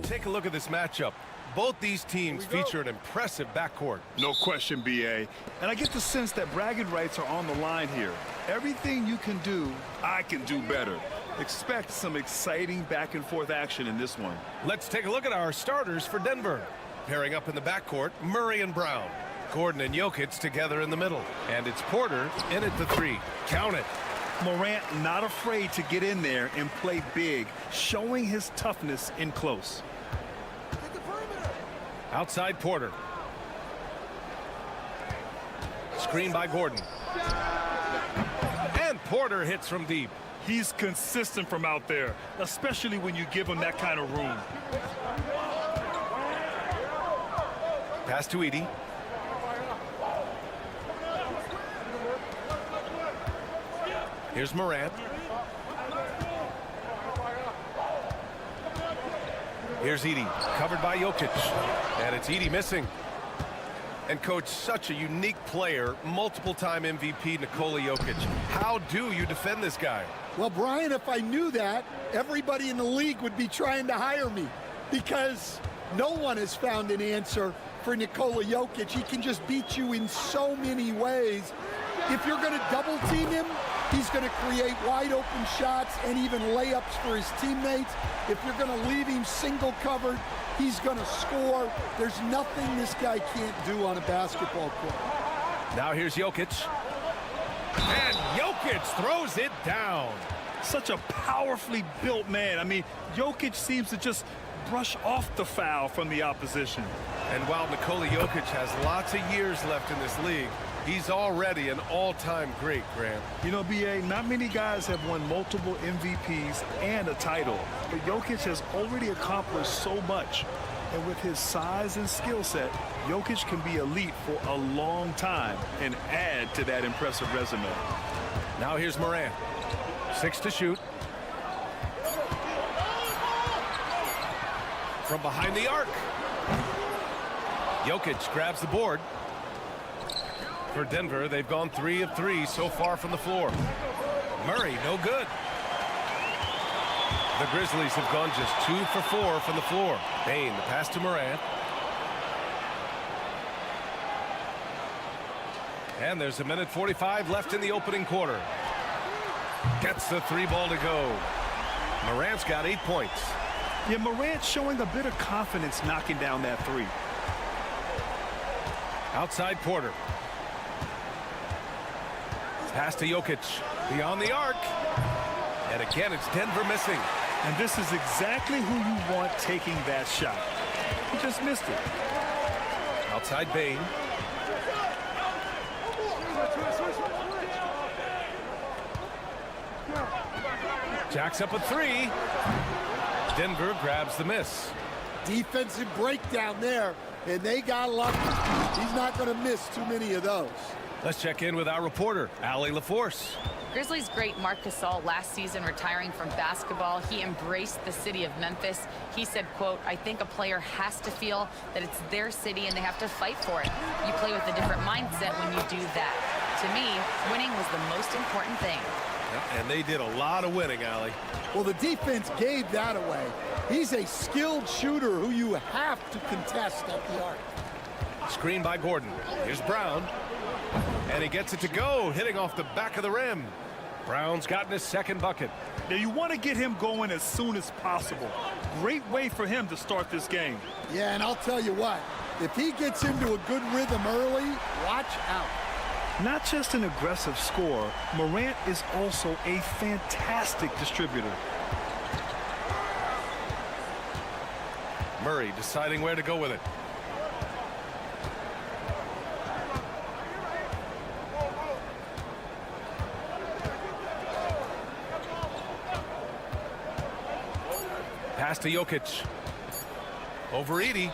Take a look at this matchup. Both these teams feature an impressive backcourt. No question, B.A. And I get the sense that bragging rights are on the line here. Everything you can do, I can do better. Expect some exciting back-and-forth action in this one. Let's take a look at our starters for Denver. Pairing up in the backcourt, Murray and Brown. Gordon and Jokic together in the middle. And it's Porter in at the three. Count it. Morant not afraid to get in there and play big, showing his toughness in close. Outside Porter. Screen by Gordon. And Porter hits from deep. He's consistent from out there, especially when you give him that kind of room. Pass to Edey. Here's Morant. Here's Edey, covered by Jokic. And it's Edey missing. And coach, such a unique player, multiple-time MVP Nikola Jokic. How do you defend this guy? Well, Brian, if I knew that, everybody in the league would be trying to hire me, because no one has found an answer for Nikola Jokic. He can just beat you in so many ways. If you're going to double team him, he's going to create wide open shots and even layups for his teammates. If you're going to leave him single covered, he's going to score. There's nothing this guy can't do on a basketball court. Now here's Jokic. And Jokic throws it down. Such a powerfully built man. I mean, Jokic seems to just brush off the foul from the opposition. And while Nikola Jokic has lots of years left in this league, he's already an all-time great, Grant. You know, B.A., not many guys have won multiple MVPs and a title, but Jokic has already accomplished so much. And with his size and skill set, Jokic can be elite for a long time and add to that impressive resume. Now here's Morant. 6 to shoot. From behind the arc. Jokic grabs the board. For Denver, they've gone 3 of 3 so far from the floor. Murray, no good. The Grizzlies have gone just 2 for 4 from the floor. Bane, the pass to Morant. And there's 1:45 left in the opening quarter. Gets the 3 ball to go. Morant's got 8 points. Yeah, Morant showing a bit of confidence knocking down that 3. Outside Porter. Pass to Jokic. Beyond the arc. And again, it's Denver missing. And this is exactly who you want taking that shot. He just missed it. Outside Bane. Jacks up a 3. Denver grabs the miss. Defensive breakdown there, and they got lucky. He's not going to miss too many of those. Let's check in with our reporter, Allie LaForce. Grizzlies great Marc Gasol last season retiring from basketball. He embraced the city of Memphis. He said, quote, "I think a player has to feel that it's their city and they have to fight for it. You play with a different mindset when you do that. To me, winning was the most important thing." And they did a lot of winning, Allie. Well, the defense gave that away. He's a skilled shooter who you have to contest at the arc. Screen by Gordon. Here's Brown. And he gets it to go, hitting off the back of the rim. Brown's gotten his second bucket. Now, you want to get him going as soon as possible. Great way for him to start this game. Yeah, and I'll tell you what, If he gets into a good rhythm early, watch out. Not just an aggressive scorer, Morant is also a fantastic distributor. Murray deciding where to go with it. Pass to Jokic. Over Edie.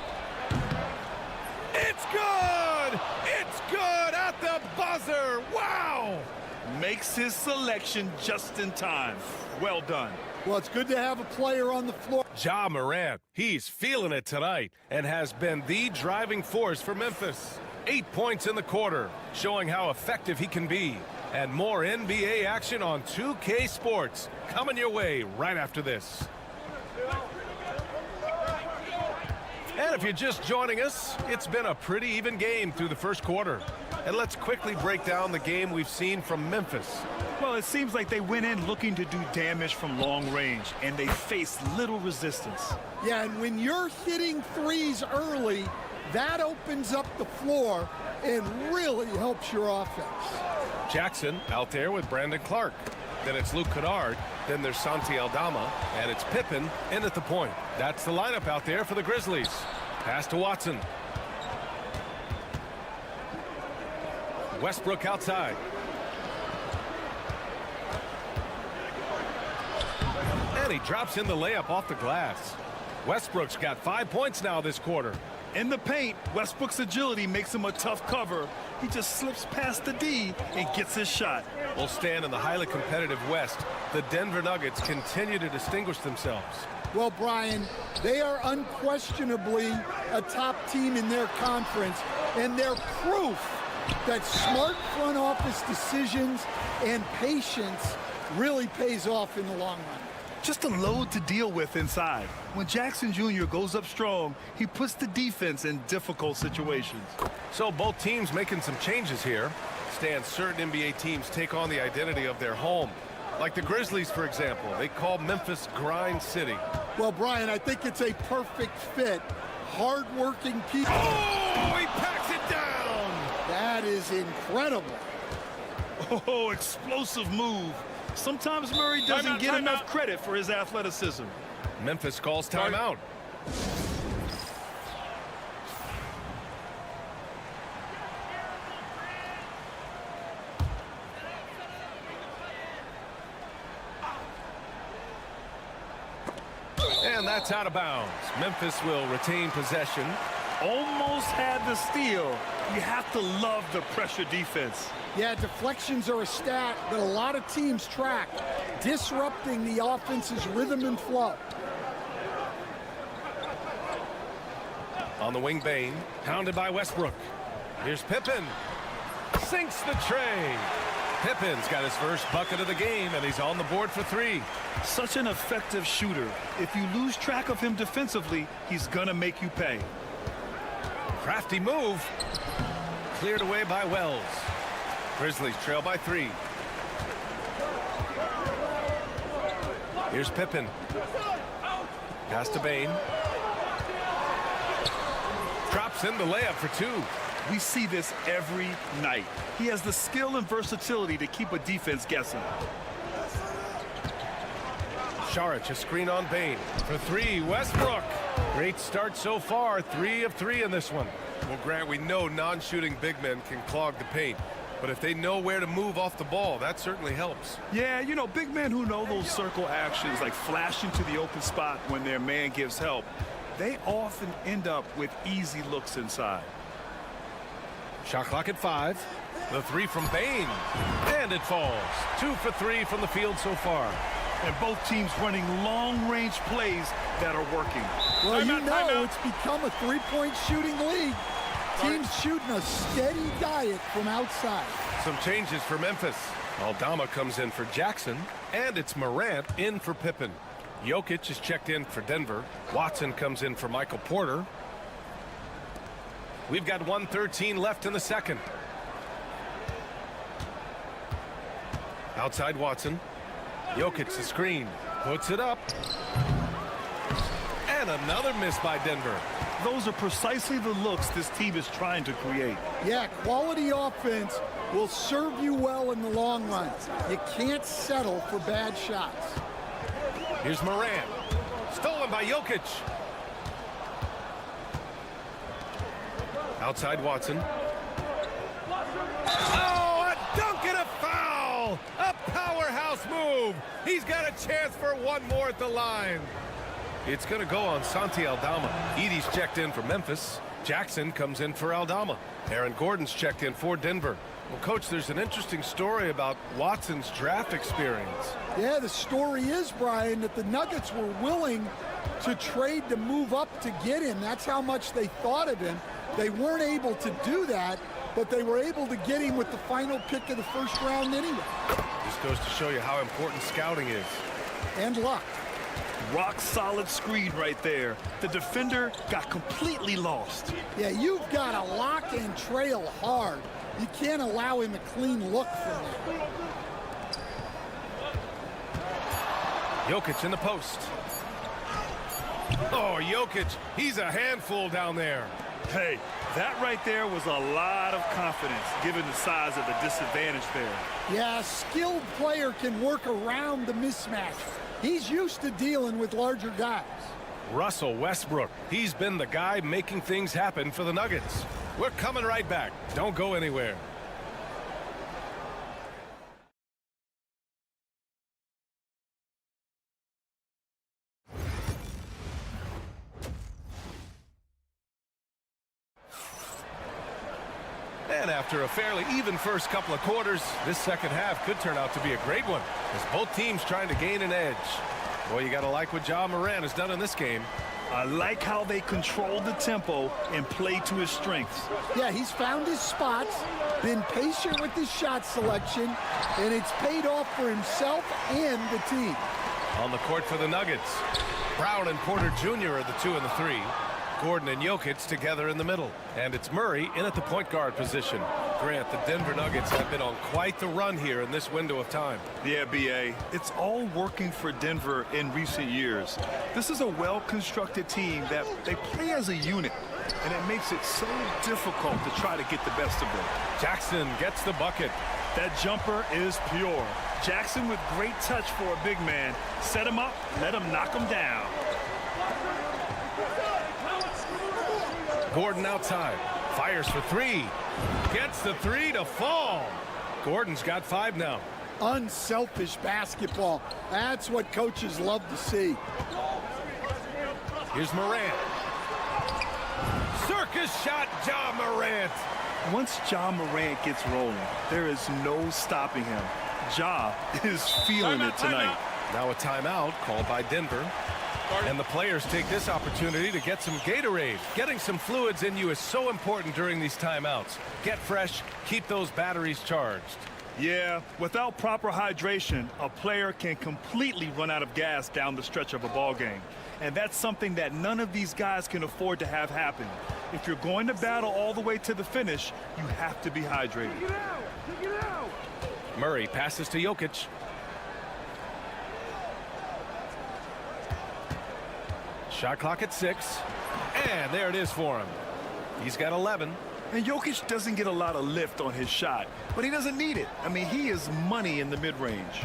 It's good! It's good at the buzzer! Wow! Makes his selection just in time. Well done. Well, it's good to have a player on the floor. Ja Morant, he's feeling it tonight and has been the driving force for Memphis. 8 points in the quarter, showing how effective he can be. And more NBA action on 2K Sports coming your way right after this. And if you're just joining us, it's been a pretty even game through the first quarter. And let's quickly break down the game we've seen from Memphis. Well, it seems like they went in looking to do damage from long range, and they faced little resistance. Yeah, and when you're hitting threes early, that opens up the floor and really helps your offense. Jackson out there with Brandon Clark. Then it's Luke Kennard. Then there's Santi Aldama. And it's Pippen in at the point. That's the lineup out there for the Grizzlies. Pass to Watson. Westbrook outside. And he drops in the layup off the glass. Westbrook's got 5 points now this quarter. In the paint, Westbrook's agility makes him a tough cover. He just slips past the D and gets his shot. We'll stand in the highly competitive West. The Denver Nuggets continue to distinguish themselves. Well, Brian, they are unquestionably a top team in their conference, and they're proof that smart front office decisions and patience really pays off in the long run. Just a load to deal with inside. When Jackson Jr. goes up strong, he puts the defense in difficult situations. So both teams making some changes here. Stan, certain NBA teams take on the identity of their home. Like the Grizzlies, for example. They call Memphis Grind City. Well, Brian, I think it's a perfect fit. Hard-working people. Oh, he packs it down! That is incredible. Oh, explosive move. Sometimes Murray doesn't get enough credit for his athleticism. Memphis calls timeout. And that's out of bounds. Memphis will retain possession. Almost had the steal. You have to love the pressure defense. Yeah, deflections are a stat that a lot of teams track, disrupting the offense's rhythm and flow. On the wing, Bane, pounded by Westbrook. Here's Pippen. Sinks the tray. Pippen's got his first bucket of the game, and he's on the board for 3. Such an effective shooter. If you lose track of him defensively, he's gonna make you pay. Crafty move. Cleared away by Wells. Grizzlies trail by 3. Here's Pippen. Pass to Bane. Drops in the layup for 2. We see this every night. He has the skill and versatility to keep a defense guessing. Saric, a screen on Bane. For 3, Westbrook. Great start so far. 3 of 3 in this one. Well, Grant, we know non-shooting big men can clog the paint. But if they know where to move off the ball, that certainly helps. Yeah, you know, big men who know those circle actions, like flashing to the open spot when their man gives help, they often end up with easy looks inside. Shot clock at 5. The 3 from Bane. And it falls. 2 for 3 from the field so far. And both teams running long-range plays that are working. Well, you know it's become a three-point shooting league. Teams shooting a steady diet from outside. Some changes for Memphis. Aldama comes in for Jackson, and it's Morant in for Pippen. Jokic is checked in for Denver. Watson comes in for Michael Porter. We've got 1:13 left in the second. Outside Watson. Jokic the screen. Puts it up. And another miss by Denver. Those are precisely the looks this team is trying to create. Yeah, quality offense will serve you well in the long run. You can't settle for bad shots. Here's Morant. Stolen by Jokic. Outside Watson. Oh, a dunk and a foul! A powerhouse move! He's got a chance for one more at the line. It's going to go on Santi Aldama. Edey's checked in for Memphis. Jackson comes in for Aldama. Aaron Gordon's checked in for Denver. Well, Coach, there's an interesting story about Watson's draft experience. Yeah, the story is, Brian, that the Nuggets were willing to trade to move up to get him. That's how much they thought of him. They weren't able to do that, but they were able to get him with the final pick of the first round anyway. This goes to show you how important scouting is. And luck. Rock solid screen right there. The defender got completely lost. Yeah, you've got to lock and trail hard. You can't allow him a clean look from that. Jokic in the post. Oh, Jokic, he's a handful down there. Hey, that right there was a lot of confidence given the size of the disadvantage there. Yeah, a skilled player can work around the mismatch. He's used to dealing with larger guys. Russell Westbrook, he's been the guy making things happen for the Nuggets. We're coming right back. Don't go anywhere. And after a fairly even first couple of quarters, this second half could turn out to be a great one as both teams trying to gain an edge. Boy, you got to like what Ja Morant has done in this game. I like how they control the tempo and play to his strengths. Yeah, he's found his spots, been patient with his shot selection, and it's paid off for himself and the team. On the court for the Nuggets, Brown and Porter Jr. are the 2 and the 3. Gordon and Jokic together in the middle. And it's Murray in at the point guard position. Grant, the Denver Nuggets have been on quite the run here in this window of time. Yeah, B.A., it's all working for Denver in recent years. This is a well-constructed team that they play as a unit, and it makes it so difficult to try to get the best of them. Jackson gets the bucket. That jumper is pure. Jackson with great touch for a big man. Set him up, let him knock him down. Gordon outside, fires for 3, gets the 3 to fall. Gordon's got 5 now. Unselfish basketball. That's what coaches love to see. Here's Morant. Circus shot, Ja Morant. Once Ja Morant gets rolling, there is no stopping him. Ja is feeling it tonight. Now a timeout called by Denver. And the players take this opportunity to get some Gatorade. Getting some fluids in you is so important during these timeouts. Get fresh, keep those batteries charged. Yeah, without proper hydration, a player can completely run out of gas down the stretch of a ball game. And that's something that none of these guys can afford to have happen. If you're going to battle all the way to the finish, you have to be hydrated. Murray passes to Jokic. Shot clock at 6. And there it is for him. He's got 11. And Jokic doesn't get a lot of lift on his shot, but he doesn't need it. I mean, he is money in the mid-range.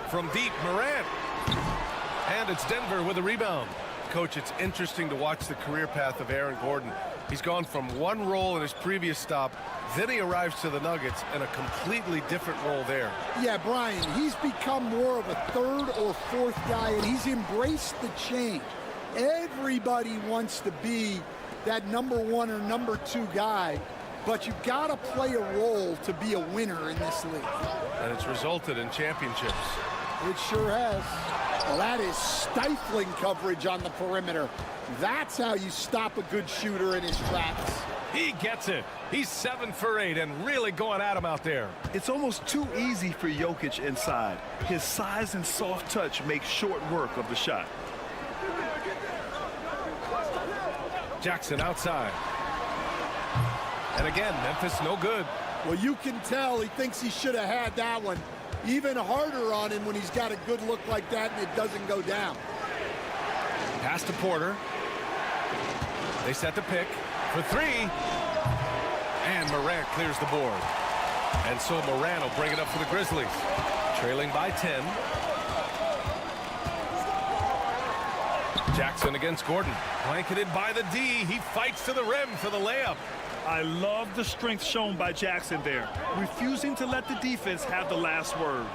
From deep, Morant. And it's Denver with a rebound. Coach, it's interesting to watch the career path of Aaron Gordon. He's gone from one role in his previous stop, then he arrives to the Nuggets in a completely different role there. Yeah, Brian, he's become more of a third or fourth guy, and he's embraced the change. Everybody wants to be that number 1 or number 2 guy, but you've got to play a role to be a winner in this league. And it's resulted in championships. It sure has. Well, that is stifling coverage on the perimeter. That's how you stop a good shooter in his tracks. He gets it. He's 7 for 8 and really going at him out there. It's almost too easy for Jokic inside. His size and soft touch make short work of the shot. Jackson outside. And again, Memphis no good. Well, you can tell he thinks he should have had that one. even harder on him when he's got a good look like that and it doesn't go down. Pass to Porter. They set the pick for three. And Morant clears the board. And so Morant will bring it up for the Grizzlies. Trailing by 10. Jackson against Gordon. Blanketed by the D. He fights to the rim for the layup. I love the strength shown by Jackson there, refusing to let the defense have the last word.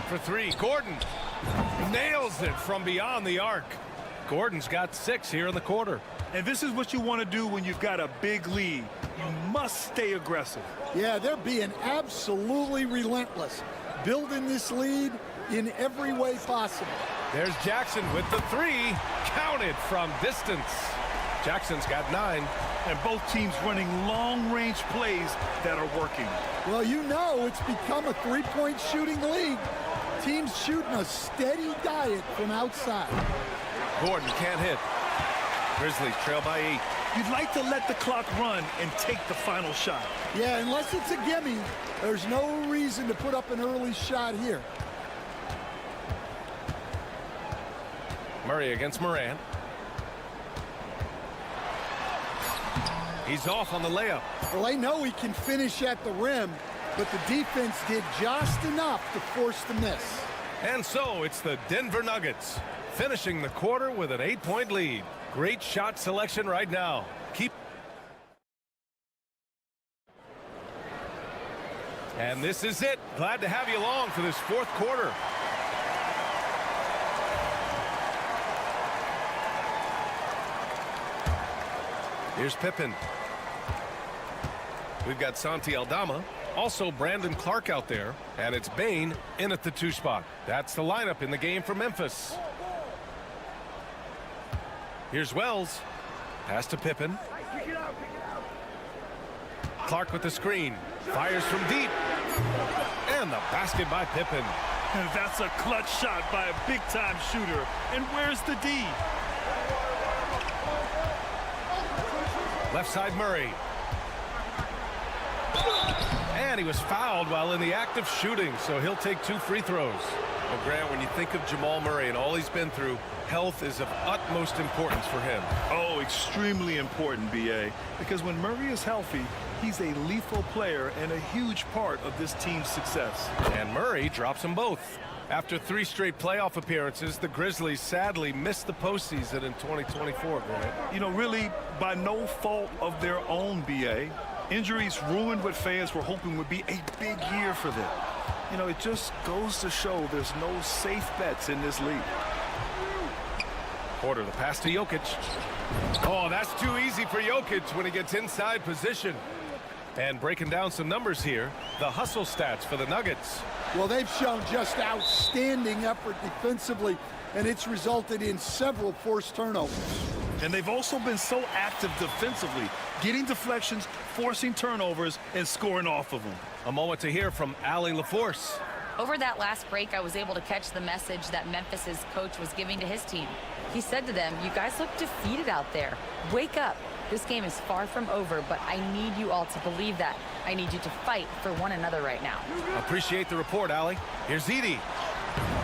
For three, Gordon nails it from beyond the arc. Gordon's got 6 here in the quarter. And this is what you want to do when you've got a big lead. You must stay aggressive. Yeah, they're being absolutely relentless, building this lead in every way possible. There's Jackson with the 3, counted from distance. Jackson's got 9. And both teams running long-range plays that are working. Well, you know it's become a three-point shooting league. Teams shooting a steady diet from outside. Gordon can't hit. Grizzlies trail by 8. You'd like to let the clock run and take the final shot. Yeah, unless it's a gimme, there's no reason to put up an early shot here. Murray against Morant. He's off on the layup. Well, they know he can finish at the rim, but the defense did just enough to force the miss. And so it's the Denver Nuggets finishing the quarter with an 8-point lead. Great shot selection right now. And this is it. Glad to have you along for this 4th quarter. Here's Pippen. We've got Santi Aldama. Also Brandon Clark out there. And it's Bane in at the 2 spot. That's the lineup in the game for Memphis. Here's Wells. Pass to Pippen. Clark with the screen. Fires from deep. And the basket by Pippen. And that's a clutch shot by a big-time shooter. And where's the D? Left side Murray. And he was fouled while in the act of shooting, so he'll take 2 free throws. Well, Grant, when you think of Jamal Murray and all he's been through, health is of utmost importance for him. Oh, extremely important, B.A. Because when Murray is healthy, he's a lethal player and a huge part of this team's success. And Murray drops them both. After 3 straight playoff appearances, the Grizzlies sadly missed the postseason in 2024, Grant. You know, really, by no fault of their own, B.A. Injuries ruined what fans were hoping would be a big year for them. You know, it just goes to show there's no safe bets in this league. Porter, the pass to Jokic. Oh, that's too easy for Jokic when he gets inside position. And breaking down some numbers here, the hustle stats for the Nuggets. Well, they've shown just outstanding effort defensively, and it's resulted in several forced turnovers. And they've also been so active defensively, getting deflections, forcing turnovers, and scoring off of them. A moment to hear from Allie LaForce. Over that last break, I was able to catch the message that Memphis's coach was giving to his team. He said to them, "You guys look defeated out there. Wake up. This game is far from over, but I need you all to believe that. I need you to fight for one another right now." Appreciate the report, Allie. Here's Edie.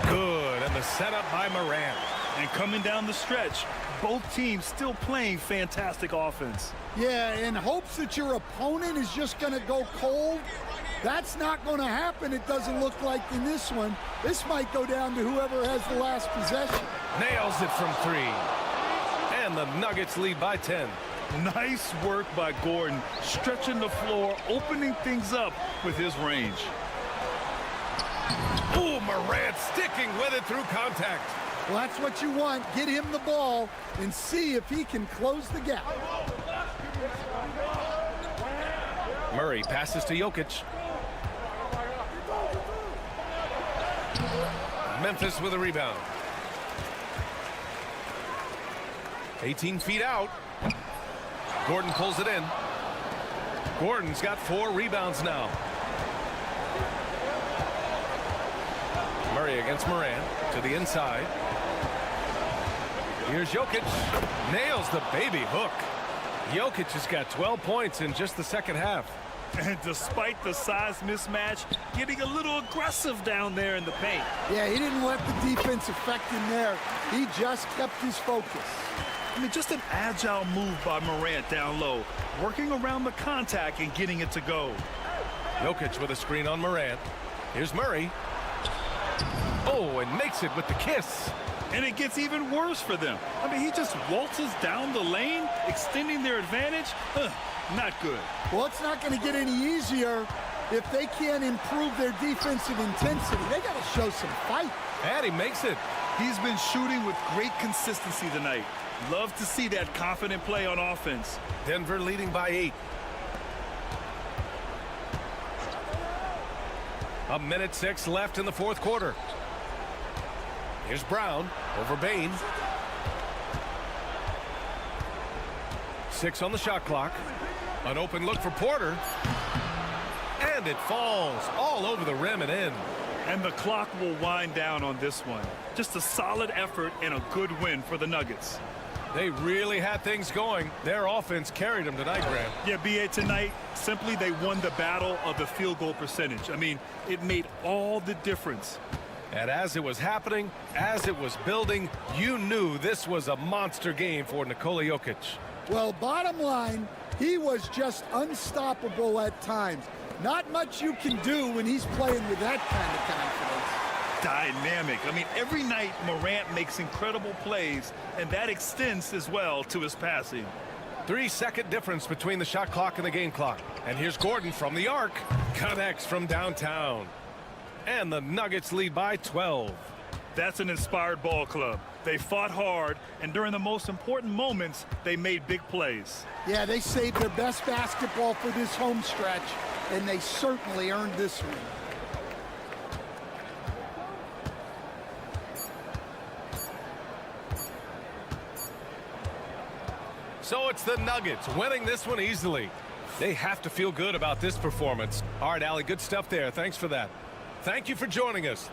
Good, and the setup by Morant. And coming down the stretch, both teams still playing fantastic offense. Yeah, in hopes that your opponent is just going to go cold. That's not going to happen, it doesn't look like in this one. This might go down to whoever has the last possession. Nails it from 3. And the Nuggets lead by 10. Nice work by Gordon, stretching the floor, opening things up with his range. Ooh, Morant sticking with it through contact. Well, that's what you want. Get him the ball and see if he can close the gap. Murray passes to Jokic. Memphis with a rebound. 18 feet out. Gordon pulls it in. Gordon's got 4 rebounds now. Murray against Morant to the inside. Here's Jokic. Nails the baby hook. Jokic has got 12 points in just the second half. And despite the size mismatch, getting a little aggressive down there in the paint. Yeah, he didn't let the defense affect him there. He just kept his focus. I mean, just an agile move by Morant down low, working around the contact and getting it to go. Jokic with a screen on Morant. Here's Murray. Oh, and makes it with the kiss. And it gets even worse for them. I mean, he just waltzes down the lane, extending their advantage. Not good. Well, it's not going to get any easier if they can't improve their defensive intensity. They got to show some fight. And he makes it. He's been shooting with great consistency tonight. Love to see that confident play on offense. Denver leading by 8. A minute 6 left in the fourth quarter. Here's Brown over Bain. 6 on the shot clock. An open look for Porter. And it falls all over the rim and in. And the clock will wind down on this one. Just a solid effort and a good win for the Nuggets. They really had things going. Their offense carried them tonight, Graham. Yeah, B.A., tonight, simply they won the battle of the field goal percentage. I mean, it made all the difference. And as it was happening, as it was building, you knew this was a monster game for Nikola Jokic. Well, bottom line, he was just unstoppable at times. Not much you can do when he's playing with that kind of confidence. Dynamic. I mean, every night Morant makes incredible plays, and that extends as well to his passing. 3-second difference between the shot clock and the game clock. And here's Gordon from the arc. Connects from downtown. And the Nuggets lead by 12. That's an inspired ball club. They fought hard, and during the most important moments, they made big plays. Yeah, they saved their best basketball for this home stretch, and they certainly earned this one. So it's the Nuggets winning this one easily. They have to feel good about this performance. All right, Allie, good stuff there. Thanks for that. Thank you for joining us.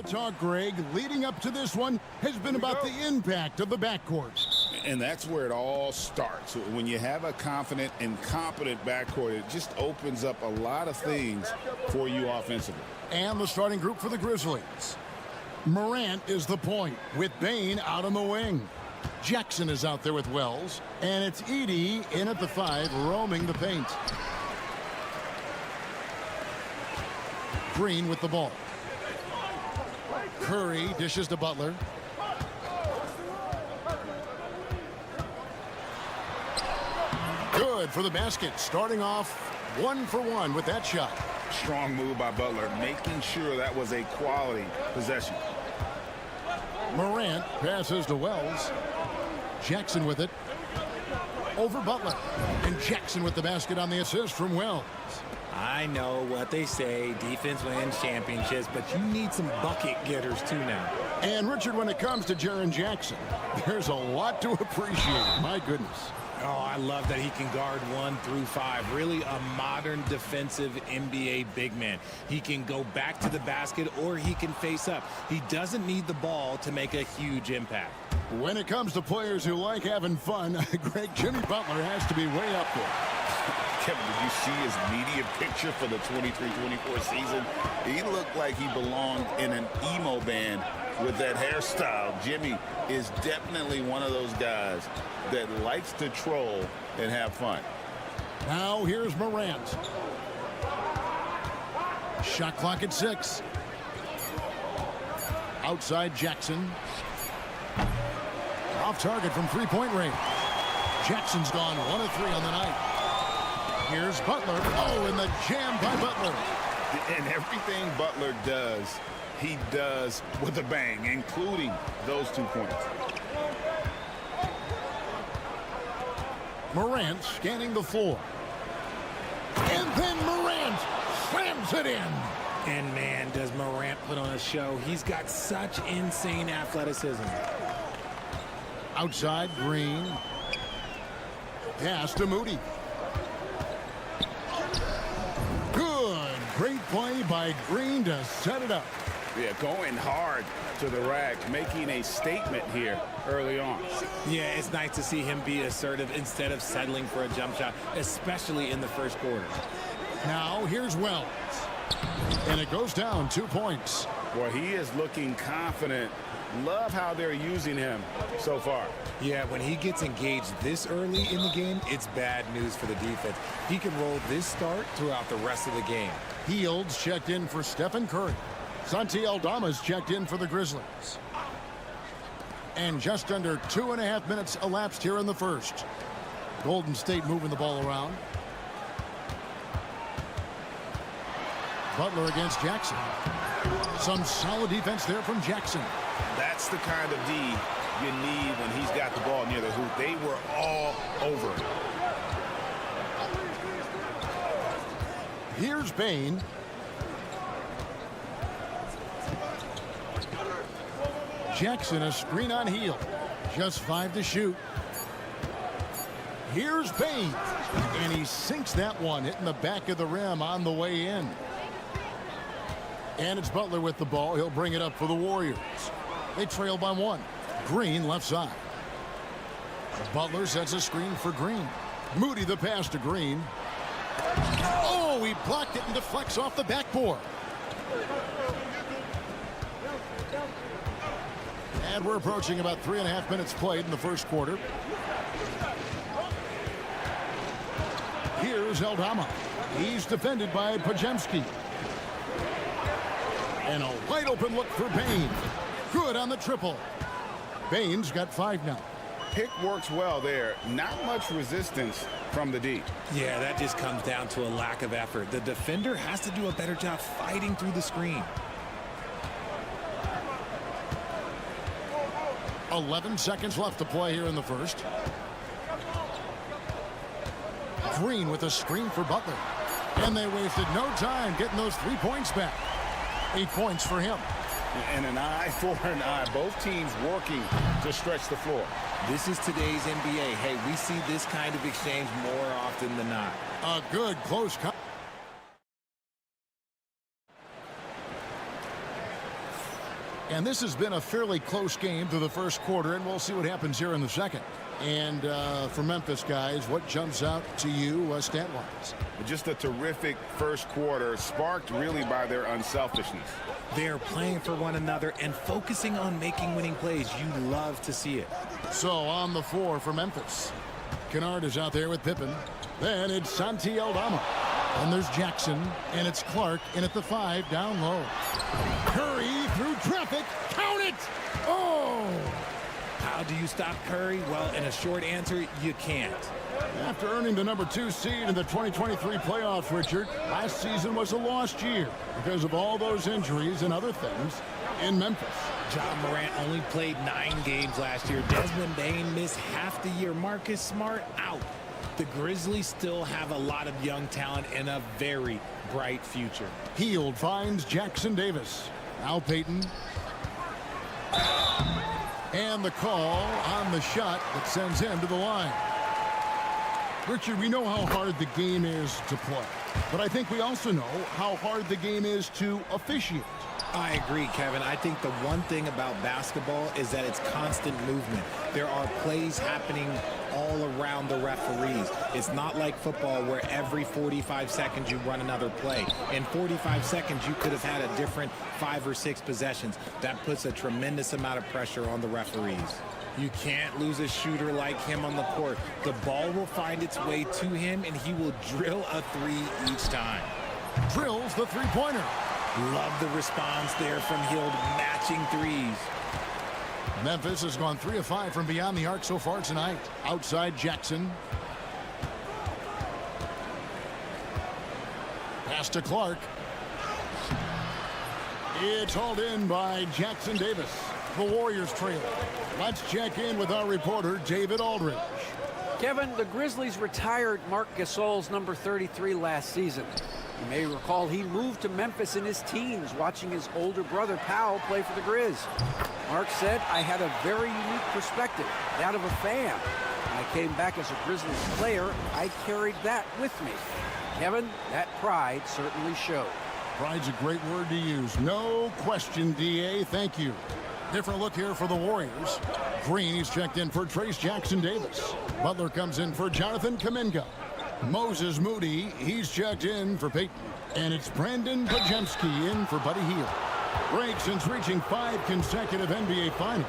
Talk, Greg, leading up to this one has been about the impact of the backcourt. And that's where it all starts. When you have a confident and competent backcourt, it just opens up a lot of things for you offensively. And the starting group for the Grizzlies. Morant is the point, with Bane out on the wing. Jackson is out there with Wells, and it's Edey in at the 5, roaming the paint. Green with the ball. Curry dishes to Butler. Good for the basket. Starting off 1 for 1 with that shot. Strong move by Butler, making sure that was a quality possession. Morant passes to Wells. Jackson with it. Over Butler. And Jackson with the basket on the assist from Wells. I know what they say, defense wins championships, but you need some bucket getters too now. And Richard, when it comes to Jaren Jackson, there's a lot to appreciate. My goodness. Oh, I love that he can guard 1 through 5. Really a modern defensive NBA big man. He can go back to the basket or he can face up. He doesn't need the ball to make a huge impact. When it comes to players who like having fun, Greg, Jimmy Butler has to be way up there. Kevin, did you see his media picture for the 23-24 season? He looked like he belonged in an emo band with that hairstyle. Jimmy is definitely one of those guys that likes to troll and have fun. Now here's Morant. Shot clock at 6. Outside Jackson. Off target from three-point range. Jackson's gone 1 of 3 on the night. Here's Butler. Oh, and the jam by Butler. And everything Butler does, he does with a bang, including those 2 points. Morant scanning the floor. And then Morant slams it in. And man, does Morant put on a show. He's got such insane athleticism. Outside Green. Pass to Moody. Good. Great play by Green to set it up. Yeah, going hard to the rack, making a statement here early on. Yeah, it's nice to see him be assertive instead of settling for a jump shot, especially in the first quarter. Now here's Wells. And it goes down 2 points. Boy, he is looking confident. Love how they're using him so far. Yeah, when he gets engaged this early in the game, it's bad news for the defense. He can roll this start throughout the rest of the game. Fields checked in for Stephen Curry. Santi Aldama's checked in for the Grizzlies. And just under 2.5 minutes elapsed here in the first. Golden State moving the ball around. Butler against Jackson. Some solid defense there from Jackson. That's the kind of D you need when he's got the ball near the hoop. They were all over it. Here's Bane. Jackson a screen on heel. Just 5 to shoot. Here's Bane. And he sinks that one, hitting the back of the rim on the way in. And it's Butler with the ball. He'll bring it up for the Warriors. They trail by 1. Green left side. Butler sets a screen for Green. Moody the pass to Green. Oh, he blocked it and deflects off the backboard. And we're approaching about 3.5 minutes played in the first quarter. Here's Aldama. He's defended by Pajemski. And a wide open look for Bain. Good on the triple. Bain's got 5 now. Pick works well there. Not much resistance from the D. Yeah, that just comes down to a lack of effort. The defender has to do a better job fighting through the screen. 11 seconds left to play here in the first. Green with a screen for Butler. And they wasted no time getting those 3 points back. 8 points for him. And an eye for an eye. Both teams working to stretch the floor. This is today's NBA. Hey, we see this kind of exchange more often than not. A good close cut. And this has been a fairly close game through the first quarter, and we'll see what happens here in the second. And for Memphis, guys, what jumps out to you stat-wise? Just a terrific first quarter, sparked really by their unselfishness. They're playing for one another and focusing on making winning plays. You love to see it. So on the floor for Memphis. Kennard is out there with Pippen. Then it's Santi Aldama. And there's Jackson, and it's Clark in at the 5 down low. Curry through traffic. Count it! Oh! How do you stop Curry? Well, in a short answer, you can't. After earning the number 2 seed in the 2023 playoffs, Richard, last season was a lost year because of all those injuries and other things in Memphis. John Morant only played 9 games last year. Desmond Bain missed half the year. Marcus Smart out. The Grizzlies still have a lot of young talent and a very bright future. Hield finds Jackson Davis. Now Payton. And the call on the shot that sends him to the line. Richard, we know how hard the game is to play, but I think we also know how hard the game is to officiate. I agree, Kevin. I think the one thing about basketball is that it's constant movement. There are plays happening all around the referees. It's not like football where every 45 seconds you run another play. In 45 seconds, you could have had a different 5 or 6 possessions. That puts a tremendous amount of pressure on the referees. You can't lose a shooter like him on the court. The ball will find its way to him, and he will drill a 3 each time. Drills the three-pointer. Love the response there from Hield, matching threes. Memphis has gone 3 of 5 from beyond the arc so far tonight. Outside Jackson. Pass to Clark. It's hauled in by Jackson Davis. The Warriors trail. Let's check in with our reporter, David Aldridge. Kevin, the Grizzlies retired Marc Gasol's number 33 last season. You may recall he moved to Memphis in his teens, watching his older brother Powell play for the Grizz. Mark said, I had a very unique perspective, that of a fan. When I came back as a Grizzlies player, I carried that with me. Kevin, that pride certainly showed. Pride's a great word to use. No question, D.A. Thank you. Different look here for the Warriors. Green, he's checked in for Trace Jackson Davis. Butler comes in for Jonathan Kuminga. Moses Moody, he's checked in for Payton. And it's Brandon Pajemski in for Buddy Hield. Break since reaching 5 consecutive NBA Finals.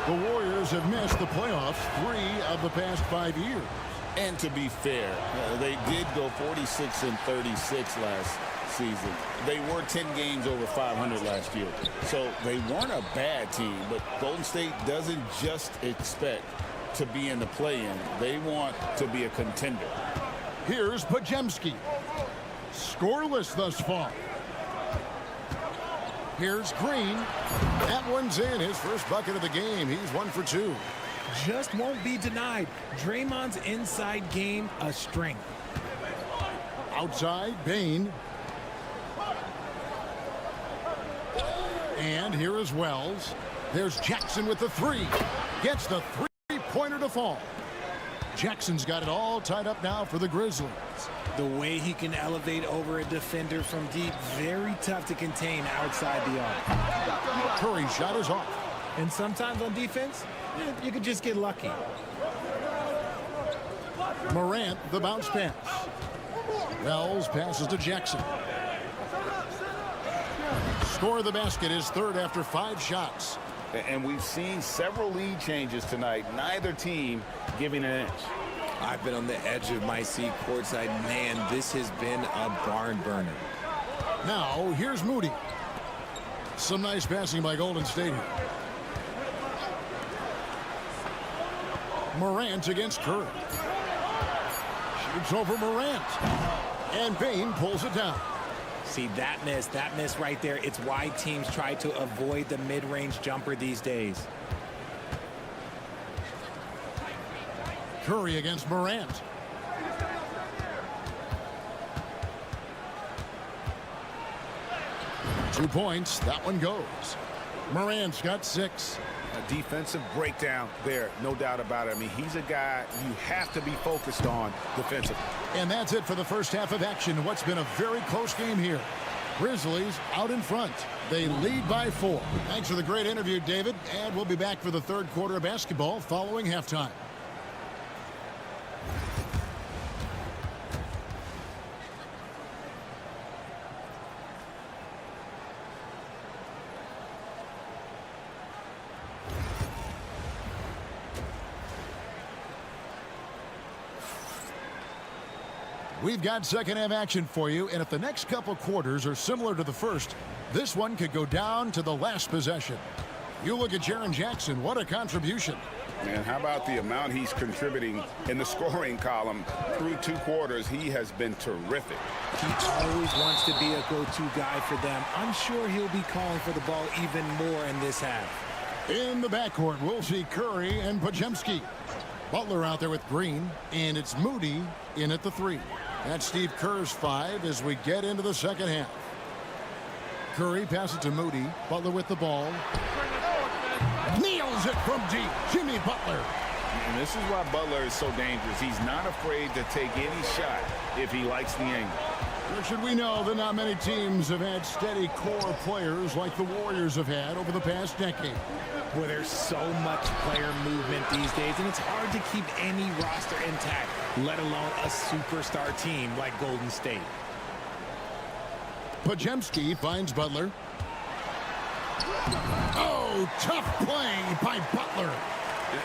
The Warriors have missed the playoffs 3 of the past 5 years. And to be fair, they did go 46-36 last season. They were 10 games over 500 last year. So they weren't a bad team, but Golden State doesn't just expect to be in the play-in. They want to be a contender. Here's Pajemski. Scoreless thus far. Here's Green. That one's in. His first bucket of the game. He's 1 for 2. Just won't be denied. Draymond's inside game, a strength. Outside, Bain. And here is Wells. There's Jackson with the 3. Gets the 3-pointer to fall. Jackson's got it all tied up now for the Grizzlies. The way he can elevate over a defender from deep, very tough to contain outside the arc. Curry's shot is off. And sometimes on defense, you could just get lucky. Morant, the bounce pass. Wells passes to Jackson. Score of the basket is third after 5 shots. And we've seen several lead changes tonight. Neither team giving an inch. I've been on the edge of my seat courtside. Man, this has been a barn burner. Now, here's Moody. Some nice passing by Golden State here. Morant against Curry. Shoots over Morant. And Bain pulls it down. See, that miss right there. It's why teams try to avoid the mid-range jumper these days. Curry against Morant. Two points. That one goes. Morant's got 6. A defensive breakdown there, no doubt about it. I mean, he's a guy you have to be focused on defensively. And that's it for the first half of action. What's been a very close game here. Grizzlies out in front. They lead by 4. Thanks for the great interview, David. And we'll be back for the third quarter of basketball following halftime. We've got second half action for you, and if the next couple quarters are similar to the first, this one could go down to the last possession. You look at Jaren Jackson, what a contribution. Man, how about the amount he's contributing in the scoring column through 2 quarters? He has been terrific. He always wants to be a go-to guy for them. I'm sure he'll be calling for the ball even more in this half. In the backcourt, we'll see Curry and Podziemski. Butler out there with Green, and it's Moody in at the 3. That's Steve Kerr's 5 as we get into the second half. Curry passes to Moody. Butler with the ball. Nails it from deep. Jimmy Butler. And this is why Butler is so dangerous. He's not afraid to take any shot if he likes the angle. Or should we know that not many teams have had steady core players like the Warriors have had over the past decade. Well, there's so much player movement these days, and it's hard to keep any roster intact, let alone a superstar team like Golden State. Podziemski finds Butler. Oh, tough play by Butler.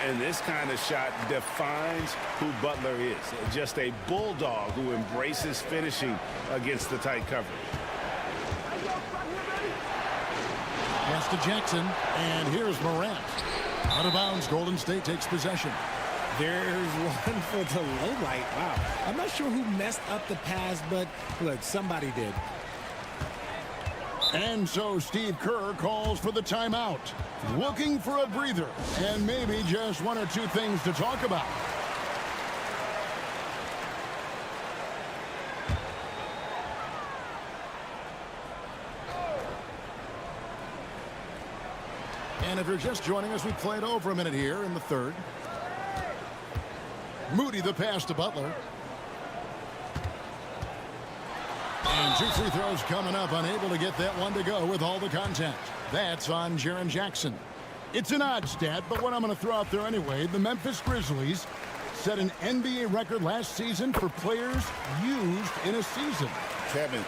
And this kind of shot defines who Butler is. Just a bulldog who embraces finishing against the tight coverage. Pass to Jackson, and here's Morant. Out of bounds, Golden State takes possession. There's one for the low light. Wow. I'm not sure who messed up the pass, but look, somebody did. And so Steve Kerr calls for the timeout. Looking for a breather, and maybe just 1 or 2 things to talk about. And if you're just joining us, we played over a minute here in the third. Moody the pass to Butler. And 2 free throws coming up, unable to get that one to go with all the contact. That's on Jaren Jackson. It's an odd stat, but what I'm going to throw out there anyway, the Memphis Grizzlies set an NBA record last season for players used in a season. Kevin,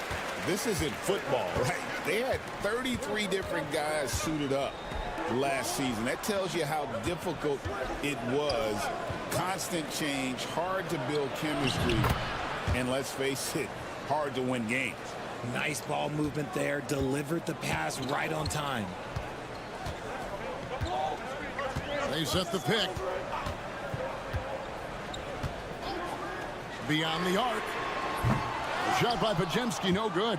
this isn't football, right? They had 33 different guys suited up last season. That tells you how difficult it was. Constant change, hard to build chemistry, and let's face it, hard to win games. Nice ball movement there. Delivered the pass right on time. They set the pick. Beyond the arc. Shot by Podziemski, no good.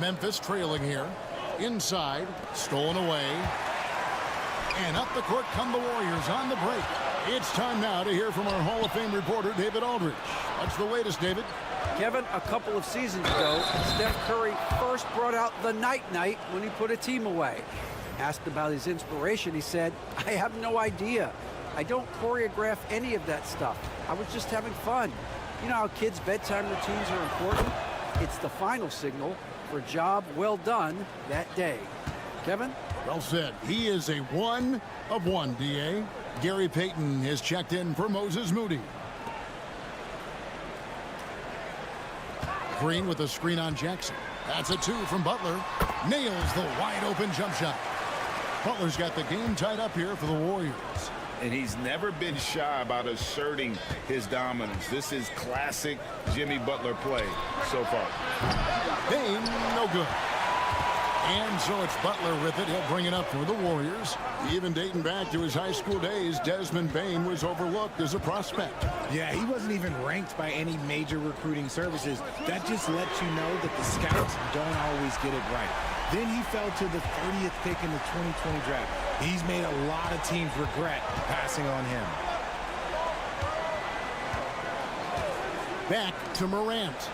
Memphis trailing here. Inside, stolen away. And up the court come the Warriors on the break. It's time now to hear from our Hall of Fame reporter, David Aldridge. What's the latest, David? Kevin, a couple of seasons ago, Steph Curry first brought out the night-night when he put a team away. Asked about his inspiration, he said, "I have no idea. I don't choreograph any of that stuff. I was just having fun." You know how kids' bedtime routines are important? It's the final signal for a job well done that day. Kevin? Well said. He is a 1 of 1, D.A. Gary Payton has checked in for Moses Moody. Green with a screen on Jackson. That's a 2 from Butler. Nails the wide open jump shot. Butler's got the game tied up here for the Warriors. And he's never been shy about asserting his dominance. This is classic Jimmy Butler play so far. Bane, no good. And so it's Butler with it. He'll bring it up for the Warriors. Even dating back to his high school days, Desmond Bane was overlooked as a prospect. Yeah, he wasn't even ranked by any major recruiting services. That just lets you know that the scouts don't always get it right. Then he fell to the 30th pick in the 2020 draft. He's made a lot of teams regret passing on him. Back to Morant.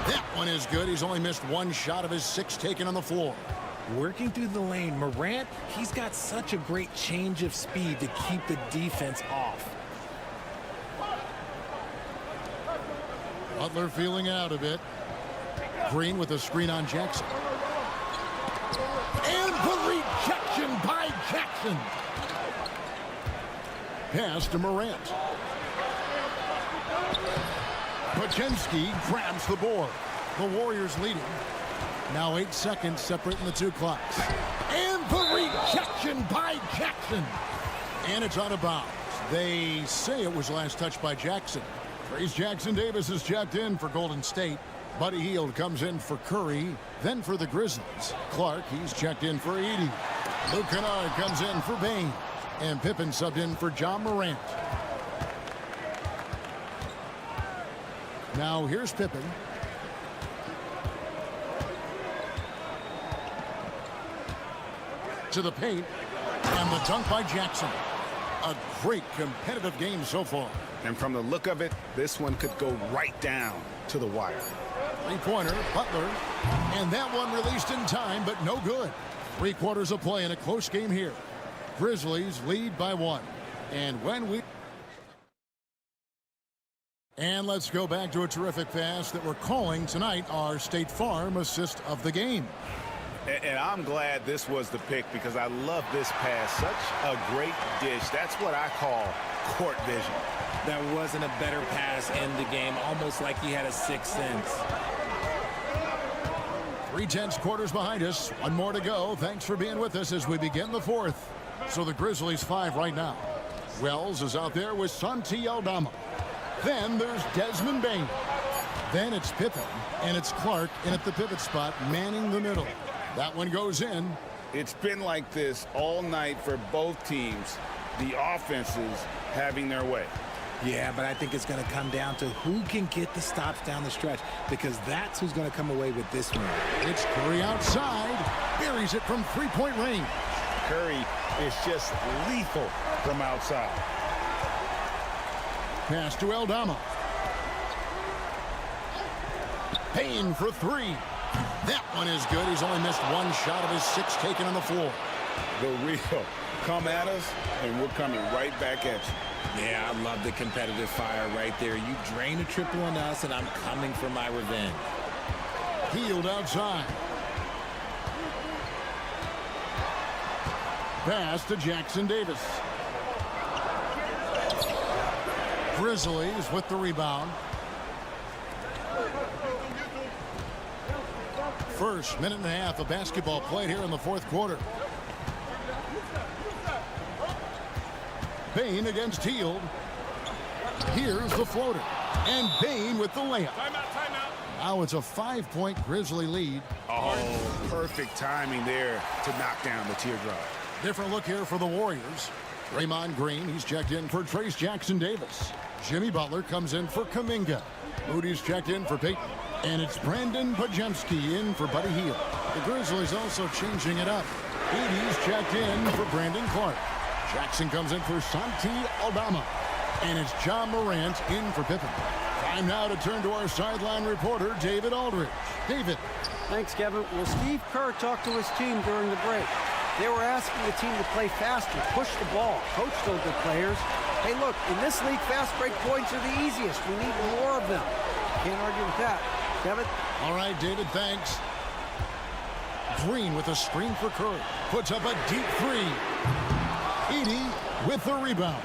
That one is good. He's only missed one shot of his 6 taken on the floor. Working through the lane, Morant, he's got such a great change of speed to keep the defense off. Butler feeling out a bit. Green with a screen on Jackson. And the rejection by Jackson. Pass to Morant. Pajinski grabs the board. The Warriors leading. Now 8 seconds separating the two clocks. And the rejection by Jackson. And it's out of bounds. They say it was last touched by Jackson. Trace Jackson-Davis is checked in for Golden State. Buddy Hield comes in for Curry, then for the Grizzlies. Clark, he's checked in for Edey. Luke Kennard comes in for Bane. And Pippen subbed in for John Morant. Now here's Pippen. To the paint. And the dunk by Jackson. A great competitive game so far. And from the look of it, this one could go right down to the wire. Three-pointer, Butler. And that one released in time, but no good. 3 quarters of play in a close game here. Grizzlies lead by 1. And let's go back to a terrific pass that we're calling tonight our State Farm assist of the game. And I'm glad this was the pick because I love this pass. Such a great dish. That's what I call court vision. That wasn't a better pass in the game, almost like he had a 6th sense. 3/10 quarters behind us. 1 more to go. Thanks for being with us as we begin the 4th. So the Grizzlies 5 right now. Wells is out there with Santi Aldama. Then there's Desmond Bane. Then it's Pippen, and it's Clark in at the pivot spot, manning the middle. That one goes in. It's been like this all night for both teams. The offenses having their way. Yeah, but I think it's going to come down to who can get the stops down the stretch, because that's who's going to come away with this one. It's Curry outside. Buries it from 3-point range. Curry is just lethal from outside. Pass to Aldama. Payne for 3. That one is good. He's only missed one shot of his 6 taken on the floor. The real. Come at us, and we're coming right back at you. Yeah, I love the competitive fire right there. You drain a triple on us, and I'm coming for my revenge. Hield outside. Pass to Jackson-Davis. Grizzlies with the rebound. First minute and a half of basketball played here in the 4th quarter. Bane against Hield. Here's the floater. And Bane with the layup. Timeout. Now it's a 5-point Grizzly lead. Oh, perfect timing there to knock down the teardrop. Different look here for the Warriors. Draymond Green, he's checked in for Trace Jackson-Davis. Jimmy Butler comes in for Kuminga. Moody's checked in for Payton. And it's Brandon Pajemski in for Buddy Hield. The Grizzlies also changing it up. Edey's checked in for Brandon Clark. Jackson comes in for Santi Aldama. And it's John Morant in for Pippen. Time now to turn to our sideline reporter, David Aldridge. David. Thanks, Kevin. Well, Steve Kerr talked to his team during the break. They were asking the team to play faster, push the ball, coach those good players. Hey, look, in this league, fast break points are the easiest. We need more of them. Can't argue with that. Kevin? All right, David, thanks. Green with a screen for Curry. Puts up a deep 3. Edey with the rebound.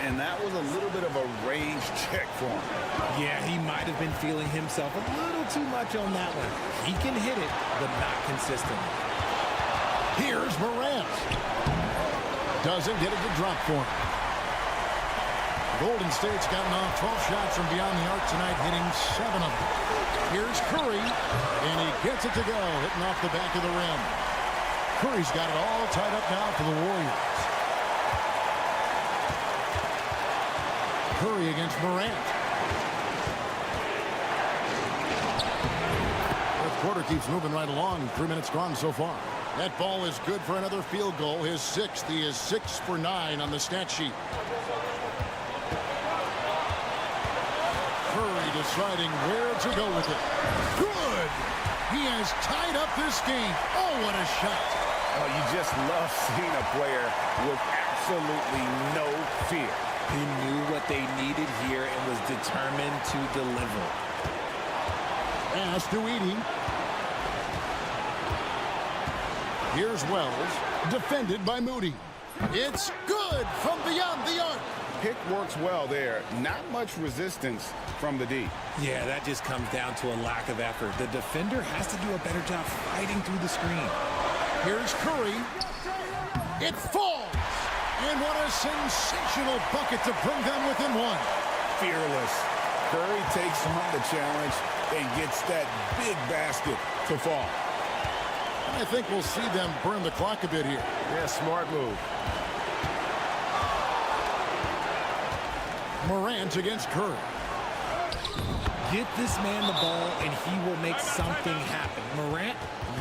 And that was a little bit of a range check for him. Yeah, he might have been feeling himself a little too much on that one. He can hit it, but not consistently. Here's Morant. Doesn't get it to drop for him. Golden State's gotten off 12 shots from beyond the arc tonight, hitting 7 of them. Here's Curry, and he gets it to go, hitting off the back of the rim. Curry's got it all tied up now for the Warriors. Curry against Morant. Fourth quarter keeps moving right along. 3 minutes gone so far. That ball is good for another field goal. His 6th. He is 6 for 9 on the stat sheet. Curry deciding where to go with it. Good! He has tied up this game. Oh, what a shot. Oh, you just love seeing a player with absolutely no fear. He knew what they needed here and was determined to deliver. Pass to Edey. Here's Wells, defended by Moody. It's good from beyond the arc. Pick works well there. Not much resistance from the D. Yeah, that just comes down to a lack of effort. The defender has to do a better job fighting through the screen. Here's Curry. It falls. And what a sensational bucket to bring them within 1. Fearless. Curry takes on the challenge and gets that big basket to fall. I think we'll see them burn the clock a bit here. Yeah, smart move. Morant against Curry. Get this man the ball and he will make something happen. Morant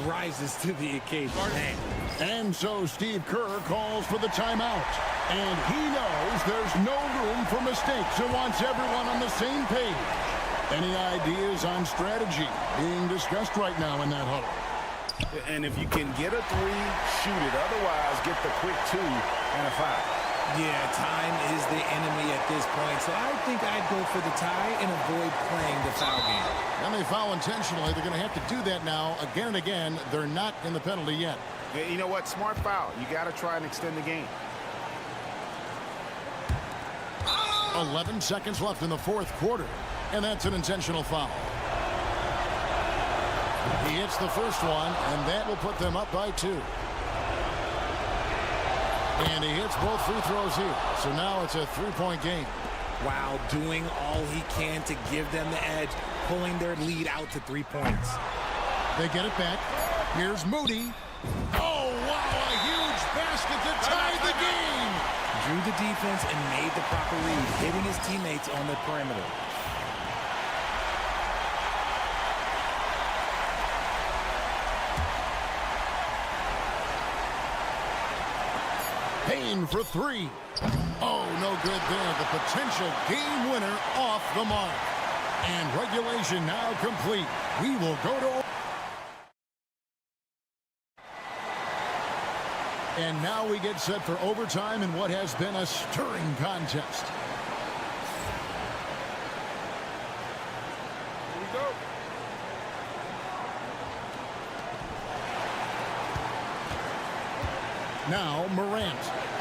rises to the occasion. Man. And so Steve Kerr calls for the timeout. And he knows there's no room for mistakes and wants everyone on the same page. Any ideas on strategy being discussed right now in that huddle? And if you can get a 3, shoot it. Otherwise, get the quick 2 and a foul. Yeah, time is the enemy at this point, so I think I'd go for the tie and avoid playing the foul game. And they foul intentionally. They're going to have to do that now again and again. They're not in the penalty yet. You know what? Smart foul. You got to try and extend the game. 11 seconds left in the fourth quarter, and that's an intentional foul. He hits the first one, and that will put them up by 2. And he hits both free throws here. So now it's a 3-point game. Wow, doing all he can to give them the edge, pulling their lead out to 3 points. They get it back. Here's Moody. Oh, wow, a huge basket to tie the game. Drew the defense and made the proper read, hitting his teammates on the perimeter. Payne for 3. Oh, no good there. The potential game winner off the mark. And regulation now complete. We will go to... And now we get set for overtime in what has been a stirring contest. Here we go. Now Morant.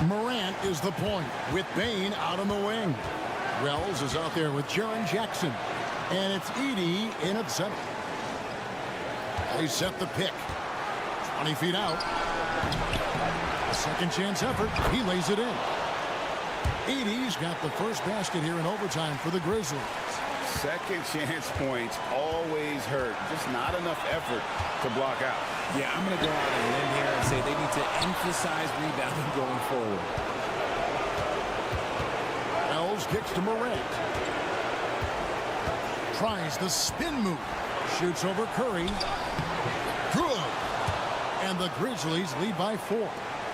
Morant is the point with Bane out on the wing. Wells is out there with Jaren Jackson. And it's Edey in at center. They set the pick. 20 feet out. A second chance effort. He lays it in. Edey's got the first basket here in overtime for the Grizzlies. Second chance points always hurt. Just not enough effort to block out. Yeah, I'm going to go out on a limb here and say they need to emphasize rebounding going forward. Wells kicks to Morant. Tries the spin move. Shoots over Curry. Good. And the Grizzlies lead by 4.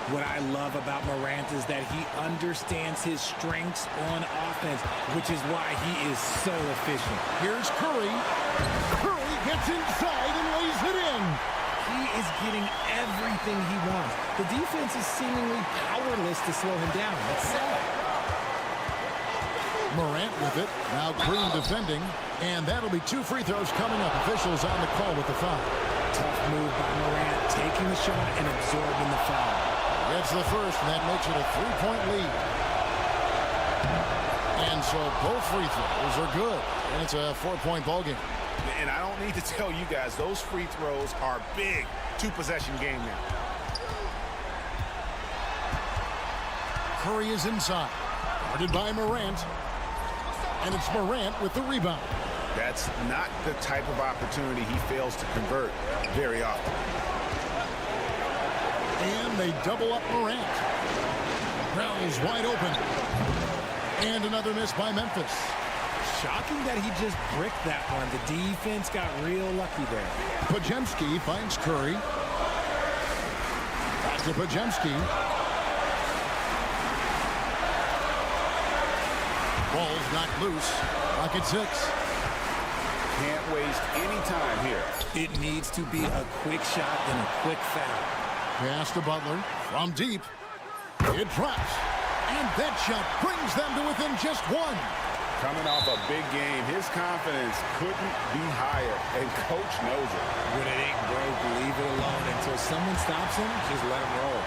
What I love about Morant is that he understands his strengths on offense, which is why he is so efficient. Here's Curry. Curry gets inside and lays it in. He is getting everything he wants. The defense is seemingly powerless to slow him down. It's sad. Morant with it. Now Green defending. And that'll be 2 free throws coming up. Officials on the call with the foul. Tough move by Morant, taking the shot and absorbing the foul. Gets the first, and that makes it a 3-point lead. And so both free throws are good. And it's a 4-point ball game. And I don't need to tell you guys, those free throws are big. 2-possession game now. Curry is inside. Guarded by Morant. And it's Morant with the rebound. That's not the type of opportunity he fails to convert very often. And they double up Morant. Brown's wide open. And another miss by Memphis. Shocking that he just bricked that one. The defense got real lucky there. Podziemski finds Curry. Back to Podziemski. Ball's knocked loose. Lock at 6. Can't waste any time here. It needs to be a quick shot and a quick foul. Pass to Butler from deep. It drops. And that shot brings them to within just 1. Coming off a big game, his confidence couldn't be higher, and coach knows it. When it ain't broke, leave it alone. Until someone stops him, just let him roll.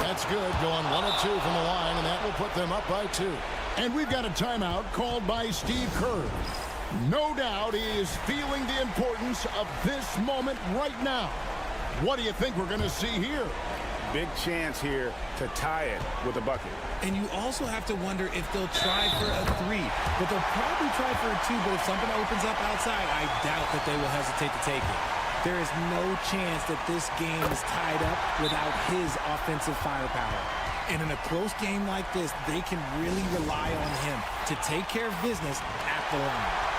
That's good, going 1 of 2 from the line, and that will put them up by 2. And we've got a timeout called by Steve Kerr. No doubt he is feeling the importance of this moment right now. What do you think we're going to see here? Big chance here to tie it with a bucket. And you also have to wonder if they'll try for a 3. But they'll probably try for a 2, but if something opens up outside, I doubt that they will hesitate to take it. There is no chance that this game is tied up without his offensive firepower. And in a close game like this, they can really rely on him to take care of business at the line.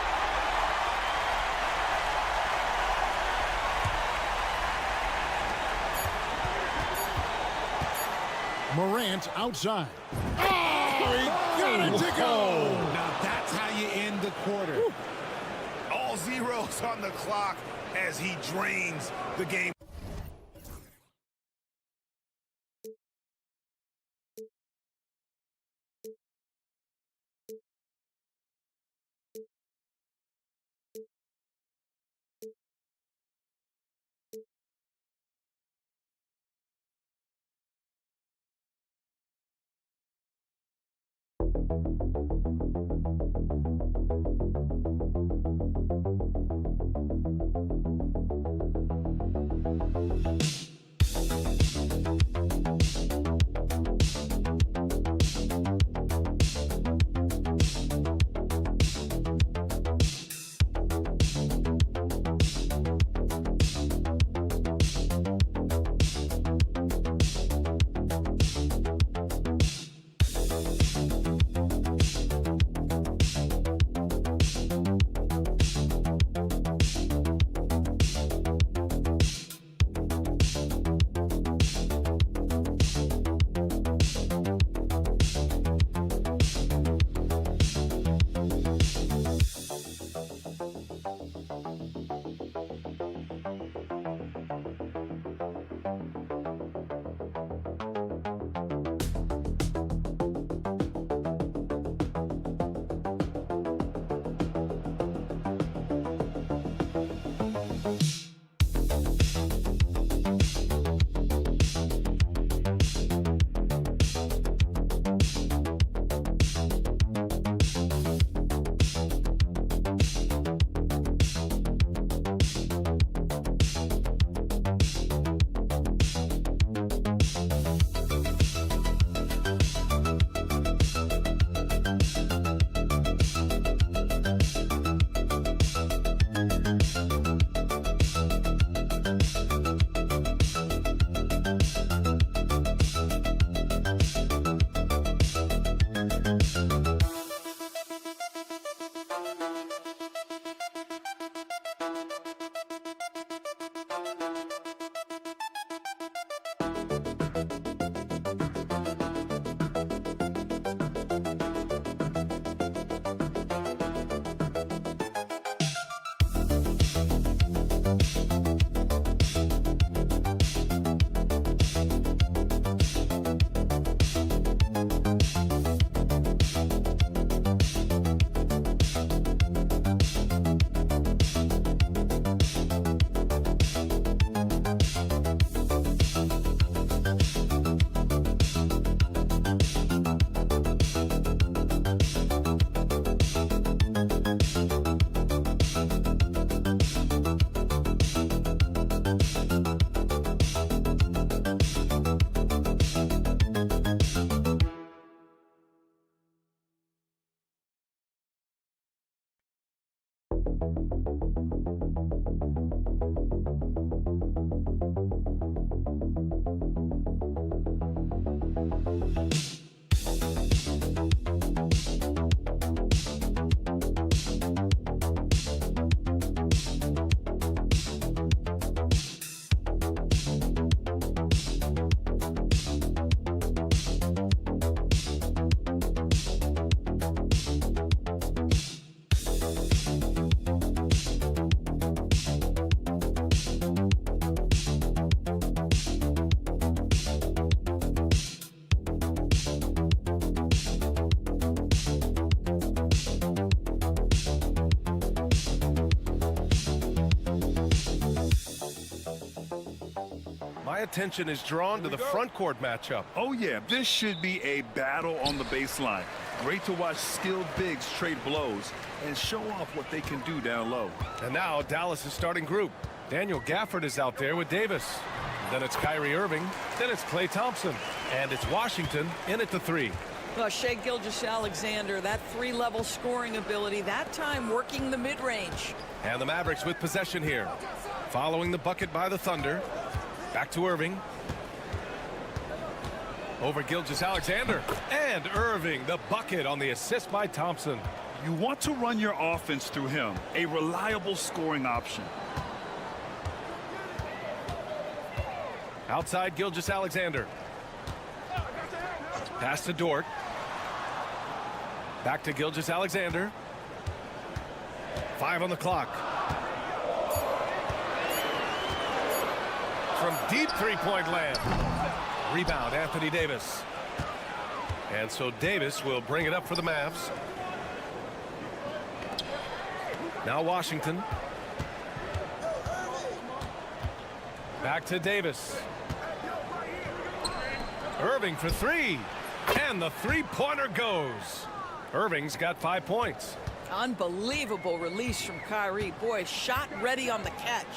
Morant outside. Oh, he got it to go! Now that's how you end the quarter. Woo. All zeros on the clock as he drains the game. My attention is drawn to the front court matchup. Oh yeah, this should be a battle on the baseline. Great to watch skilled bigs trade blows and show off what they can do down low. And now Dallas' starting group. Daniel Gafford is out there with Davis. Then it's Kyrie Irving. Then it's Klay Thompson. And it's Washington in at the 3. Well, Shai Gilgeous-Alexander, that 3-level scoring ability, that time working the mid-range. And the Mavericks with possession here. Following the bucket by the Thunder. Back to Irving. Over Gilgeous-Alexander. And Irving, the bucket on the assist by Thompson. You want to run your offense through him, a reliable scoring option. Outside Gilgeous-Alexander. Pass to Dort. Back to Gilgeous-Alexander. 5 on the clock. From deep three-point land. Rebound, Anthony Davis. And so Davis will bring it up for the Mavs. Now Washington. Back to Davis. Irving for 3. And the three-pointer goes. Irving's got 5 points. Unbelievable release from Kyrie. Boy, shot ready on the catch.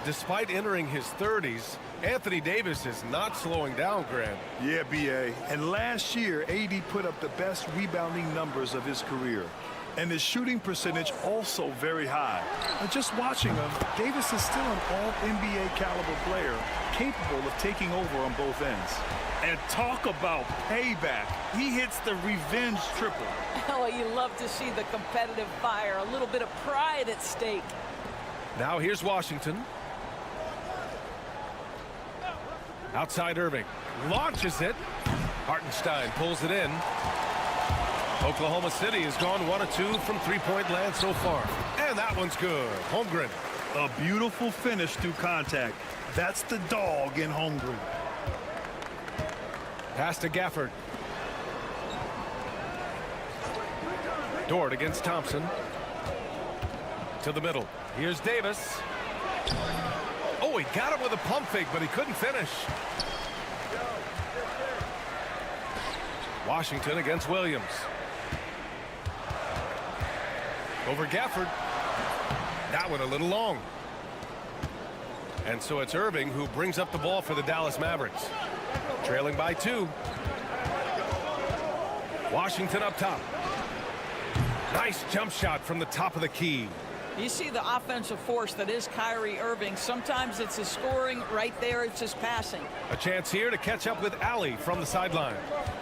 Despite entering his 30s, Anthony Davis is not slowing down, Grant. Yeah, B.A. And last year, AD put up the best rebounding numbers of his career. And his shooting percentage also very high. And just watching him, Davis is still an all-NBA caliber player, capable of taking over on both ends. And talk about payback. He hits the revenge triple. Oh, you love to see the competitive fire, a little bit of pride at stake. Now here's Washington. Outside Irving. Launches it. Hartenstein pulls it in. Oklahoma City has gone 1 of 2 from three-point land so far. And that one's good. Holmgren. A beautiful finish through contact. That's the dog in Holmgren. Pass to Gafford. Dort against Thompson. To the middle. Here's Davis. Oh, he got him with a pump fake, but he couldn't finish. Washington against Williams. Over Gafford. That one a little long. And so it's Irving who brings up the ball for the Dallas Mavericks. Trailing by 2. Washington up top. Nice jump shot from the top of the key. You see the offensive force that is Kyrie Irving. Sometimes it's his scoring. Right there, it's his passing. A chance here to catch up with Allie from the sideline.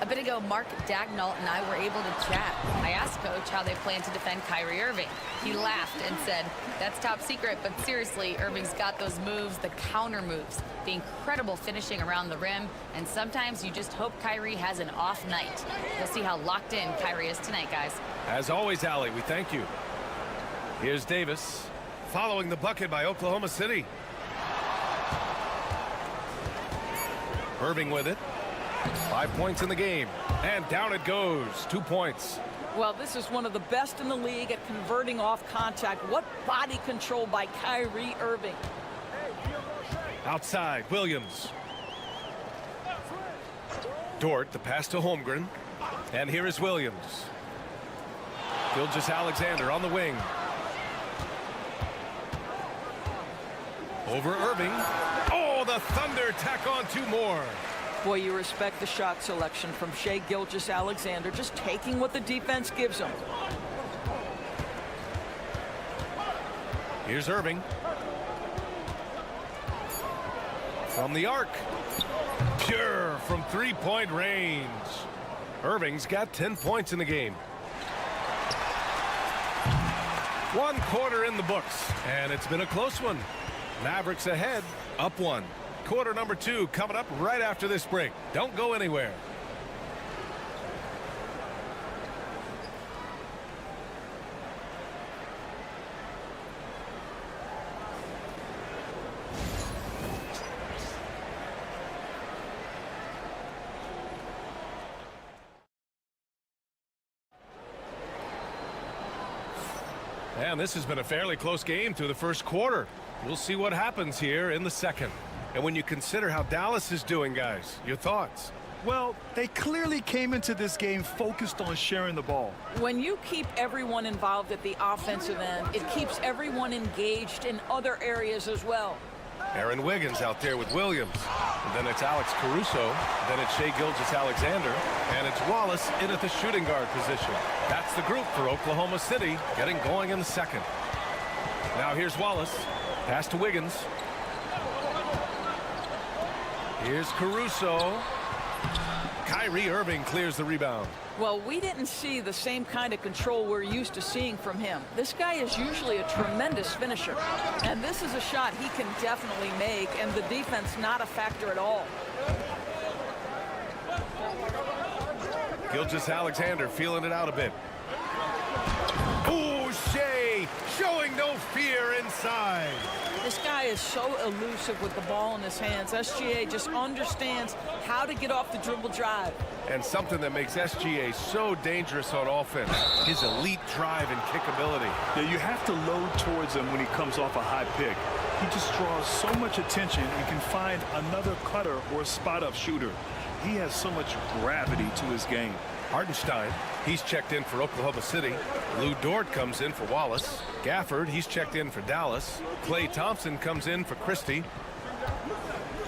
A bit ago, Mark Dagnall and I were able to chat. I asked Coach how they plan to defend Kyrie Irving. He laughed and said, that's top secret, but seriously, Irving's got those moves, the counter moves, the incredible finishing around the rim, and sometimes you just hope Kyrie has an off night. You'll see how locked in Kyrie is tonight, guys. As always, Allie, we thank you. Here's Davis, following the bucket by Oklahoma City. Irving with it. 5 points in the game. And down it goes. 2 points. Well, this is one of the best in the league at converting off contact. What body control by Kyrie Irving. Outside, Williams. Dort, the pass to Holmgren. And here is Williams. Gilgeous-Alexander on the wing. Over Irving. Oh, the Thunder tack on 2 more. Boy, you respect the shot selection from Shai Gilgeous-Alexander, just taking what the defense gives him. Here's Irving. From the arc. Pure from three-point range. Irving's got 10 points in the game. 1 quarter in the books, and it's been a close one. Mavericks ahead, up 1. Quarter number 2 coming up right after this break. Don't go anywhere. And this has been a fairly close game through the first quarter. We'll see what happens here in the second. And when you consider how Dallas is doing, guys, your thoughts? Well, they clearly came into this game focused on sharing the ball. When you keep everyone involved at the offensive end, it keeps everyone engaged in other areas as well. Aaron Wiggins out there with Williams. And then it's Alex Caruso. Then it's Shai Gilgeous-Alexander. And it's Wallace in at the shooting guard position. That's the group for Oklahoma City getting going in the second. Now here's Wallace. Pass to Wiggins. Here's Caruso. Kyrie Irving clears the rebound. Well, we didn't see the same kind of control we're used to seeing from him. This guy is usually a tremendous finisher. And this is a shot he can definitely make, and the defense not a factor at all. Gilgeous-Alexander feeling it out a bit. Ooh, Shai showing no fear inside. This guy is so elusive with the ball in his hands. SGA just understands how to get off the dribble drive. And something that makes SGA so dangerous on offense, his elite drive and kick ability. Yeah, you have to load towards him when he comes off a high pick. He just draws so much attention and can find another cutter or a spot-up shooter. He has so much gravity to his game. Hartenstein, he's checked in for Oklahoma City. Lou Dort comes in for Wallace. Gafford, he's checked in for Dallas. Klay Thompson comes in for Christie.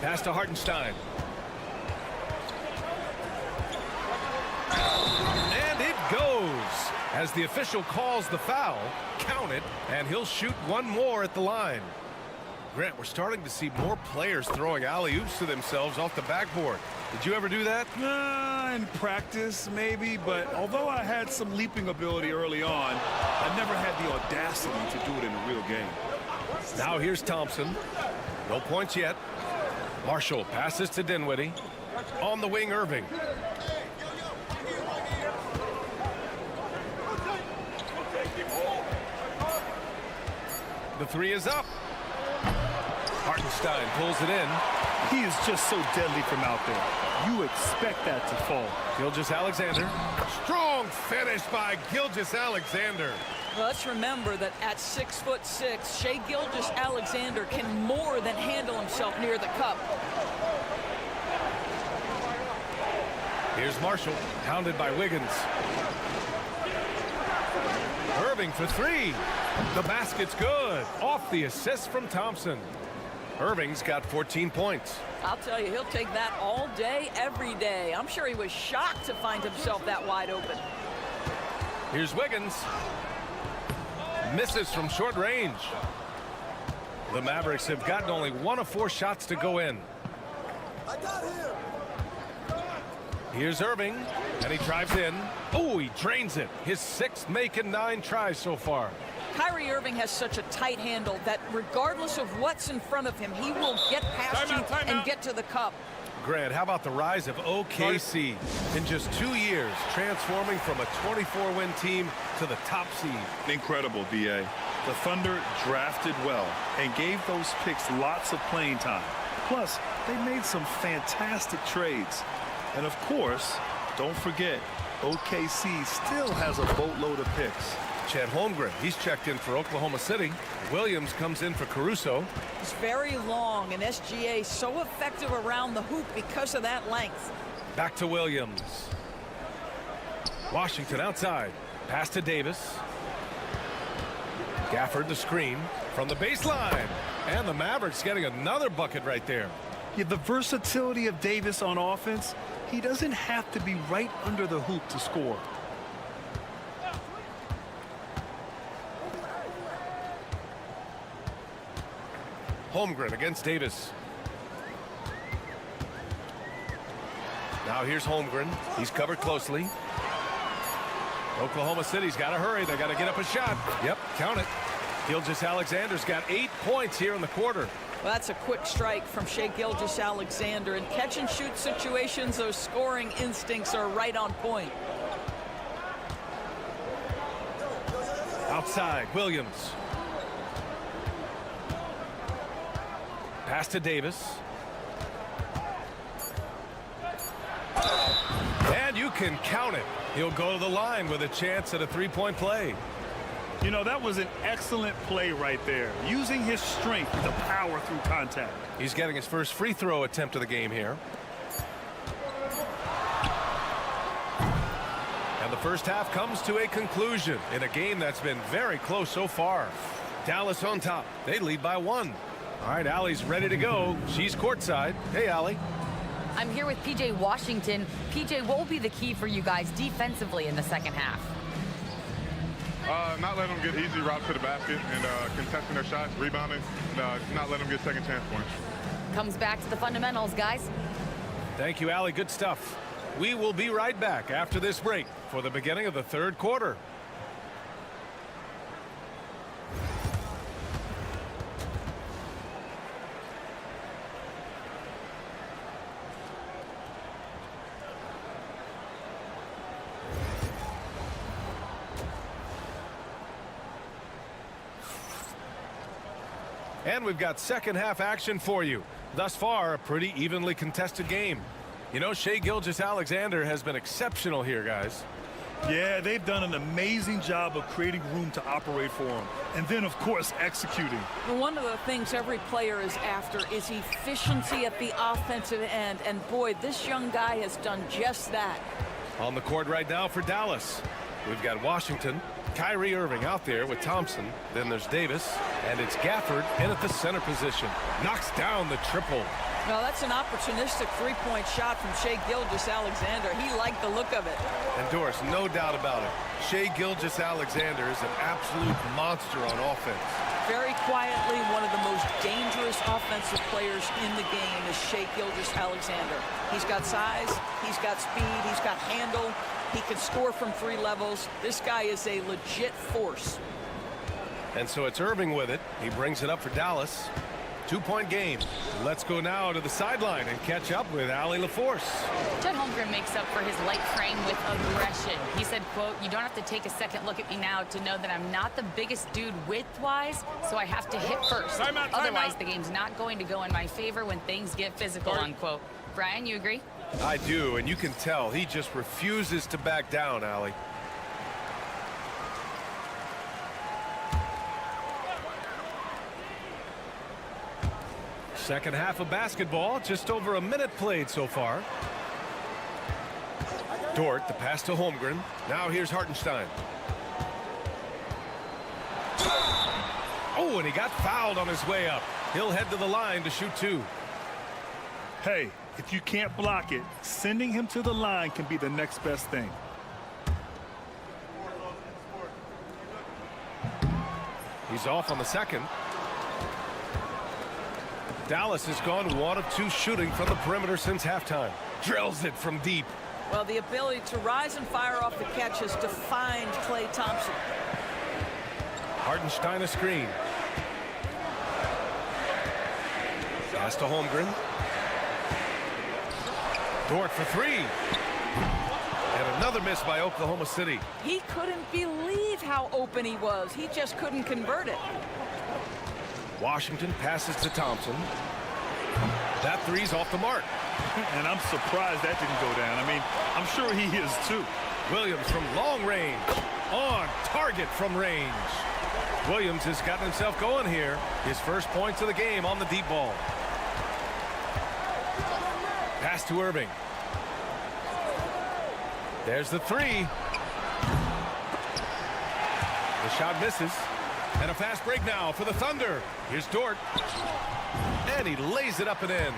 Pass to Hartenstein. And it goes. As the official calls the foul, count it, and he'll shoot one more at the line. Grant, we're starting to see more players throwing alley-oops to themselves off the backboard. Did you ever do that? In practice, maybe, but although I had some leaping ability early on, I never had the audacity to do it in a real game. Now here's Thompson. No points yet. Marshall passes to Dinwiddie. On the wing, Irving. The three is up. Hartenstein pulls it in. He is just so deadly from out there. You expect that to fall. Gilgeous-Alexander. Strong finish by Gilgeous-Alexander. Well, let's remember that at 6'6", Shai Gilgeous-Alexander can more than handle himself near the cup. Here's Marshall, hounded by Wiggins. Irving for three. The basket's good. Off the assist from Thompson. Irving's got 14 points. I'll tell you, he'll take that all day, every day. I'm sure he was shocked to find himself that wide open. Here's Wiggins. Misses from short range. The Mavericks have gotten only 1 of 4 shots to go in. I got him. Here's Irving, and he drives in. Oh, he drains it. His 6th make and 9 tries so far. Kyrie Irving has such a tight handle that regardless of what's in front of him, he will get past you and get to the cup. Grant, how about the rise of OKC in just 2 years, transforming from a 24-win team to the top seed? Incredible, B.A. The Thunder drafted well and gave those picks lots of playing time. Plus, they made some fantastic trades. And of course, don't forget, OKC still has a boatload of picks. Chet Holmgren, he's checked in for Oklahoma City. Williams comes in for Caruso. He's very long, and SGA so effective around the hoop because of that length. Back to Williams. Washington outside. Pass to Davis. Gafford the screen from the baseline. And the Mavericks getting another bucket right there. Yeah, the versatility of Davis on offense, he doesn't have to be right under the hoop to score. Holmgren against Davis. Now here's Holmgren. He's covered closely. Oklahoma City's got to hurry. They got to get up a shot. Yep, count it. Gilgeous-Alexander's got 8 points here in the quarter. Well, that's a quick strike from Shai Gilgeous-Alexander. In catch-and-shoot situations, those scoring instincts are right on point. Outside, Williams. Pass to Davis. And you can count it. He'll go to the line with a chance at a three-point play. You know, that was an excellent play right there. Using his strength to power through contact. He's getting his first free throw attempt of the game here. And the first half comes to a conclusion in a game that's been very close so far. Dallas on top. They lead by 1. All right, Allie's ready to go. She's courtside. Hey, Allie. I'm here with PJ Washington. PJ, what will be the key for you guys defensively in the second half? Not letting them get easy routes to the basket and contesting their shots, rebounding, not letting them get second chance points. Comes back to the fundamentals, guys. Thank you, Allie. Good stuff. We will be right back after this break for the beginning of the third quarter. And we've got second half action for you. Thus far, a pretty evenly contested game. You know, Shai Gilgeous-Alexander has been exceptional here, guys. Yeah, they've done an amazing job of creating room to operate for him. And then, of course, executing. Well, one of the things every player is after is efficiency at the offensive end. And boy, this young guy has done just that. On the court right now for Dallas, we've got Washington, Kyrie Irving out there with Thompson. Then there's Davis, and it's Gafford in at the center position. Knocks down the triple. Well, that's an opportunistic three-point shot from Shai Gilgeous-Alexander. He liked the look of it. And Doris, no doubt about it, Shai Gilgeous-Alexander is an absolute monster on offense. Very quietly, one of the most dangerous offensive players in the game is Shai Gilgeous-Alexander. He's got size, he's got speed, he's got handle. He can score from 3 levels. This guy is a legit force. And so it's Irving with it. He brings it up for Dallas. 2-point game. Let's go now to the sideline and catch up with Allie LaForce. Chet Holmgren makes up for his light frame with aggression. He said, quote, "You don't have to take a second look at me now to know that I'm not the biggest dude width-wise, so I have to hit first. Otherwise, the game's not going to go in my favor when things get physical," unquote. Brian, you agree? I do, and you can tell he just refuses to back down, Allie. Second half of basketball, just over a minute played so far. Dort, the pass to Holmgren. Now here's Hartenstein. Oh, and he got fouled on his way up. He'll head to the line to shoot 2. Hey, if you can't block it, sending him to the line can be the next best thing. He's off on the second. Dallas has gone 1 of 2 shooting from the perimeter since halftime. Drills it from deep. Well, the ability to rise and fire off the catch has defined Klay Thompson. Hartenstein a screen. Pass to Holmgren. Dort for 3. And another miss by Oklahoma City. He couldn't believe how open he was. He just couldn't convert it. Washington passes to Thompson. That three's off the mark. And I'm surprised that didn't go down. I mean, I'm sure he is too. Williams from long range. On target from range. Williams has gotten himself going here. His first points of the game on the deep ball. Pass to Irving. There's the 3. The shot misses. And a fast break now for the Thunder. Here's Dort. And he lays it up and in.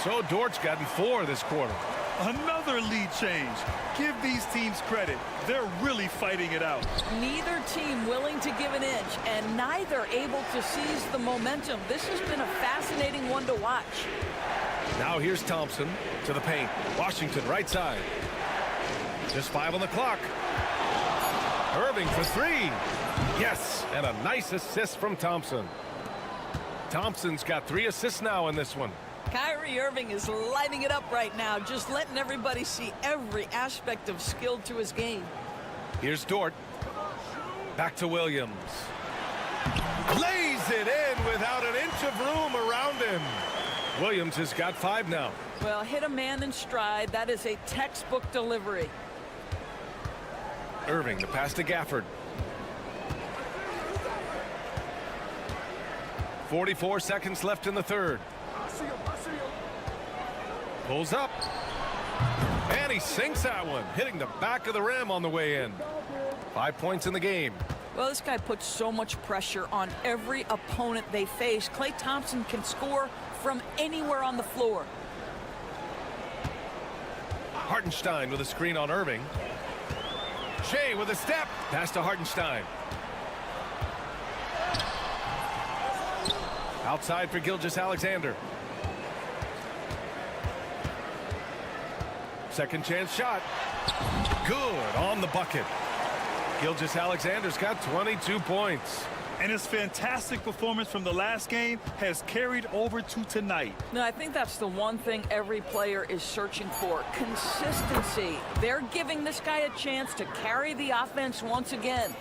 So Dort's gotten 4 this quarter. Another lead change. Give these teams credit. They're really fighting it out. Neither team willing to give an inch, and neither able to seize the momentum. This has been a fascinating one to watch. Now here's Thompson to the paint. Washington right side. Just 5 on the clock. Irving for 3. Yes, and a nice assist from Thompson. Thompson's got 3 assists now in this one. Kyrie Irving is lighting it up right now, just letting everybody see every aspect of skill to his game. Here's Dort. Back to Williams. Lays it in without an inch of room around him. Williams has got 5 now. Well, hit a man in stride. That is a textbook delivery. Irving, the pass to Gafford. 44 seconds left in the third. Pulls up. And he sinks that one, hitting the back of the rim on the way in. 5 points in the game. Well, this guy puts so much pressure on every opponent they face. Klay Thompson can score from anywhere on the floor. Hartenstein with a screen on Irving. Shea with a step. Pass to Hartenstein. Outside for Gilgeous-Alexander. Second chance shot. Good on the bucket. Gilgeous-Alexander's got 22 points. And his fantastic performance from the last game has carried over to tonight. No, I think that's the one thing every player is searching for. Consistency. They're giving this guy a chance to carry the offense once again.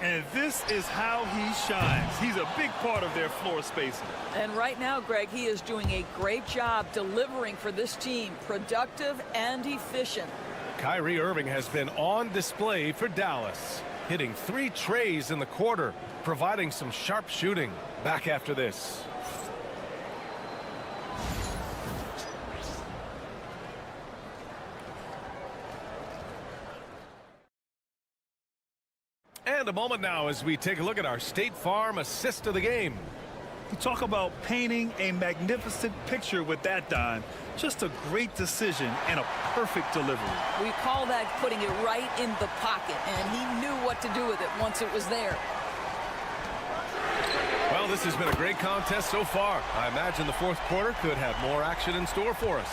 And this is how he shines. He's a big part of their floor spacing. And right now, Greg, he is doing a great job delivering for this team. Productive and efficient. Kyrie Irving has been on display for Dallas, hitting 3 trays in the quarter, providing some sharp shooting. Back after this. And a moment now as we take a look at our State Farm assist of the game. You talk about painting a magnificent picture with that, Don. Just a great decision and a perfect delivery. We call that putting it right in the pocket, and he knew what to do with it once it was there. Well, this has been a great contest so far. I imagine the fourth quarter could have more action in store for us.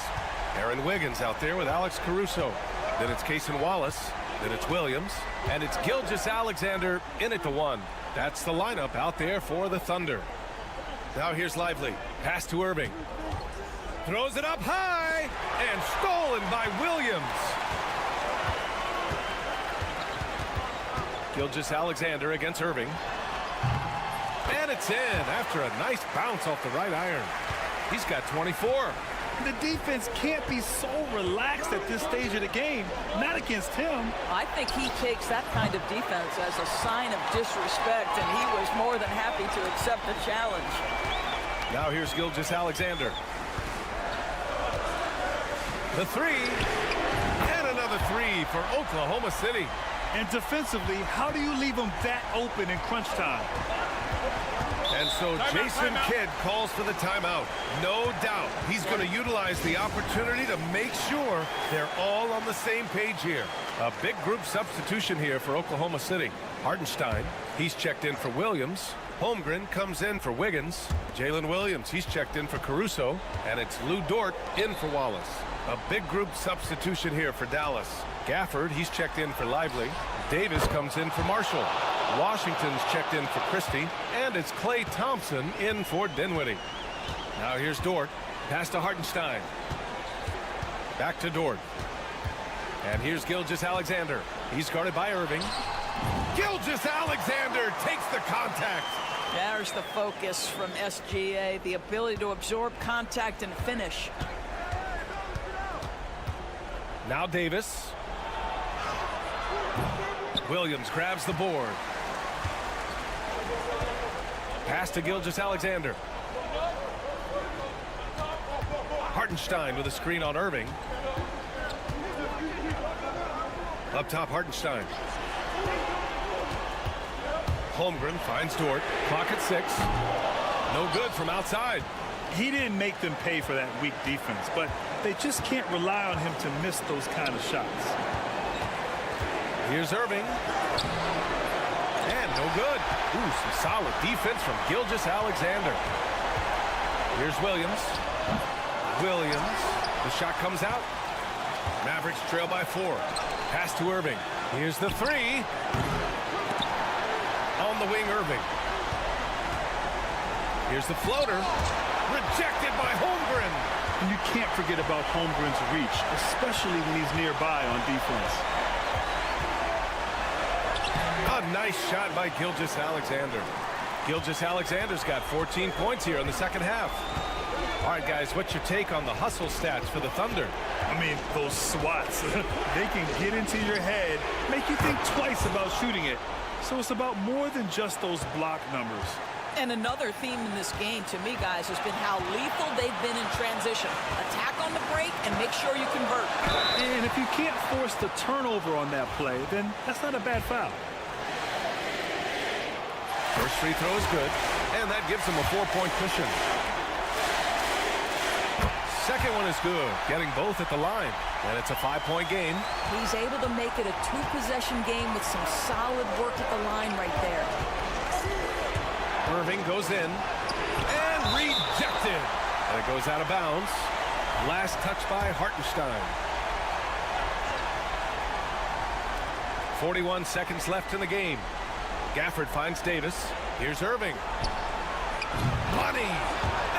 Aaron Wiggins out there with Alex Caruso. Then it's Cason Wallace. Then it's Williams. And it's Gilgeous-Alexander in at the 1. That's the lineup out there for the Thunder. Now here's Lively. Pass to Irving. Throws it up high. And stolen by Williams. Gilgeous-Alexander against Irving. And it's in after a nice bounce off the right iron. He's got 24. The defense can't be so relaxed at this stage of the game. Not against him. I think he takes that kind of defense as a sign of disrespect, and he was more than happy to accept the challenge. Now here's Gilgeous-Alexander. The 3. And another 3 for Oklahoma City. And defensively, how do you leave them that open in crunch time? And so Jason Kidd calls for the timeout. No doubt he's going to utilize the opportunity to make sure they're all on the same page here. A big group substitution here for Oklahoma City. Hartenstein, he's checked in for Williams. Holmgren comes in for Wiggins. Jalen Williams, he's checked in for Caruso. And it's Lou Dort in for Wallace. A big group substitution here for Dallas. Gafford, he's checked in for Lively. Davis comes in for Marshall. Washington's checked in for Christie. And it's Klay Thompson in for Dinwiddie. Now here's Dort. Pass to Hartenstein. Back to Dort. And here's Gilgeous-Alexander. He's guarded by Irving. Gilgeous-Alexander takes the contact. There's the focus from SGA, the ability to absorb contact and finish. Now Davis. Williams grabs the board. Pass to Gilgeous-Alexander. Hartenstein with a screen on Irving. Up top, Hartenstein. Holmgren finds Dort. Clock at 6. No good from outside. He didn't make them pay for that weak defense, but they just can't rely on him to miss those kind of shots. Here's Irving. And no good. Ooh, some solid defense from Gilgeous-Alexander. Here's Williams. Williams. The shot comes out. Mavericks trail by 4. Pass to Irving. Here's the 3. On the wing, Irving. Here's the floater. Rejected by Holmgren. And you can't forget about Holmgren's reach, especially when he's nearby on defense. A nice shot by Gilgeous-Alexander. Gilgeous-Alexander's got 14 points here in the second half. All right, guys, what's your take on the hustle stats for the Thunder? I mean, those swats, they can get into your head, make you think twice about shooting it. So it's about more than just those block numbers. And another theme in this game, to me, guys, has been how lethal they've been in transition. Attack on the break and make sure you convert. And if you can't force the turnover on that play, then that's not a bad foul. First free throw is good, and that gives him a 4-point cushion. Second one is good, getting both at the line, and it's a 5-point game. He's able to make it a 2-possession game with some solid work at the line right there. Irving goes in, and rejected. And it goes out of bounds. Last touch by Hartenstein. 41 seconds left in the game. Gafford finds Davis. Here's Irving. Money!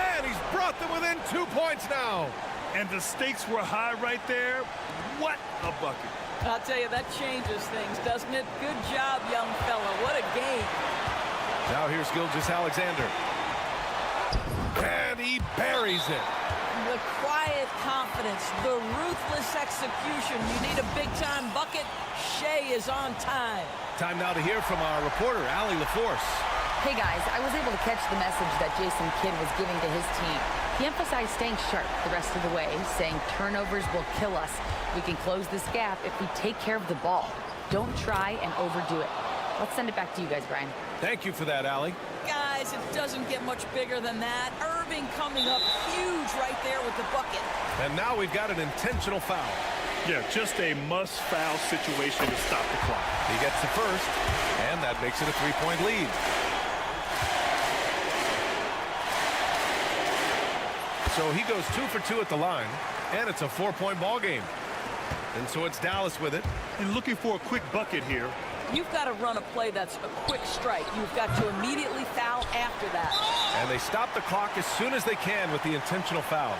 And he's brought them within 2 points now. And the stakes were high right there. What a bucket. I'll tell you, that changes things, doesn't it? Good job, young fella. What a game. Now here's Gilgeous-Alexander. And he buries it. The quiet confidence, the ruthless execution. You need a big-time bucket. Shea is on time. Time now to hear from our reporter, Allie LaForce. Hey guys, I was able to catch the message that Jason Kidd was giving to his team. He emphasized staying sharp the rest of the way, saying turnovers will kill us. We can close this gap if we take care of the ball. Don't try and overdo it. Let's send it back to you guys, Brian. Thank you for that, Allie. Guys, it doesn't get much bigger than that. Irving coming up huge right there with the bucket. And now we've got an intentional foul. Yeah, just a must-foul situation to stop the clock. He gets the first, and that makes it a 3-point lead. So he goes 2 for 2 at the line, and it's a 4-point ball game. And so it's Dallas with it. And looking for a quick bucket here. You've got to run a play that's a quick strike. You've got to immediately foul after that. And they stop the clock as soon as they can with the intentional foul.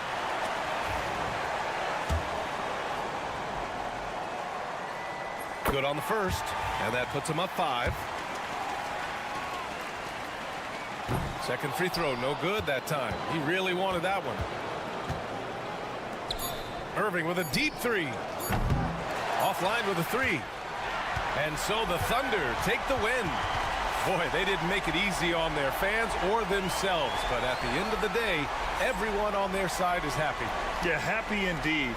Good on the first, and that puts him up 5. Second free throw, no good that time. He really wanted that one. Irving with a deep 3. Offline with a 3. And so the Thunder take the win. Boy, they didn't make it easy on their fans or themselves, but at the end of the day, everyone on their side is happy. Yeah, happy indeed.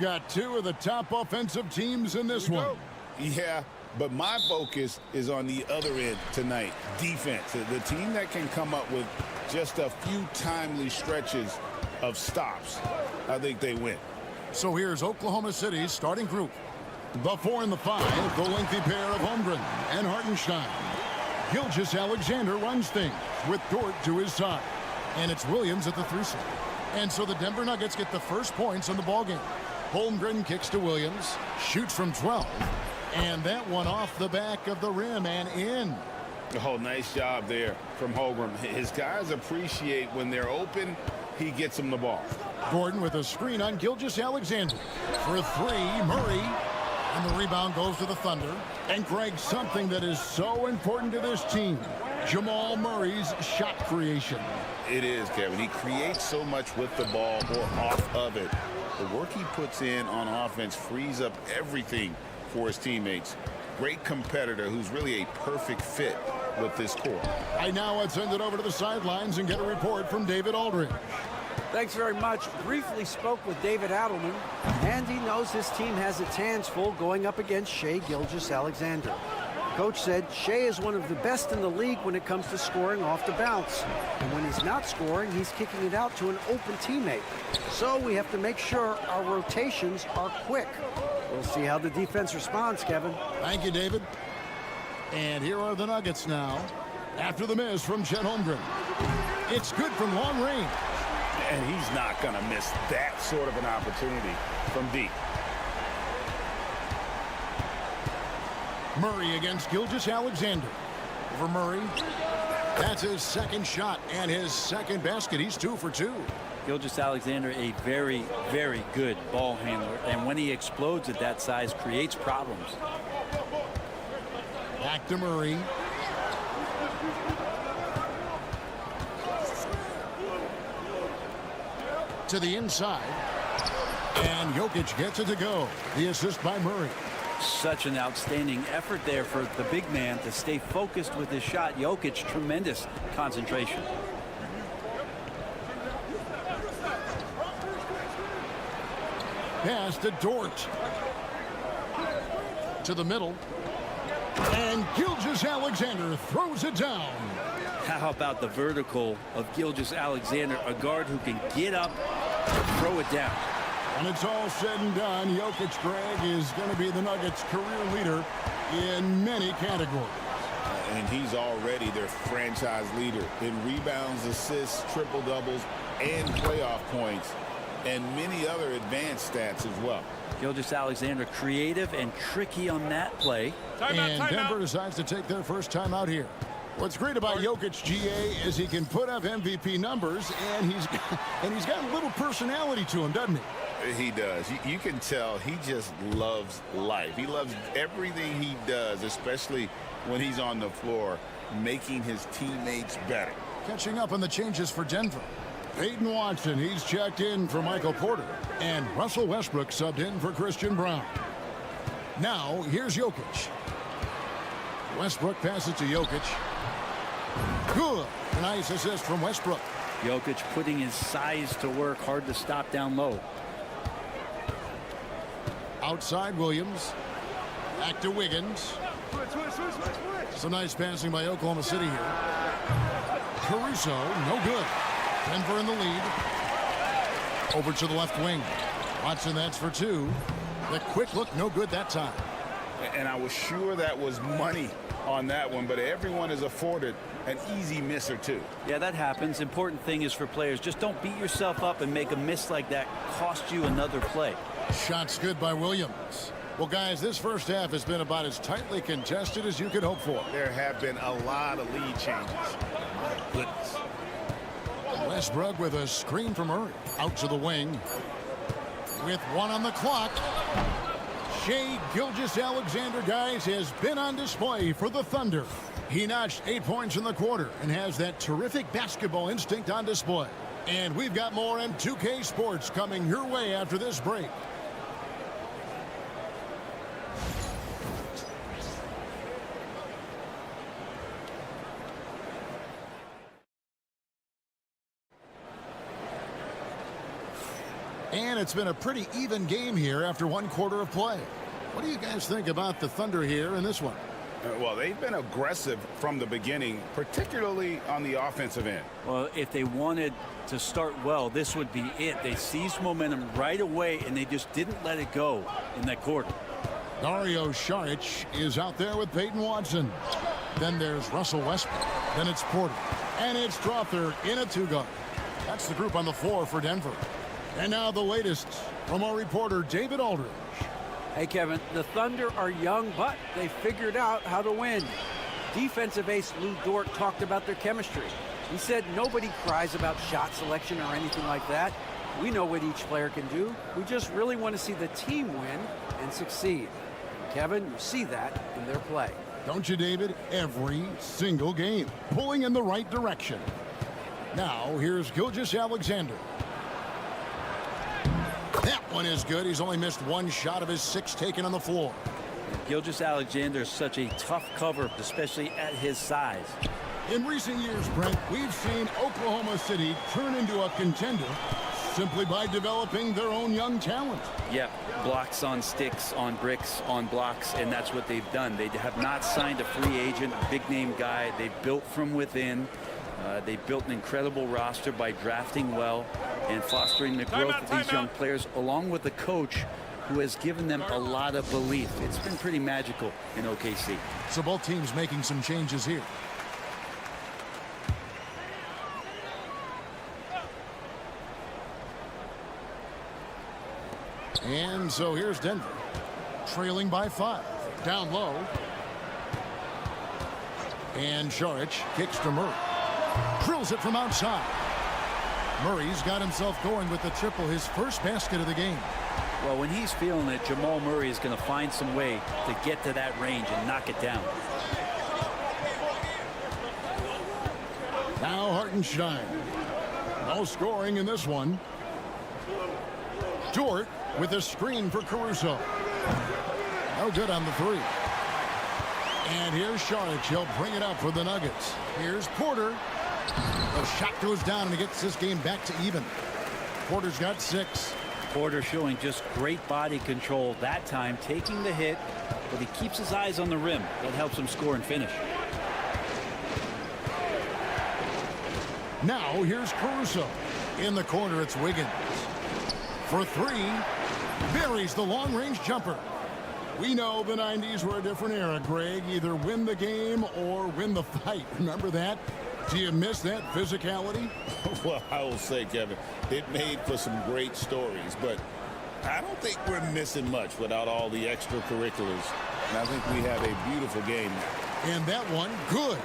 got two of the top offensive teams in this one. Yeah, but my focus is on the other end tonight, defense. The team that can come up with just a few timely stretches of stops, I think they win. So here's Oklahoma City's starting group. The 4 and the 5, the lengthy pair of Holmgren and Hartenstein. Gilgeous-Alexander runs things with Dort to his side. And it's Williams at the 3 slot. And so the Denver Nuggets get the first points in the ballgame. Holmgren kicks to Williams, shoots from 12. And that one off the back of the rim and in. Oh, nice job there from Holmgren. His guys appreciate when they're open, he gets them the ball. Gordon with a screen on Gilgeous-Alexander. For three, Murray. And the rebound goes to the Thunder. And Greg, something that is so important to this team, Jamal Murray's shot creation. It is, Kevin. He creates so much with the ball or off of it. The work he puts in on offense frees up everything for his teammates. Great competitor who's really a perfect fit with this core. Now let's send it over to the sidelines and get a report from David Aldridge. Thanks very much. Briefly spoke with David Adelman, and he knows his team has its hands full going up against Shai Gilgeous-Alexander. Coach said Shai is one of the best in the league when it comes to scoring off the bounce. And when he's not scoring, he's kicking it out to an open teammate. So we have to make sure our rotations are quick. We'll see how the defense responds, Kevin. Thank you, David. And here are the Nuggets now. After the miss from Chet Holmgren. It's good from long range. And he's not going to miss that sort of an opportunity from deep. Murray against Gilgeous-Alexander. For Murray. That's his second shot and his second basket. He's 2 for 2. Gilgeous-Alexander, a very, very good ball handler. And when he explodes at that size, creates problems. Back to Murray. To the inside. And Jokic gets it to go. The assist by Murray. Such an outstanding effort there for the big man to stay focused with his shot. Jokic, tremendous concentration. Pass to Dort. To the middle. And Gilgeous-Alexander throws it down. How about the vertical of Gilgeous-Alexander, a guard who can get up and throw it down. When it's all said and done, Jokic, Greg, is going to be the Nuggets' career leader in many categories. And he's already their franchise leader in rebounds, assists, triple-doubles, and playoff points, and many other advanced stats as well. Gilgeous-Alexander creative and tricky on that play. And Denver decides to take their first timeout here. What's great about Jokic, GA, is he can put up MVP numbers, and he's got a little personality to him, doesn't he? He does. You can tell he just loves life. He loves everything he does, especially when he's on the floor, making his teammates better. Catching up on the changes for Denver. Peyton Watson, he's checked in for Michael Porter. And Russell Westbrook subbed in for Christian Brown. Now, here's Jokic. Westbrook passes to Jokic. Good. Nice assist from Westbrook. Jokic putting his size to work, hard to stop down low. Outside Williams. Back to Wiggins. Some nice passing by Oklahoma City here. Caruso, no good. Denver in the lead. Over to the left wing. Watson, that's for 2. The quick look, no good that time. And I was sure that was money on that one, but everyone is afforded an easy miss or two. Yeah, that happens. Important thing is for players, just don't beat yourself up and make a miss like that cost you another play. Shots good by Williams. Well, guys, this first half has been about as tightly contested as you could hope for. There have been a lot of lead changes. My goodness. Westbrook with a screen from Murray. Out to the wing. With 1 on the clock. Shai Gilgeous-Alexander, guys, has been on display for the Thunder. He notched 8 points in the quarter and has that terrific basketball instinct on display. And we've got more M2K Sports coming your way after this break. And it's been a pretty even game here after 1 quarter of play. What do you guys think about the Thunder here in this one? Well, they've been aggressive from the beginning, particularly on the offensive end. Well, if they wanted to start well, this would be it. They seized momentum right away, and they just didn't let it go in that quarter. Dario Saric is out there with Peyton Watson. Then there's Russell Westbrook. Then it's Porter. And it's Strawther in a 2-guard. That's the group on the floor for Denver. And now the latest from our reporter, David Aldridge. Hey, Kevin, the Thunder are young, but they figured out how to win. Defensive ace Lou Dort talked about their chemistry. He said nobody cries about shot selection or anything like that. We know what each player can do. We just really want to see the team win and succeed. Kevin, you see that in their play. Don't you, David? Every single game, pulling in the right direction. Now, here's Gilgeous-Alexander. That one is good. He's only missed one shot of his 6 taken on the floor. Gilgeous-Alexander is such a tough cover, especially at his size. In recent years, Brent, we've seen Oklahoma City turn into a contender simply by developing their own young talent. Yeah, blocks on sticks, on bricks, on blocks, and that's what they've done. They have not signed a free agent, a big-name guy. They've built from within. They built an incredible roster by drafting well and fostering the growth of these young players, along with the coach who has given them a lot of belief. It's been pretty magical in OKC. So both teams making some changes here. And so here's Denver, trailing by 5. Down low. And Šarić kicks to Murray. Drills it from outside. Murray's got himself going with the triple, his first basket of the game. Well, when he's feeling it, Jamal Murray is going to find some way to get to that range and knock it down. Now Hartenstein. No scoring in this one. Dort with a screen for Caruso. No good on the 3. And here's Šarić. He'll bring it up for the Nuggets. Here's Porter. The shot goes down and he gets this game back to even. Porter's got 6. Porter showing just great body control that time, taking the hit, but he keeps his eyes on the rim. That helps him score and finish. Now here's Caruso. In the corner, it's Wiggins. For 3, buries the long-range jumper. We know the 90s were a different era, Greg. Either win the game or win the fight. Remember that? Do you miss that physicality? Well, I will say, Kevin, it made for some great stories, but I don't think we're missing much without all the extracurriculars. And I think we have a beautiful game now. And that one, good.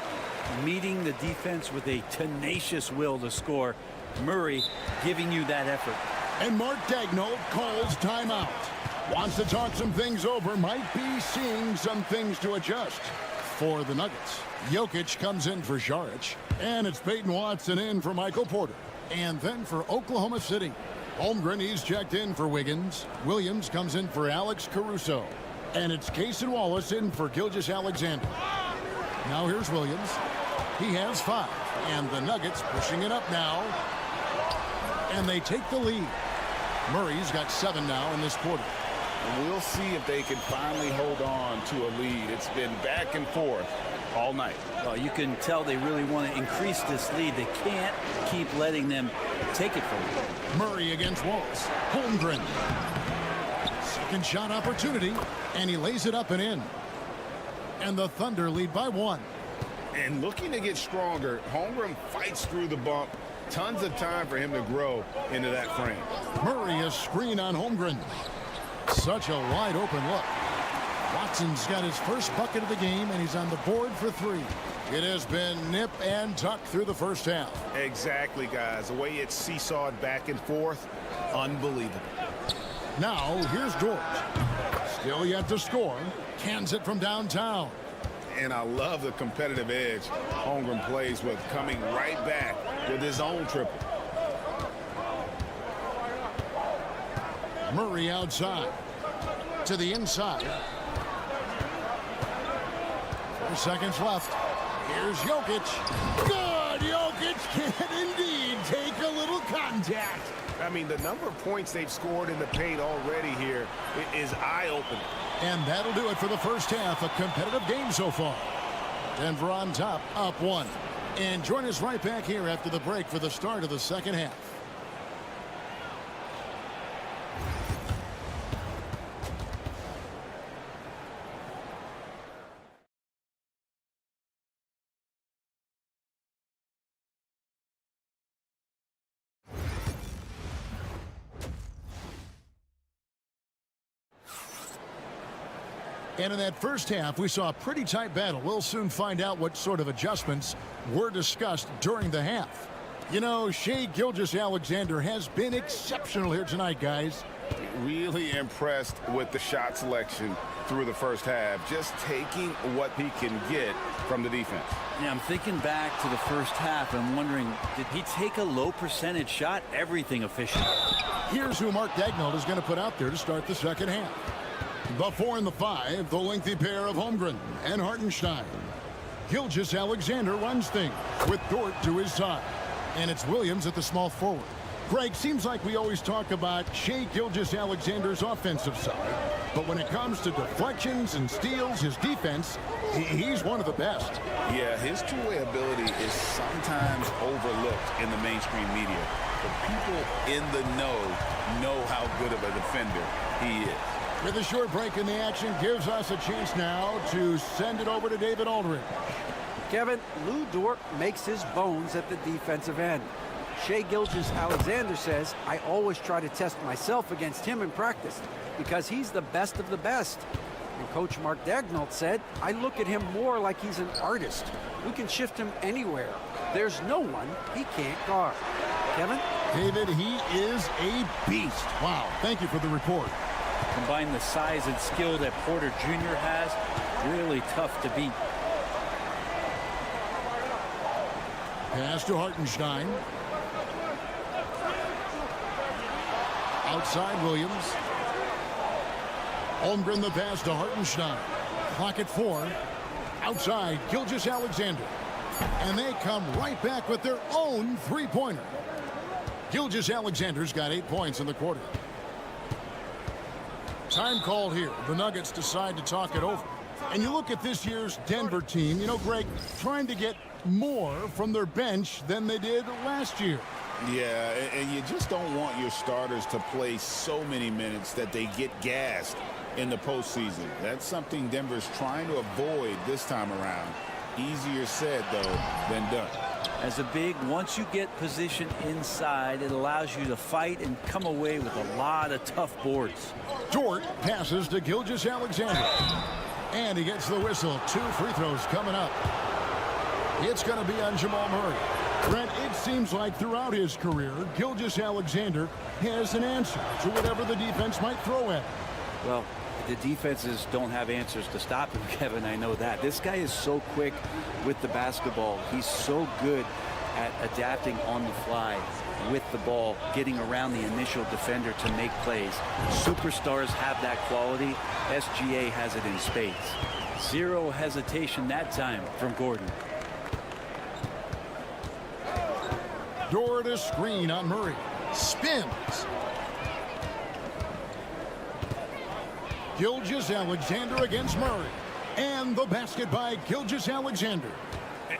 Meeting the defense with a tenacious will to score. Murray giving you that effort. And Mark Daigneault calls timeout. Wants to talk some things over. Might be seeing some things to adjust for the Nuggets. Jokic comes in for Šarić. And it's Peyton Watson in for Michael Porter. And then for Oklahoma City, Holmgren, he's checked in for Wiggins. Williams comes in for Alex Caruso. And it's Cason Wallace in for Gilgeous-Alexander. Now here's Williams. He has 5. And the Nuggets pushing it up now. And they take the lead. Murray's got 7 now in this quarter. And we'll see if they can finally hold on to a lead. It's been back and forth all night. Well, you can tell they really want to increase this lead. They can't keep letting them take it from them. Murray against Wallace. Holmgren. Second shot opportunity. And he lays it up and in. And the Thunder lead by 1. And looking to get stronger, Holmgren fights through the bump. Tons of time for him to grow into that frame. Murray, a screen on Holmgren. Such a wide open look. Watson's got his first bucket of the game, and he's on the board for 3. It has been nip and tuck through the first half. Exactly, guys. The way it's seesawed back and forth, unbelievable. Now, here's Dort. Still yet to score. Cans it from downtown. And I love the competitive edge Holmgren plays with, coming right back with his own triple. Murray outside. To the inside. 4 seconds left. Here's Jokic. Good! Jokic can indeed take a little contact. I mean, the number of points they've scored in the paint already here is eye-opening. And that'll do it for the first half. A competitive game so far. Denver on top, up 1. And join us right back here after the break for the start of the second half. And in that first half, we saw a pretty tight battle. We'll soon find out what sort of adjustments were discussed during the half. You know, Shai Gilgeous-Alexander has been exceptional here tonight, guys. Really impressed with the shot selection through the first half, just taking what he can get from the defense. Yeah, I'm thinking back to the first half. I'm wondering, did he take a low percentage shot? Everything efficient. Here's who Mark Daigneault is going to put out there to start the second half. The 4 and the 5, the lengthy pair of Holmgren and Hartenstein. Gilgeous-Alexander runs things with Dort to his side. And it's Williams at the small forward. Greg, seems like we always talk about Shai Gilgeous-Alexander's offensive side. But when it comes to deflections and steals, his defense, he's one of the best. Yeah, his two-way ability is sometimes overlooked in the mainstream media. But people in the know how good of a defender he is. With a short break in the action, gives us a chance now to send it over to David Aldridge. Kevin, Lou Dort makes his bones at the defensive end. Shai Gilgeous-Alexander says, I always try to test myself against him in practice because he's the best of the best. And Coach Mark Daigneault said, I look at him more like he's an artist. We can shift him anywhere. There's no one he can't guard. Kevin? David, he is a beast. Wow, thank you for the report. Combine the size and skill that Porter Jr. has, really tough to beat. Pass to Hartenstein. Outside Williams. Holmgren the pass to Hartenstein. Clock at 4. Outside Gilgeous-Alexander. And they come right back with their own three-pointer. Gilgeous-Alexander's got 8 points in the quarter. Time called here. The Nuggets decide to talk it over. And you look at this year's Denver team, you know, Greg, trying to get more from their bench than they did last year. Yeah, and you just don't want your starters to play so many minutes that they get gassed in the postseason. That's something Denver's trying to avoid this time around. Easier said, though, than done. As a big, once you get position inside, it allows you to fight and come away with a lot of tough boards. Dort passes to Gilgeous-Alexander. And he gets the whistle. 2 free throws coming up. It's going to be on Jamal Murray. Brent, it seems like throughout his career, Gilgeous-Alexander has an answer to whatever the defense might throw at him. Well, the defenses don't have answers to stop him, Kevin. I know that. This guy is so quick with the basketball. He's so good at adapting on the fly with the ball, getting around the initial defender to make plays. Superstars have that quality. SGA has it in spades. Zero hesitation that time from Gordon. Dort a screen on Murray. Spins. Gilgeous-Alexander against Murray. And the basket by Gilgeous-Alexander.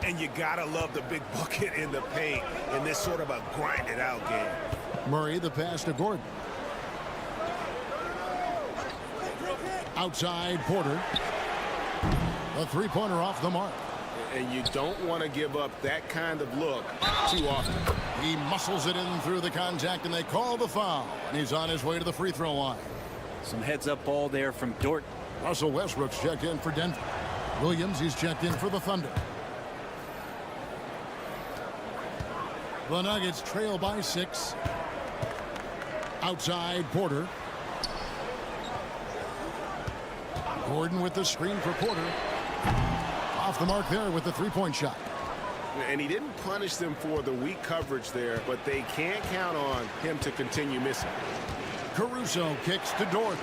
And you gotta love the big bucket in the paint in this sort of a grinded out game. Murray the pass to Gordon. Outside Porter. A three-pointer off the mark. And you don't want to give up that kind of look too often. He muscles it in through the contact, and they call the foul. And he's on his way to the free throw line. Some heads-up ball there from Dort. Russell Westbrook's checked in for Denver. Williams, he's checked in for the Thunder. The Nuggets trail by 6. Outside Porter. Gordon with the screen for Porter. Off the mark there with the three-point shot. And he didn't punish them for the weak coverage there, but they can't count on him to continue missing. Caruso kicks to Dort.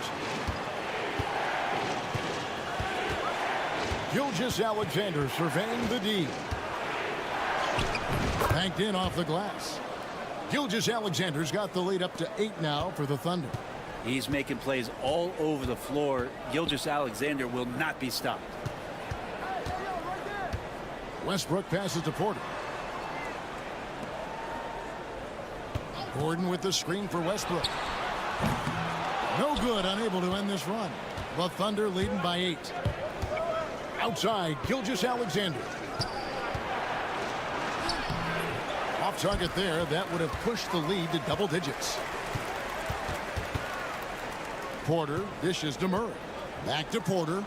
Gilgeous-Alexander surveying the D. Banked in off the glass. Gilgeous-Alexander's got the lead up to 8 now for the Thunder. He's making plays all over the floor. Gilgeous-Alexander will not be stopped. Westbrook passes to Porter. Gordon with the screen for Westbrook. No good, unable to end this run. The Thunder leading by 8. Outside, Gilgeous-Alexander. Off target there, that would have pushed the lead to double digits. Porter dishes to Murray. Back to Porter.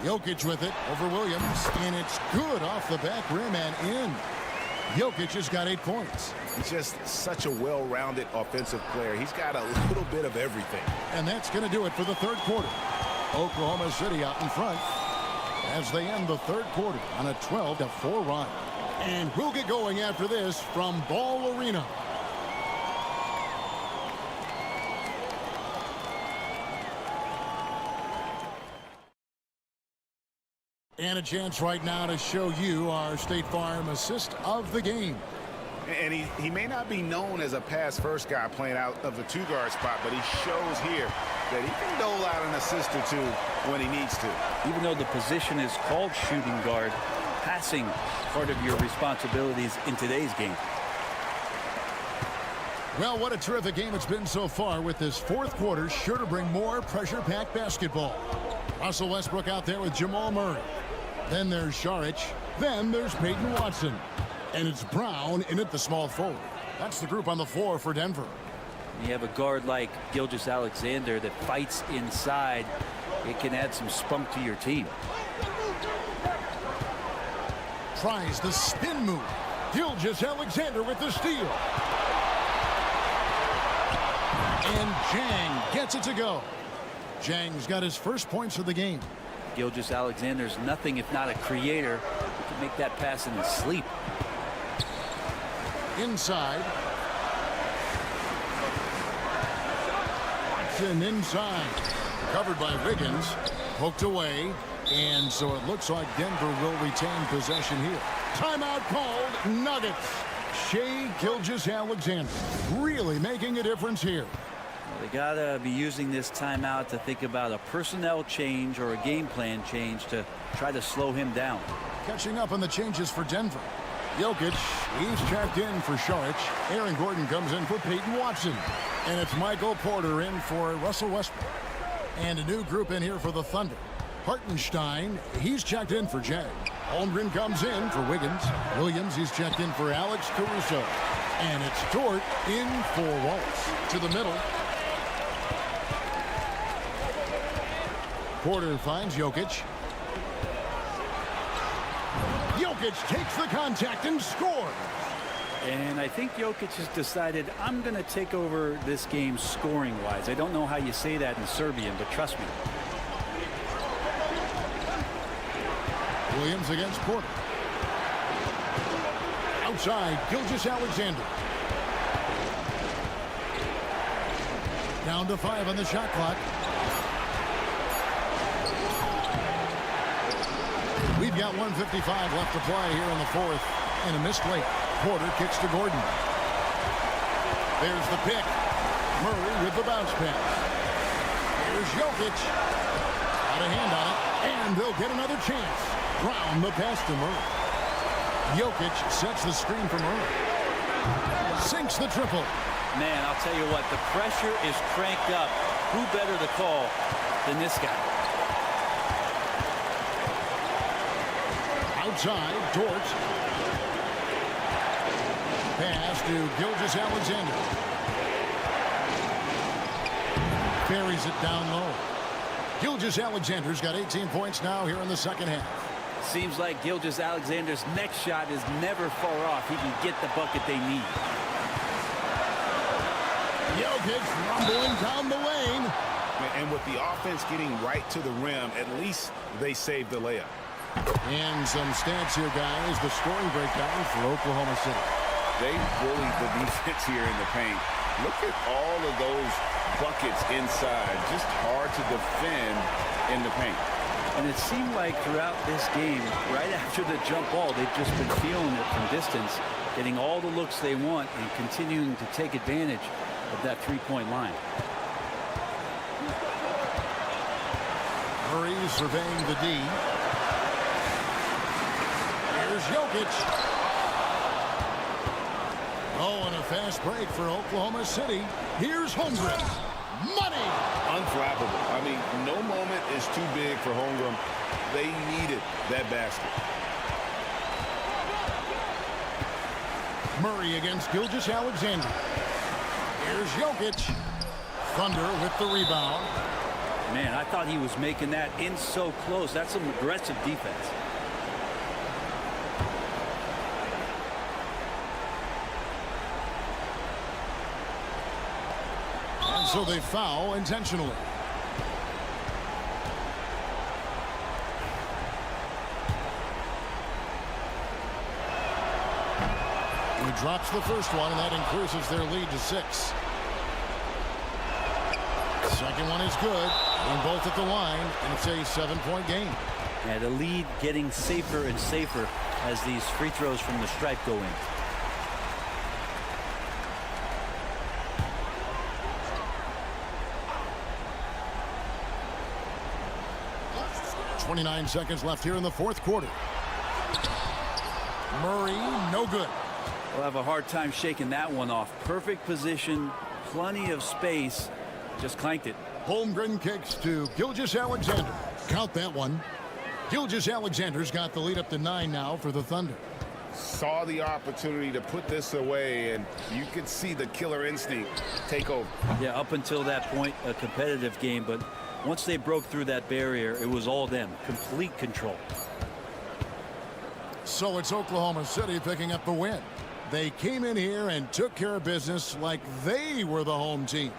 Jokic with it over Williams, and it's good off the back rim and in. Jokic has got 8 points. He's just such a well-rounded offensive player. He's got a little bit of everything. And that's going to do it for the third quarter. Oklahoma City out in front as they end the third quarter on a 12-4 run. And we'll get going after this from Ball Arena. And a chance right now to show you our State Farm assist of the game. And he may not be known as a pass-first guy playing out of the two-guard spot, but he shows here that he can dole out an assist or two when he needs to. Even though the position is called shooting guard, passing part of your responsibilities in today's game. Well, what a terrific game it's been so far, with this fourth quarter sure to bring more pressure-packed basketball. Russell Westbrook out there with Jamal Murray. Then there's Saric. Then there's Peyton Watson. And it's Brown in at the small forward. That's the group on the floor for Denver. You have a guard like Gilgeous-Alexander that fights inside. It can add some spunk to your team. Tries the spin move. Gilgeous-Alexander with the steal. And Jang gets it to go. Jang's got his first points of the game. Gilgeous-Alexander's nothing if not a creator. He can make that pass in his sleep. Inside. Watson inside. Covered by Wiggins. Poked away. And so it looks like Denver will retain possession here. Timeout called. Nuggets. Shai Gilgeous-Alexander really making a difference here. Well, they got to be using this timeout to think about a personnel change or a game plan change to try to slow him down. Catching up on the changes for Denver. Jokic, he's checked in for Saric. Aaron Gordon comes in for Peyton Watson. And it's Michael Porter in for Russell Westbrook. And a new group in here for the Thunder. Hartenstein, he's checked in for Jay. Holmgren comes in for Wiggins. Williams, he's checked in for Alex Caruso. And it's Dort in for Wallace. To the middle. Porter finds Jokic. Jokic takes the contact and scores. And I think Jokic has decided, I'm going to take over this game scoring-wise. I don't know how you say that in Serbian, but trust me. Williams against Porter. Outside, Gilgeous-Alexander. Down to 5 on the shot clock. We've got 1:55 left to play here in the fourth. And a missed late. Porter kicks to Gordon. There's the pick. Murray with the bounce pass. Here's Jokic. Got a hand on it. And they'll get another chance. Brown the pass to Murray. Jokic sets the screen for Murray. Sinks the triple. Man, I'll tell you what, the pressure is cranked up. Who better to call than this guy? Outside, Dort. Pass to Gilgeous-Alexander. Buries it down low. Gilgeous-Alexander's got 18 points now here in the second half. Seems like Gilgeous-Alexander's next shot is never far off. He can get the bucket they need. Jokic rumbling down the lane. And with the offense getting right to the rim, at least they saved the layup. And some stats here, guys. The scoring breakdown for Oklahoma City. They bullied the defense here in the paint. Look at all of those buckets inside. Just hard to defend in the paint. And it seemed like throughout this game, right after the jump ball, they've just been feeling it from distance, getting all the looks they want and continuing to take advantage of that three-point line. Murray surveying the D. Here's Jokic. Oh, and a fast break for Oklahoma City. Here's Holmgren. Money! Unflappable. I mean, no moment is too big for Holmgren. They needed that basket. Murray against Gilgeous-Alexander. Here's Jokic. Thunder with the rebound. Man, I thought he was making that in so close. That's some aggressive defense. And so they foul intentionally. He drops the first one, and that increases their lead to 6. Second one is good, and both at the line, and it's a 7-point game. And the lead getting safer and safer as these free throws from the stripe go in. 29 seconds left here in the fourth quarter. Murray, no good. We'll have a hard time shaking that one off. Perfect position, plenty of space. Just clanked it. Holmgren kicks to Gilgeous-Alexander. Count that one. Gilgeous-Alexander's got the lead up to 9 now for the Thunder. Saw the opportunity to put this away, and you could see the killer instinct take over. Yeah, up until that point, a competitive game, but once they broke through that barrier, it was all them. Complete control. So it's Oklahoma City picking up the win. They came in here and took care of business like they were the home team.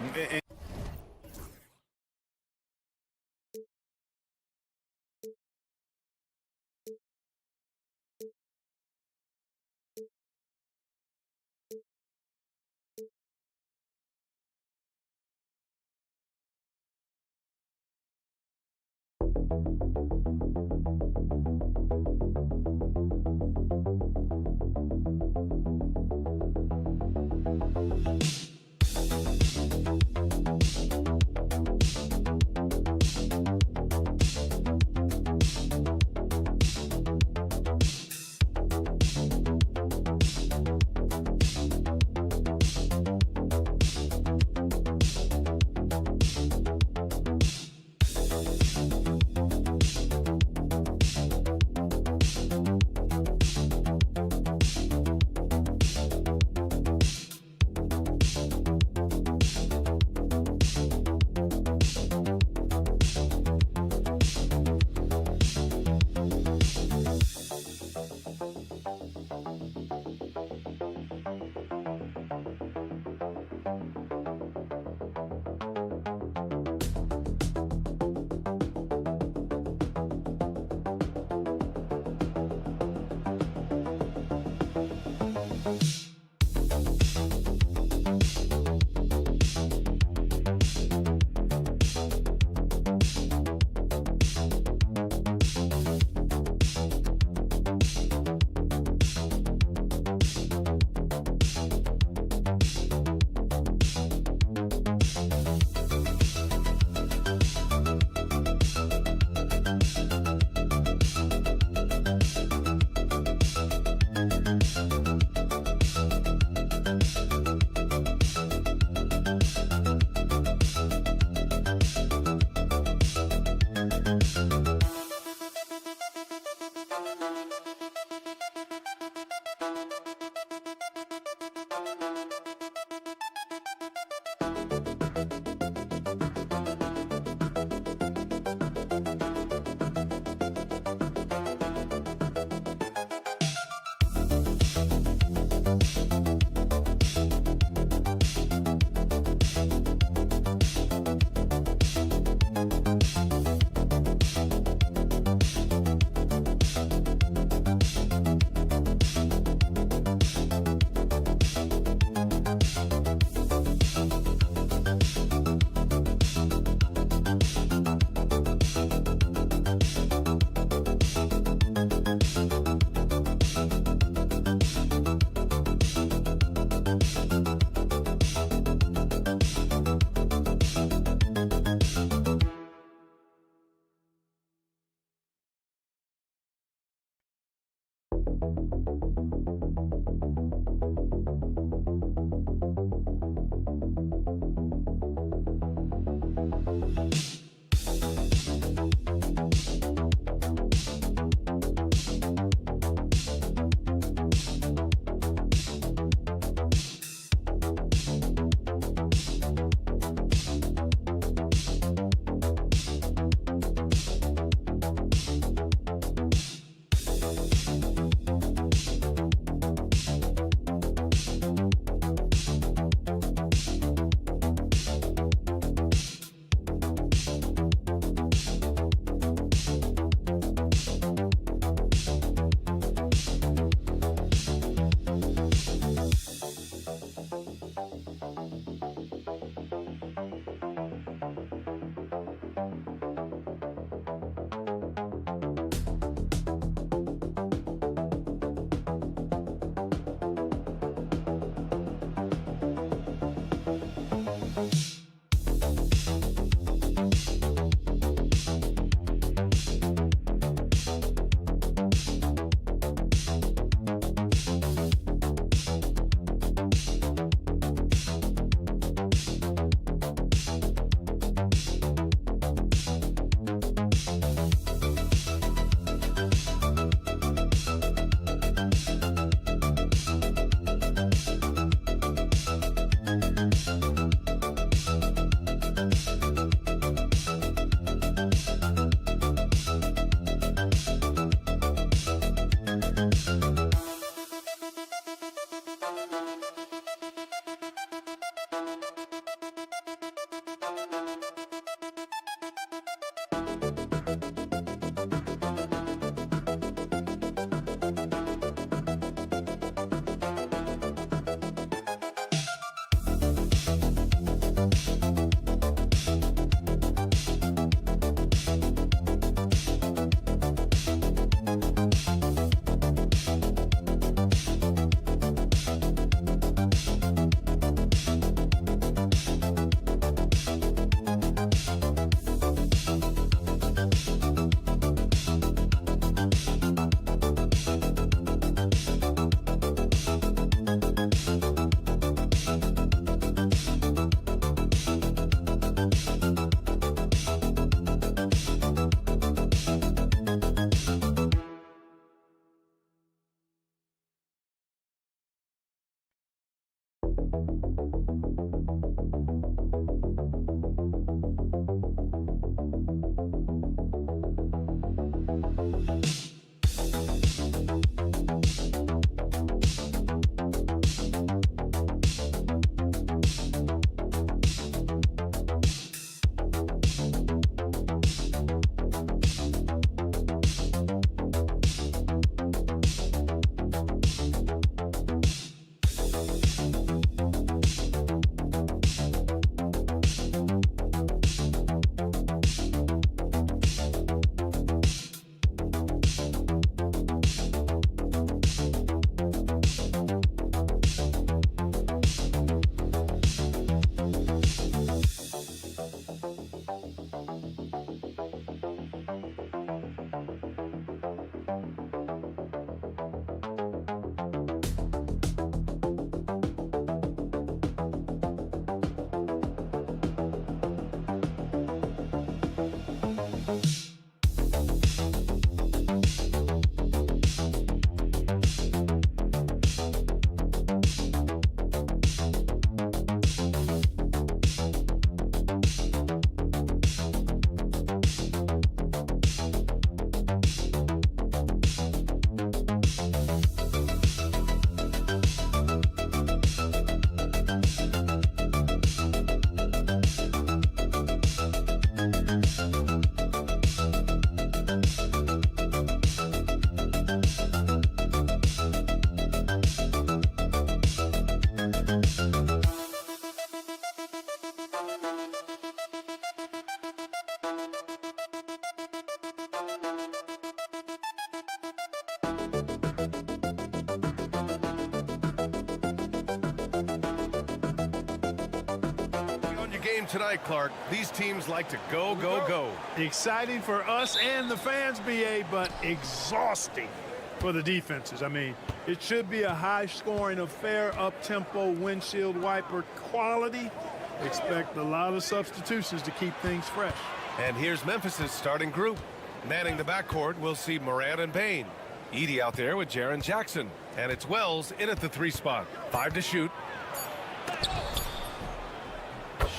game tonight, Clark. These teams like to go, go, go. Exciting for us and the fans, BA, but exhausting for the defenses. I mean, it should be a high-scoring affair, up-tempo, windshield wiper quality. Expect a lot of substitutions to keep things fresh. And here's Memphis' starting group. Manning the backcourt, we'll see Morant and Bane. Edey out there with Jaren Jackson. And it's Wells in at the 3 spot. 5 to shoot.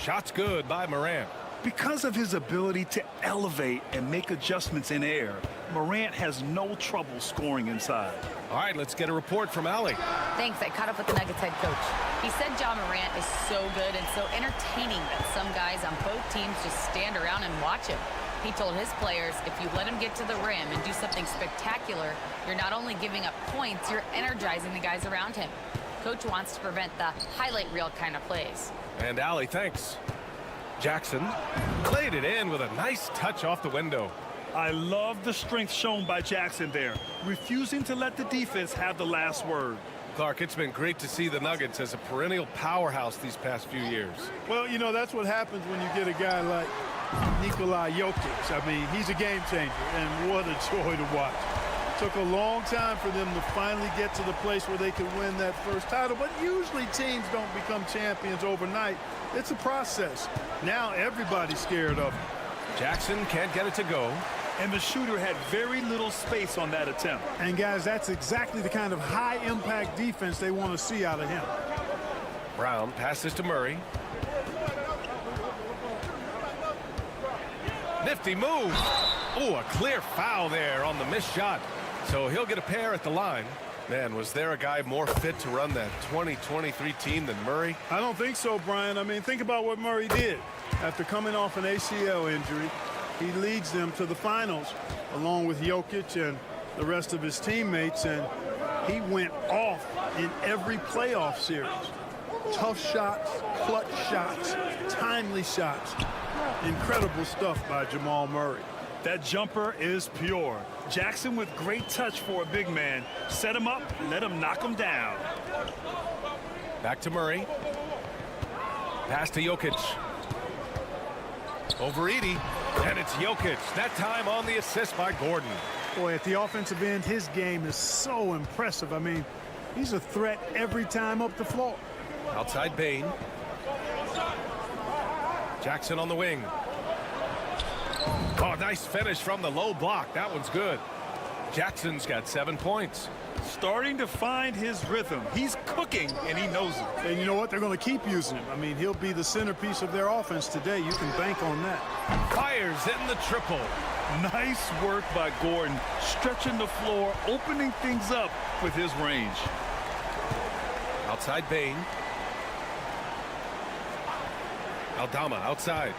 Shot's good by Morant. Because of his ability to elevate and make adjustments in air, Morant has no trouble scoring inside. All right, let's get a report from Allie. Thanks. I caught up with the Nuggets head coach. He said Ja Morant is so good and so entertaining that some guys on both teams just stand around and watch him. He told his players, if you let him get to the rim and do something spectacular, you're not only giving up points, you're energizing the guys around him. Coach wants to prevent the highlight reel kind of plays. And Allie, thanks. Jackson played it in with a nice touch off the window. I love the strength shown by Jackson there, refusing to let the defense have the last word. Clark, it's been great to see the Nuggets as a perennial powerhouse these past few years. Well, you know, that's what happens when you get a guy like Nikola Jokic. I mean, he's a game changer, and what a joy to watch. Took a long time for them to finally get to the place where they could win that first title, but usually teams don't become champions overnight. It's a process. Now everybody's scared of him. Jackson can't get it to go. And the shooter had very little space on that attempt. And guys, that's exactly the kind of high-impact defense they want to see out of him. Brown passes to Murray. Nifty move. Oh, a clear foul there on the missed shot. So he'll get a pair at the line. Man, was there a guy more fit to run that 2023 team than Murray? I don't think so, Brian. I mean, think about what Murray did. After coming off an ACL injury, he leads them to the finals along with Jokic and the rest of his teammates, and he went off in every playoff series. Tough shots, clutch shots, timely shots. Incredible stuff by Jamal Murray. That jumper is pure. Jackson with great touch for a big man. Set him up, let him knock him down. Back to Murray. Pass to Jokic. Over Edey. And it's Jokic. That time on the assist by Gordon. Boy, at the offensive end, his game is so impressive. I mean, he's a threat every time up the floor. Outside Bane. Jackson on the wing. Oh, nice finish from the low block. That one's good. Jackson's got 7 points. Starting to find his rhythm. He's cooking, and he knows it. And you know what? They're going to keep using him. I mean, he'll be the centerpiece of their offense today. You can bank on that. Fires in the triple. Nice work by Gordon, stretching the floor, opening things up with his range. Outside Bane. Aldama outside.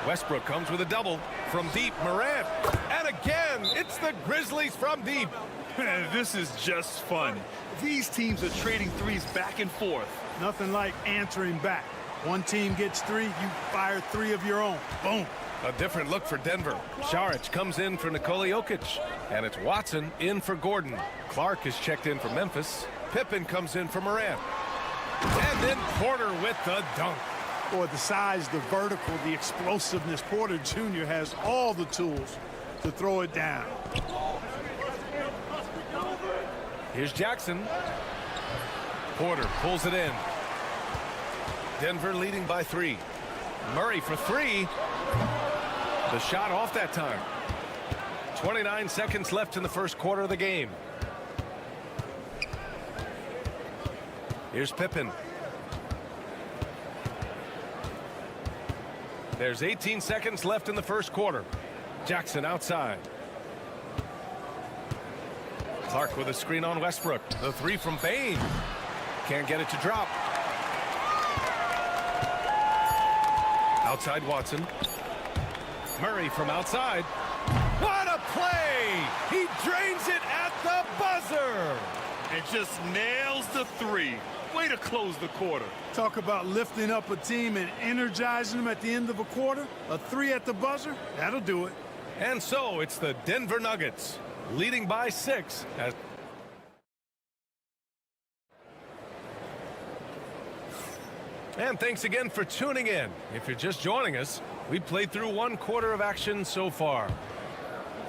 Westbrook comes with a double from deep. Morant. And again, it's the Grizzlies from deep. This is just fun. These teams are trading threes back and forth. Nothing like answering back. One team gets 3, you fire 3 of your own. Boom. A different look for Denver. Saric comes in for Nikola Jokic. And it's Watson in for Gordon. Clark is checked in for Memphis. Pippen comes in for Morant. And then Porter with the dunk. Boy, the size, the vertical, the explosiveness. Porter Jr. has all the tools to throw it down. Here's Jackson. Porter pulls it in. Denver leading by 3. Murray for 3. The shot off that time. 29 seconds left in the first quarter of the game. Here's Pippen. There's 18 seconds left in the first quarter. Jackson outside. Clark with a screen on Westbrook. The 3 from Bane. Can't get it to drop. Outside Watson. Murray from outside. What a play! He drains it at the buzzer! And just nails the 3. Way to close the quarter. Talk about lifting up a team and energizing them at the end of a quarter. A 3 at the buzzer, that'll do it. And so it's the Denver Nuggets leading by 6. And thanks again for tuning in. If you're just joining us, we played through 1 quarter of action so far.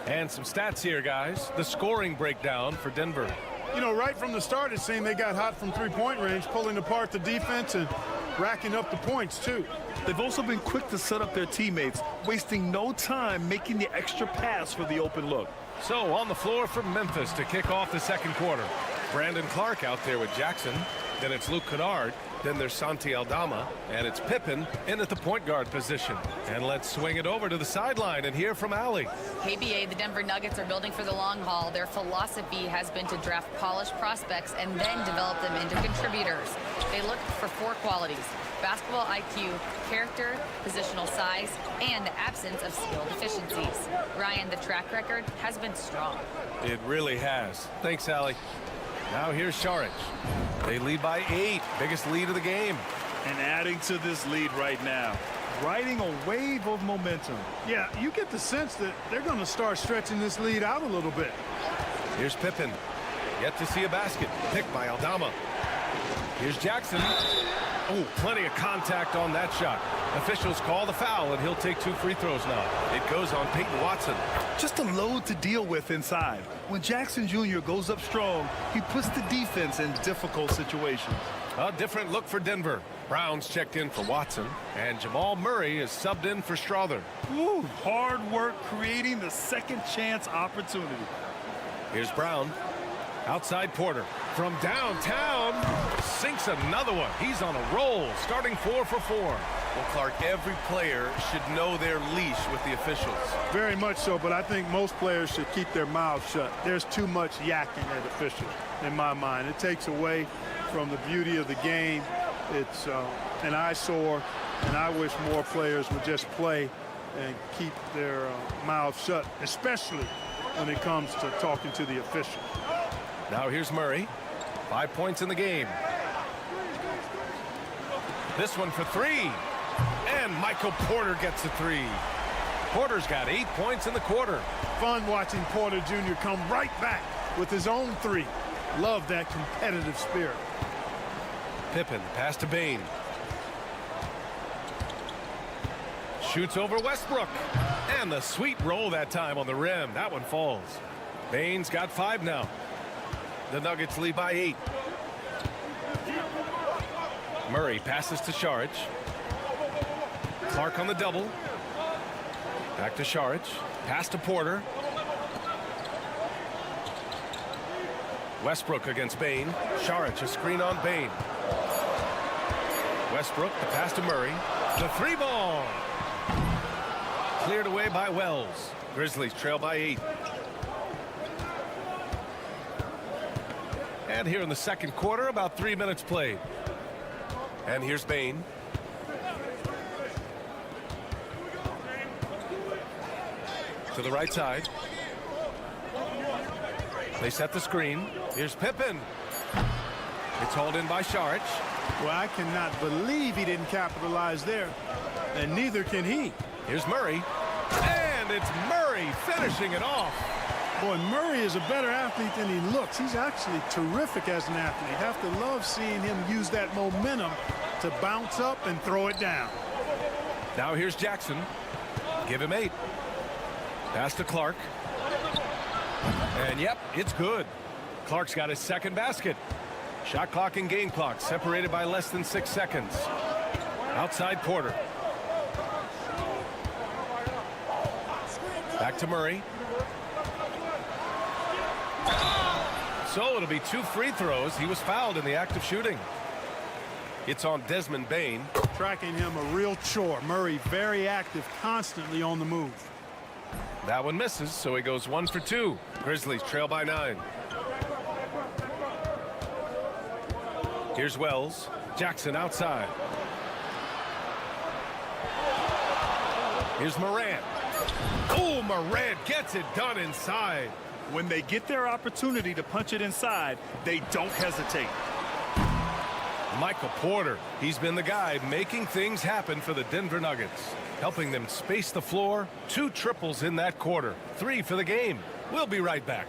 And some stats here, guys. The scoring breakdown for Denver. You know, right from the start, it seemed they got hot from three-point range, pulling apart the defense and racking up the points, too. They've also been quick to set up their teammates, wasting no time making the extra pass for the open look. So on the floor for Memphis to kick off the second quarter. Brandon Clark out there with Jackson. Then it's Luke Kennard. Then there's Santi Aldama. And it's Pippen in at the point guard position. And let's swing it over to the sideline and hear from Allie. Hey, BA, the Denver Nuggets are building for the long haul. Their philosophy has been to draft polished prospects and then develop them into contributors. They look for 4 qualities: basketball IQ, character, positional size, and the absence of skill deficiencies. Ryan, the track record has been strong. It really has. Thanks, Allie. Now here's Saric. They lead by 8. Biggest lead of the game. And adding to this lead right now, riding a wave of momentum. Yeah, you get the sense that they're going to start stretching this lead out a little bit. Here's Pippen. Yet to see a basket. Picked by Aldama. Here's Jackson. Oh, plenty of contact on that shot. Officials call the foul, and he'll take 2 free throws now. It goes on Peyton Watson. Just a load to deal with inside. When Jackson Jr. goes up strong, he puts the defense in difficult situations. A different look for Denver. Brown's checked in for Watson, and Jamal Murray is subbed in for Strother. Ooh, hard work creating the second chance opportunity. Here's Brown. Outside Porter. From downtown, sinks another one. He's on a roll, starting 4 for 4. Well, Clark, every player should know their leash with the officials. Very much so, but I think most players should keep their mouths shut. There's too much yakking at officials, in my mind. It takes away from the beauty of the game. It's an eyesore, and I wish more players would just play and keep their mouths shut, especially when it comes to talking to the official. Now here's Murray. 5 points in the game. This one for 3. And Michael Porter gets a 3. Porter's got 8 points in the quarter. Fun watching Porter Jr. come right back with his own 3. Love that competitive spirit. Pippen, pass to Bane. Shoots over Westbrook. And the sweet roll that time on the rim. That one falls. Bane's got 5 now. The Nuggets lead by 8. Murray passes to Saric. Clark on the double. Back to Saric. Pass to Porter. Westbrook against Bane. Saric, a screen on Bane. Westbrook, the pass to Murray. The 3 ball. Cleared away by Wells. Grizzlies trail by 8. And here in the second quarter, about 3 minutes played. And here's Bane. To the right side. They set the screen. Here's Pippen. It's hauled in by Saric. Well, I cannot believe he didn't capitalize there. And neither can he. Here's Murray. And it's Murray finishing it off. Boy, Murray is a better athlete than he looks. He's actually terrific as an athlete. Have to love seeing him use that momentum to bounce up and throw it down. Now here's Jackson. Give him 8. Pass to Clark. And yep, it's good. Clark's got his second basket. Shot clock and game clock separated by less than 6 seconds. Outside Porter. Back to Murray. So it'll be 2 free throws. He was fouled in the act of shooting. It's on Desmond Bane. Tracking him a real chore. Murray very active, constantly on the move. That one misses, so he goes 1 for 2. Grizzlies trail by 9. Here's Wells. Jackson outside. Here's Morant. Oh, Morant gets it done inside. When they get their opportunity to punch it inside, they don't hesitate. Michael Porter, he's been the guy making things happen for the Denver Nuggets, helping them space the floor. 2 triples in that quarter, 3 for the game. We'll be right back.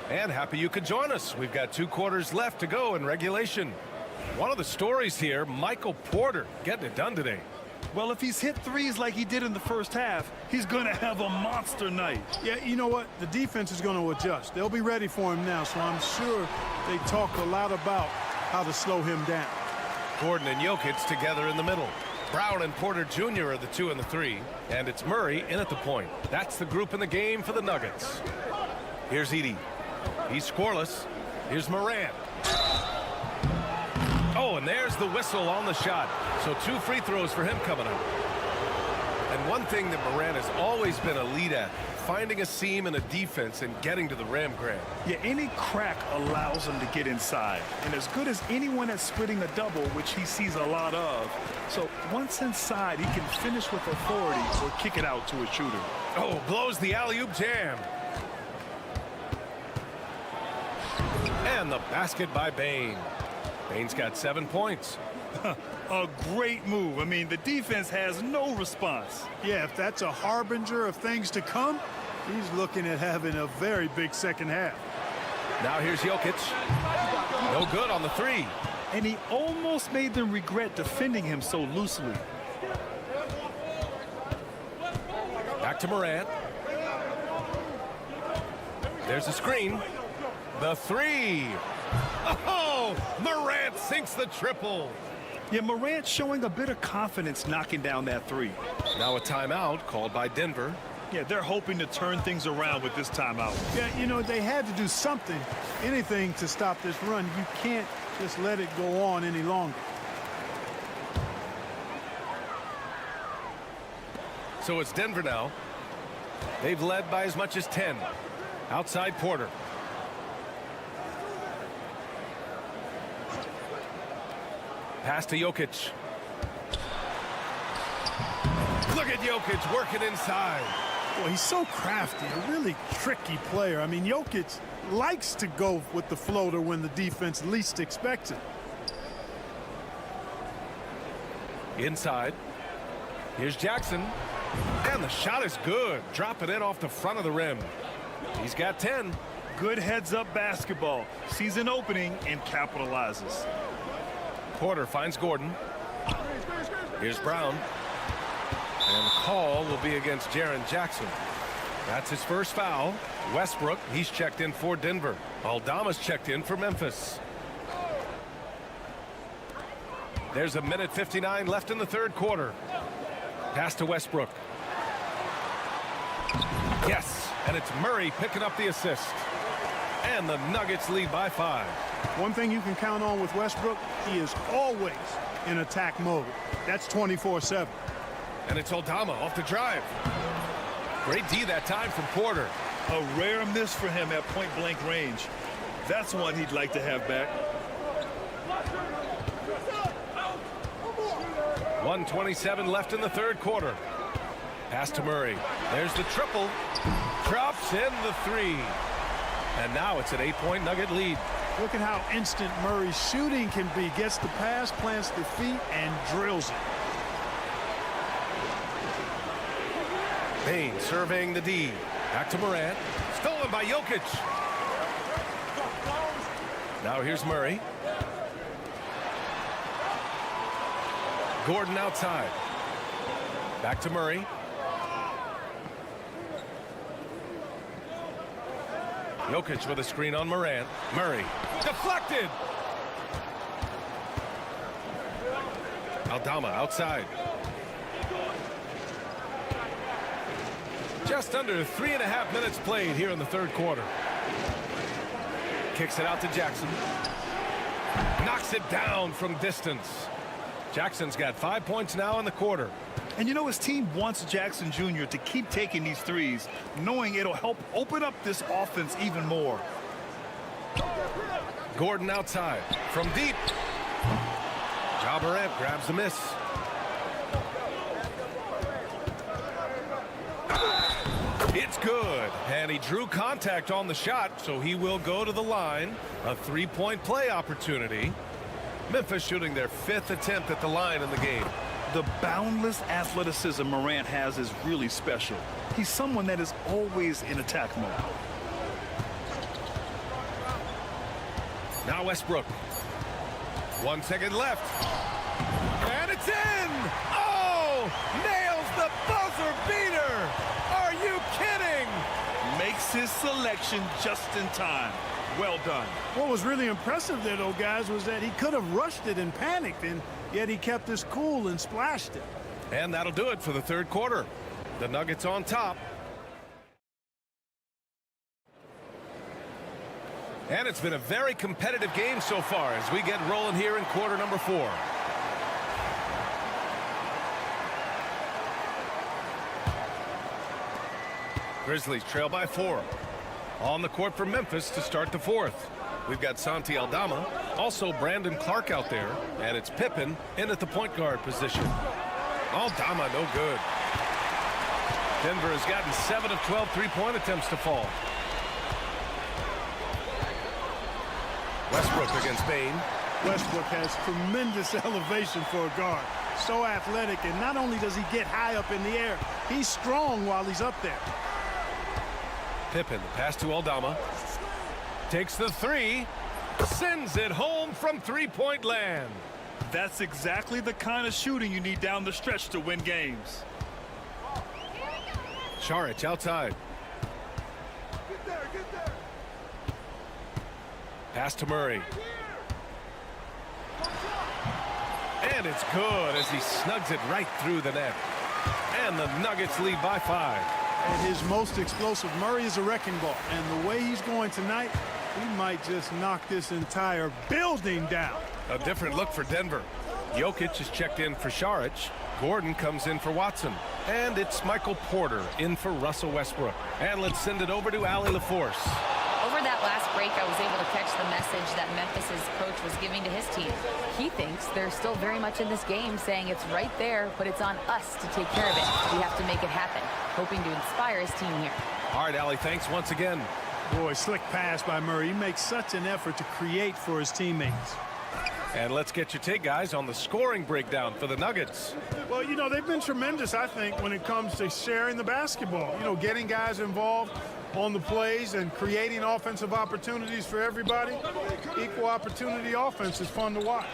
And happy you could join us. We've got 2 quarters left to go in regulation. One of the stories here, Michael Porter getting it done today. Well, if he's hit threes like he did in the first half, he's going to have a monster night. Yeah, you know what? The defense is going to adjust. They'll be ready for him now, so I'm sure they talk a lot about how to slow him down. Gordon and Jokic together in the middle. Brown and Porter Jr. are the 2 and the 3. And it's Murray in at the point. That's the group in the game for the Nuggets. Here's Edey. He's scoreless. Here's Morant. Oh, and there's the whistle on the shot. So 2 free throws for him coming up. And one thing that Morant has always been a lead at, finding a seam in a defense and getting to the rim, Grant. Yeah, any crack allows him to get inside. And as good as anyone at splitting a double, which he sees a lot of. So once inside, he can finish with authority or kick it out to a shooter. Oh, blows the alley-oop jam. And the basket by Bane. Bane's got 7 points. A great move. I mean, the defense has no response. Yeah, if that's a harbinger of things to come, he's looking at having a very big second half. Now here's Jokic. No good on the 3. And he almost made them regret defending him so loosely. Back to Morant. There's a screen. The 3. Oh, Morant sinks the triple. Yeah, Morant showing a bit of confidence knocking down that 3. Now a timeout called by Denver. Yeah, they're hoping to turn things around with this timeout. Yeah, you know, they had to do something, anything to stop this run. You can't just let it go on any longer. So it's Denver now. They've led by as much as 10. Outside Porter. Pass to Jokic. Look at Jokic working inside. Well, he's so crafty, a really tricky player. I mean, Jokic likes to go with the floater when the defense least expects it. Inside. Here's Jackson. And the shot is good. Dropping it off the front of the rim. He's got 10. Good heads-up basketball. Sees an opening and capitalizes. Porter finds Gordon. Here's Brown. And the call will be against Jaren Jackson. That's his first foul. Westbrook, he's checked in for Denver. Aldama's checked in for Memphis. There's a minute 59 left in the 3rd quarter. Pass to Westbrook. Yes, and it's Murray picking up the assist. And the Nuggets lead by 5. One thing you can count on with Westbrook, he is always in attack mode. That's 24/7. And it's Aldama off the drive. Great D that time from Porter. A rare miss for him at point-blank range. That's one he'd like to have back. 1:27 left in the 3rd quarter. Pass to Murray. There's the triple. Drops in the 3. And now it's an 8-point Nugget lead. Look at how instant Murray's shooting can be. Gets the pass, plants the feet, and drills it. Bane surveying the D. Back to Morant. Stolen by Jokic. Now here's Murray. Gordon outside. Back to Murray. Jokic with a screen on Morant. Murray. Deflected. Aldama outside. Just under 3.5 minutes played here in the 3rd quarter. Kicks it out to Jackson. Knocks it down from distance. Jackson's got 5 points now in the quarter. And you know, his team wants Jackson Jr. to keep taking these threes, knowing it'll help open up this offense even more. Gordon outside from deep. Ja Morant grabs the miss. It's good, and he drew contact on the shot, so he will go to the line. A 3-point play opportunity. Memphis shooting their 5th attempt at the line in the game. The boundless athleticism Morant has is really special. He's someone that is always in attack mode. Now Westbrook. 1 second left. And it's in! Oh! Nails the buzzer beater! Are you kidding? Makes his selection just in time. Well done. What was really impressive there, though, guys, was that he could have rushed it and panicked, and yet he kept his cool and splashed it. And that'll do it for the third quarter. The Nuggets on top. And it's been a very competitive game so far as we get rolling here in quarter number 4. Grizzlies trail by 4. On the court for Memphis to start the fourth. We've got Santi Aldama, also Brandon Clark out there, and it's Pippen in at the point guard position. Aldama no good. Denver has gotten 7 of 12 three-point attempts to fall. Westbrook against Bain. Westbrook has tremendous elevation for a guard. So athletic, and not only does he get high up in the air, he's strong while he's up there. Pippen, the pass to Aldama. Takes the three. Sends it home from three-point land. That's exactly the kind of shooting you need down the stretch to win games. Saric outside. Pass to Murray. And it's good as he snugs it right through the net. And the Nuggets lead by 5. And his most explosive, Murray, is a wrecking ball. And the way he's going tonight, he might just knock this entire building down. A different look for Denver. Jokic is checked in for Saric. Gordon comes in for Watson. And it's Michael Porter in for Russell Westbrook. And let's send it over to Allie LaForce. Over that last break, I was able to catch the message that Memphis's coach was giving to his team. He thinks they're still very much in this game, saying it's right there, but it's on us to take care of it. We have to make it happen, hoping to inspire his team here. All right, Allie, thanks once again. Boy, slick pass by Murray. He makes such an effort to create for his teammates. And let's get your take, guys, on the scoring breakdown for the Nuggets. Well, you know, they've been tremendous, I think, when it comes to sharing the basketball. You know, getting guys involved on the plays and creating offensive opportunities for everybody. Equal opportunity offense is fun to watch.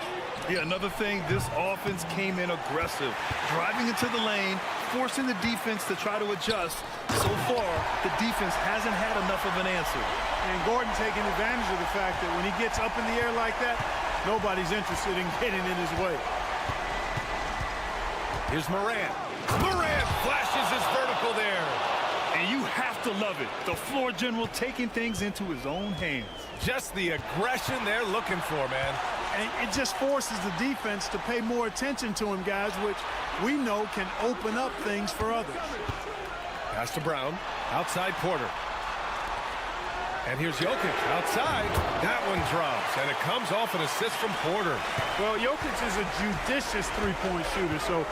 Yeah, another thing, this offense came in aggressive, driving into the lane, forcing the defense to try to adjust. So far, the defense hasn't had enough of an answer. And Gordon taking advantage of the fact that when he gets up in the air like that, nobody's interested in getting in his way. Here's Morant. Morant flashes his vertical there. And you have to love it. The floor general taking things into his own hands. Just the aggression they're looking for, man. And it just forces the defense to pay more attention to him, guys, which we know can open up things for others. Pass to Brown. Outside Porter. And here's Jokic outside. That one drops, and it comes off an assist from Porter. Well, Jokic is a judicious three-point shooter, so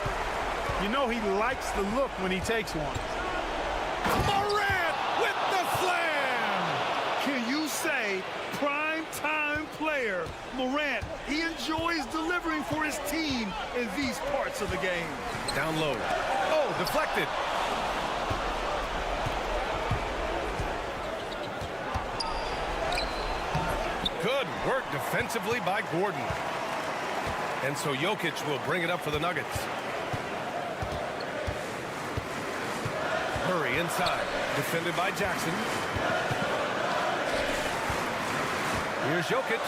you know he likes the look when he takes one. Morant with the slam! Can you say prime-time player Morant? He enjoys delivering for his team in these parts of the game. Down low. Oh, deflected. Good work defensively by Gordon. And so Jokic will bring it up for the Nuggets. Murray inside, defended by Jackson. Here's Jokic.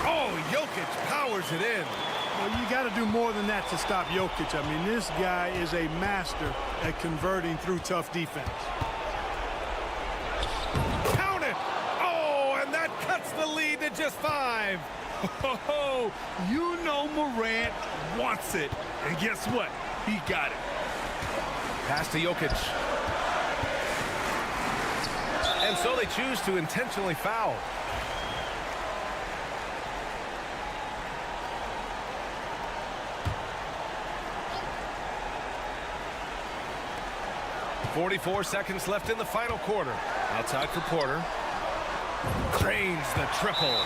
Oh, Jokic powers it in. Well, you got to do more than that to stop Jokic. I mean, this guy is a master at converting through tough defense. Count it! Oh, and that cuts the lead to just 5. Oh, you know Morant wants it. And guess what? He got it. Pass to Jokic. And so they choose to intentionally foul. .44 seconds left in the final quarter. Outside for Porter. Drains the triple.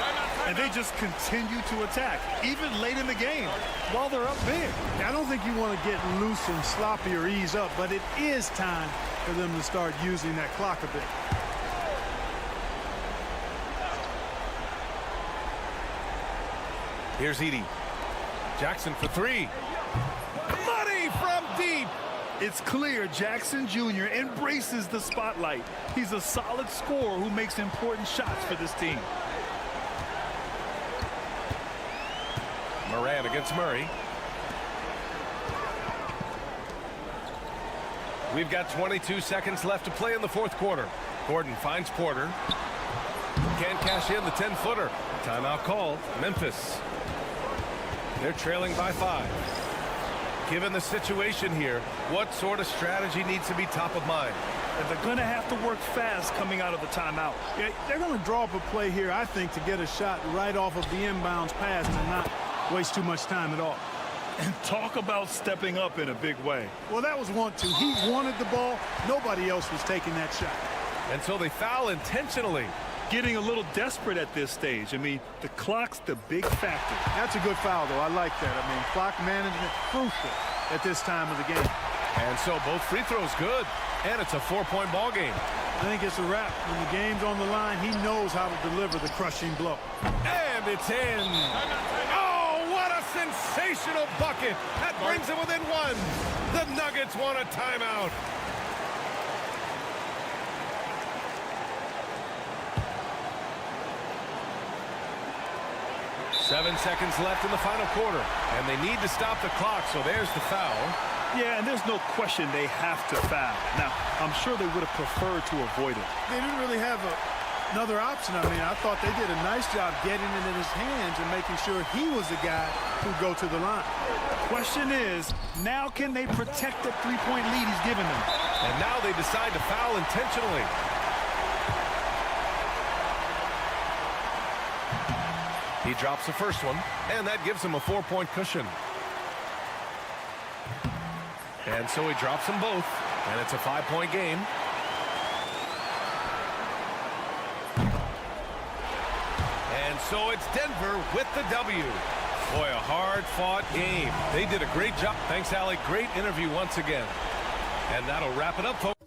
And they just continue to attack, even late in the game, while they're up big. I don't think you want to get loose and sloppy or ease up, but it is time for them to start using that clock a bit. Here's Edey. Jackson for three. Money from deep. It's clear Jackson Jr. embraces the spotlight. He's a solid scorer who makes important shots for this team. Morant against Murray. We've got 22 seconds left to play in the fourth quarter. Gordon finds Porter. Can't cash in the 10-footer. Timeout called. Memphis. They're trailing by 5. Given the situation here, what sort of strategy needs to be top of mind? And they're going to have to work fast coming out of the timeout. Yeah, they're going to draw up a play here, I think, to get a shot right off of the inbounds pass and not waste too much time at all. And talk about stepping up in a big way. Well, that was 1-2. He wanted the ball. Nobody else was taking that shot. And so they foul intentionally. Getting a little desperate at this stage. I mean, the clock's the big factor. That's a good foul, though. I like that. I mean, clock management crucial at this time of the game. And so both free throws good. And it's a 4-point ball game. I think it's a wrap. When the game's on the line, he knows how to deliver the crushing blow. And it's in. Oh, what a sensational bucket. That brings it within 1. The Nuggets want a timeout. Seven seconds left in the final quarter, and they need to stop the clock, so there's the foul. Yeah, and there's no question they have to foul. Now, I'm sure they would have preferred to avoid it. They didn't really have another option. I mean, I thought they did a nice job getting it in his hands and making sure he was the guy who'd go to the line. Question is, now can they protect the three-point lead he's given them? And now they decide to foul intentionally. He drops the first one, and that gives him a 4-point cushion. And so he drops them both, and it's a 5-point game. And so it's Denver with the W. Boy, a hard-fought game. They did a great job. Thanks, Allie. Great interview once again. And that'll wrap it up, folks.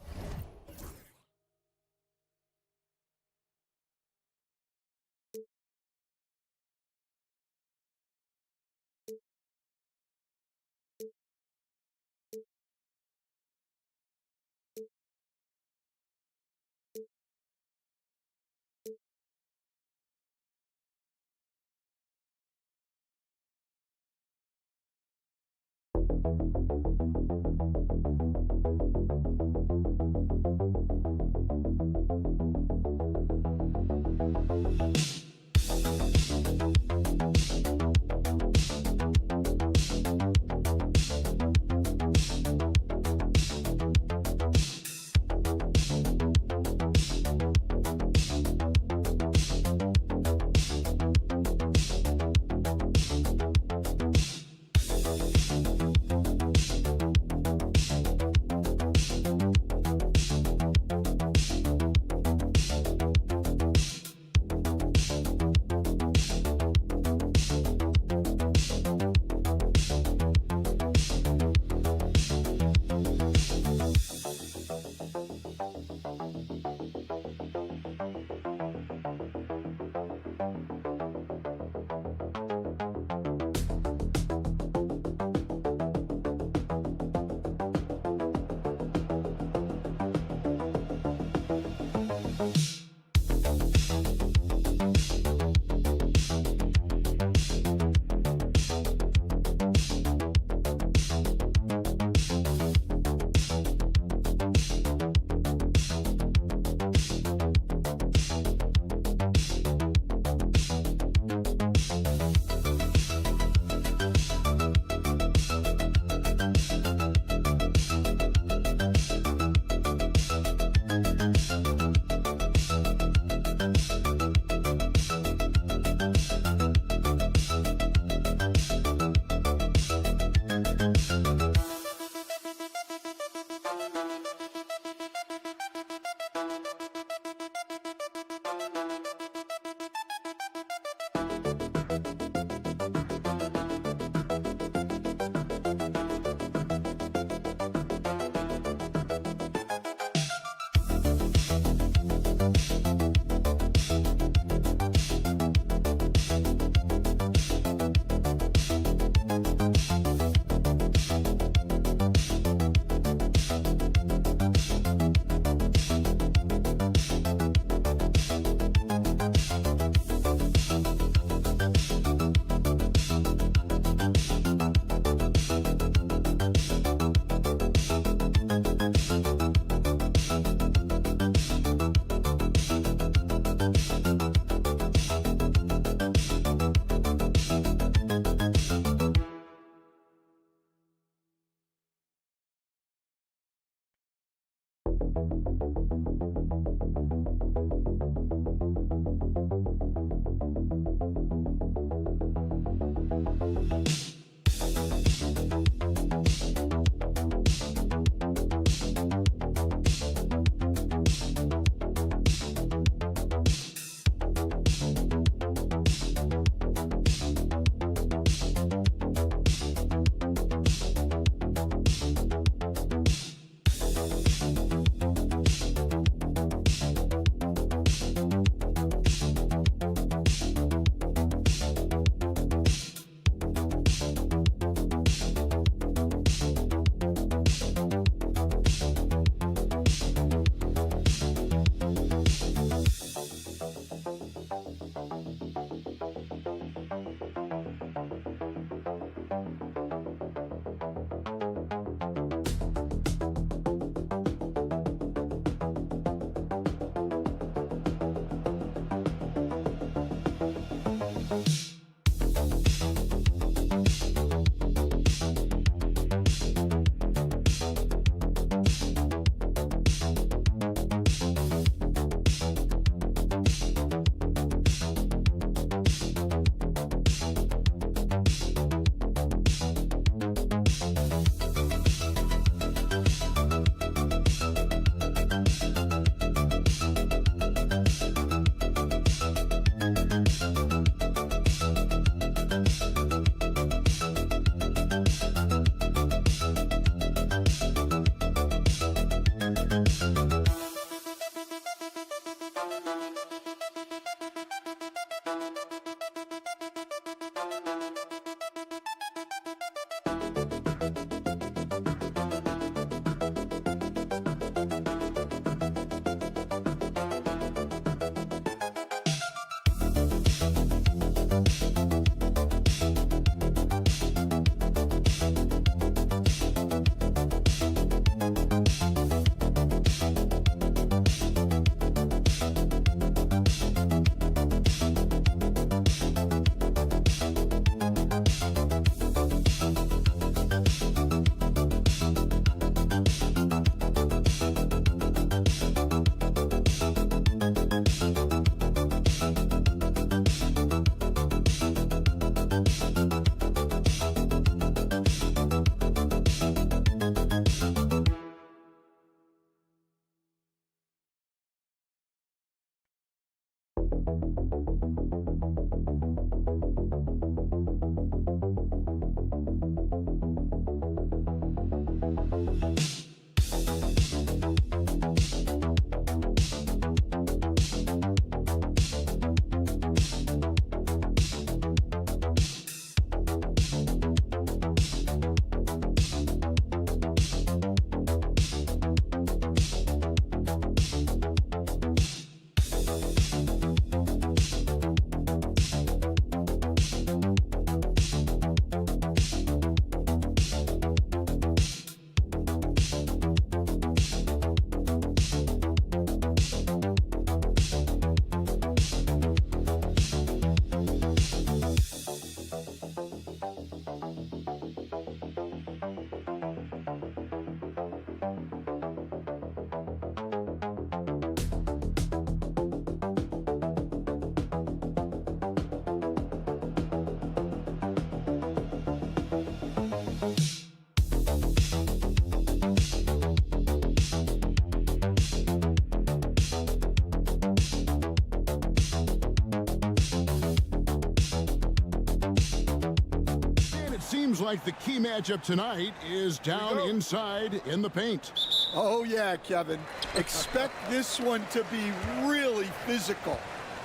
Seems like the key matchup tonight is down inside in the paint. Oh, yeah, Kevin. Expect this one to be really physical.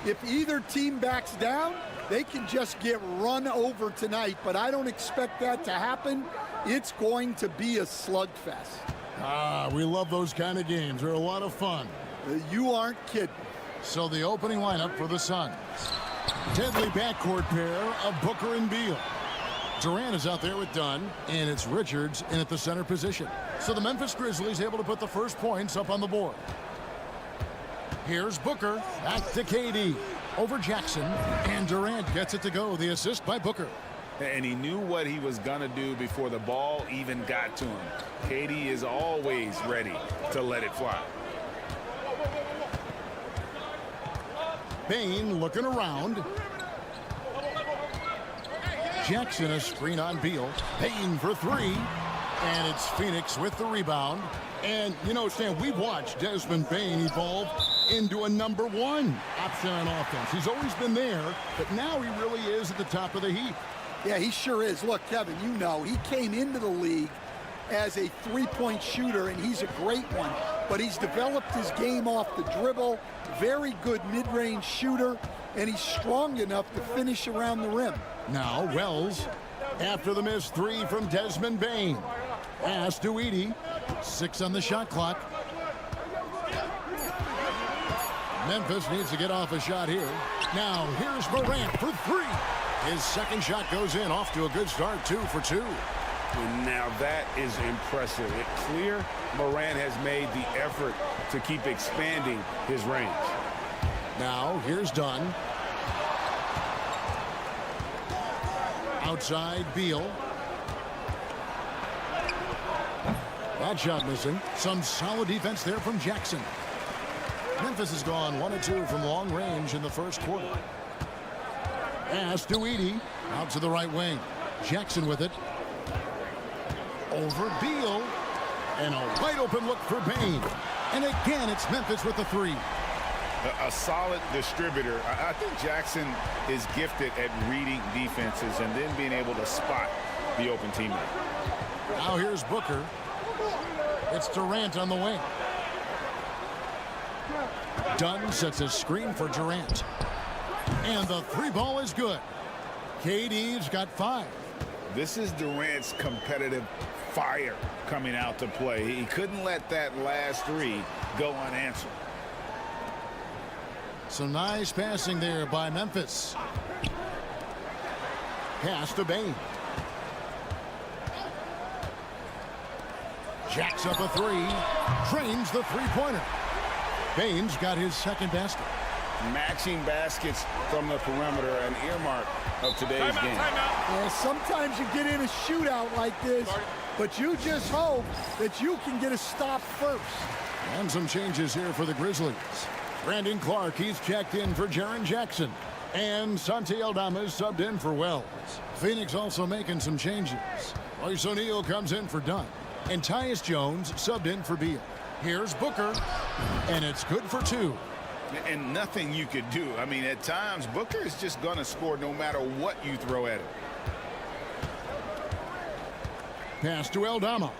If either team backs down, they can just get run over tonight, but I don't expect that to happen. It's going to be a slugfest. Ah, we love those kind of games. They're a lot of fun. You aren't kidding. So the opening lineup for the Suns. Deadly backcourt pair of Booker and Beal. Durant is out there with Dunn, and it's Richards in at the center position. So the Memphis Grizzlies able to put the first points up on the board. Here's Booker, back to KD, over Jackson, and Durant gets it to go. The assist by Booker. And he knew what he was going to do before the ball even got to him. KD is always ready to let it fly. Bane looking around. Jackson a screen on Beal. Bane for three. And it's Phoenix with the rebound. And, you know, Stan, we've watched Desmond Bane evolve into a #1 option on offense. He's always been there, but now he really is at the top of the heap. Yeah, he sure is. Look, Kevin, you know, he came into the league as a three-point shooter, and he's a great one. But he's developed his game off the dribble, very good mid-range shooter, and he's strong enough to finish around the rim. Now Wells, after the missed three from Desmond Bane. Pass to Edey. 6 on the shot clock. Memphis needs to get off a shot here. Now here's Morant for three. His second shot goes in, off to a good start, 2 for 2. And now that is impressive. It's clear Morant has made the effort to keep expanding his range. Now here's Dunn. Outside Beal. That shot missing. Some solid defense there from Jackson. Memphis has gone 1 of 2 from long range in the first quarter. Pass to Edey. Out to the right wing. Jackson with it. Over Beal. And a wide open look for Bane. And again, it's Memphis with the three. A solid distributor. I think Jackson is gifted at reading defenses and then being able to spot the open teammate. Now here's Booker. It's Durant on the wing. Dunn sets a screen for Durant. And the three ball is good. KD's got 5. This is Durant's competitive fire coming out to play. He couldn't let that last three go unanswered. Some nice passing there by Memphis. Pass to Bane. Jacks up a three. Drains the three-pointer. Bane's got his second basket. Matching baskets from the perimeter, an earmark of today's game. Well, sometimes you get in a shootout like this, but you just hope that you can get a stop first. And some changes here for the Grizzlies. Brandon Clark, he's checked in for Jaren Jackson. And Santi Aldama is subbed in for Wells. Phoenix also making some changes. Royce O'Neal comes in for Dunn. And Tyus Jones subbed in for Beal. Here's Booker. And it's good for 2. And nothing you could do. I mean, at times, Booker is just going to score no matter what you throw at him. Pass to Aldama.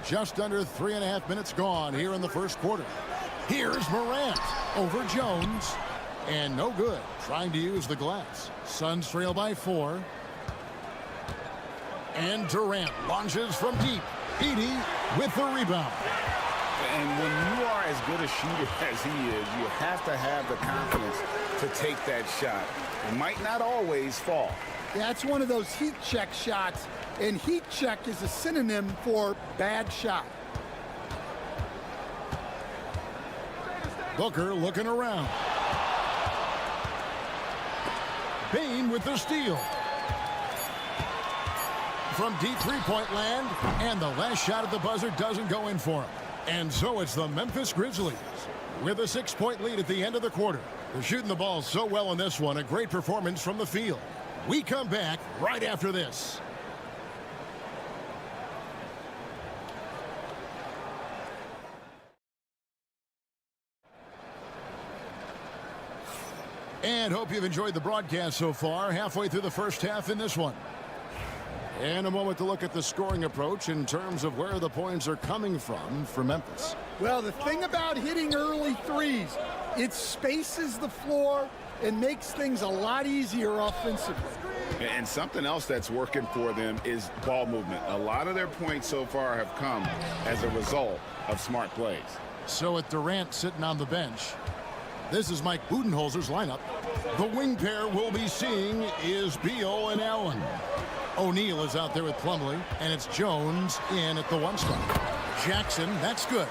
Just under 3.5 minutes gone here in the first quarter. Here's Morant over Jones. And no good. Trying to use the glass. Suns trail by 4. And Durant launches from deep. Edey with the rebound. And when you are as good a shooter as he is, you have to have the confidence to take that shot. It might not always fall. Yeah, it's one of those heat check shots, and heat check is a synonym for bad shot. Booker looking around. Bane with the steal. From deep three-point land, and the last shot at the buzzer doesn't go in for him. And so it's the Memphis Grizzlies with a 6-point lead at the end of the quarter. They're shooting the ball so well in this one. A great performance from the field. We come back right after this. And hope you've enjoyed the broadcast so far. Halfway through the first half in this one. And a moment to look at the scoring approach in terms of where the points are coming from for Memphis. Well, the thing about hitting early threes, it spaces the floor and makes things a lot easier offensively. And something else that's working for them is ball movement. A lot of their points so far have come as a result of smart plays. So with Durant sitting on the bench, this is Mike Budenholzer's lineup. The wing pair we'll be seeing is Beal and Allen. O'Neal is out there with Plumlee, and it's Jones in at the 1 spot. Jackson, that's good.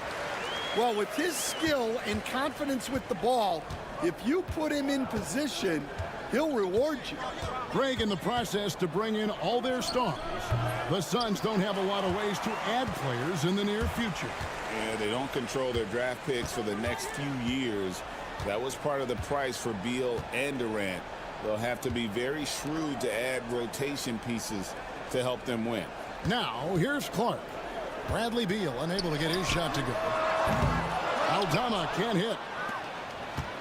Well, with his skill and confidence with the ball, if you put him in position, he'll reward you. Greg, in the process to bring in all their stars, the Suns don't have a lot of ways to add players in the near future. Yeah, they don't control their draft picks for the next few years. That was part of the price for Beal and Durant. They'll have to be very shrewd to add rotation pieces to help them win. Now, here's Clark. Bradley Beal unable to get his shot to go. Aldama can't hit.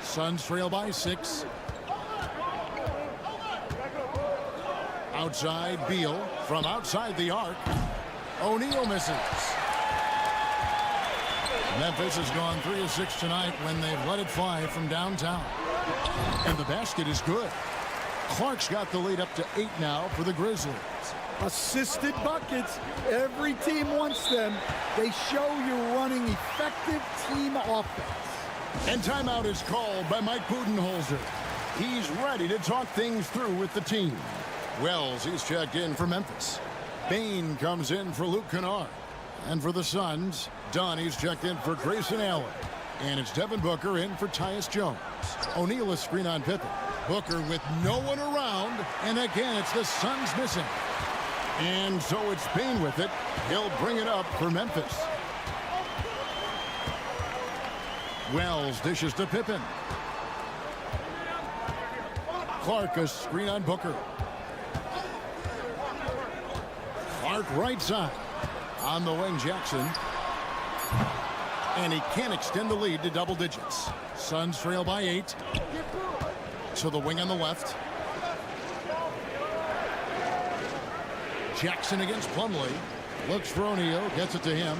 Suns trail by 6. Outside Beal from outside the arc. O'Neal misses. Memphis has gone 3 of 6 tonight when they've let it fly from downtown. And the basket is good. Clark's got the lead up to 8 now for the Grizzlies. Assisted buckets. Every team wants them. They show you're running effective team offense. And timeout is called by Mike Budenholzer. He's ready to talk things through with the team. Wells, he's checked in for Memphis. Bain comes in for Luke Kennard. And for the Suns, Dunn, he's checked in for Grayson Allen. And it's Devin Booker in for Tyus Jones. O'Neal is screen on Pippen. Booker with no one around. And again, it's the Suns missing. And so it's Bain with it. He'll bring it up for Memphis. Wells dishes to Pippen. Clark a screen on Booker. Clark right side. On the wing, Jackson. And he can't extend the lead to double digits. Suns trail by 8. To the wing on the left. Jackson against Plumlee. Looks for O'Neal. Gets it to him.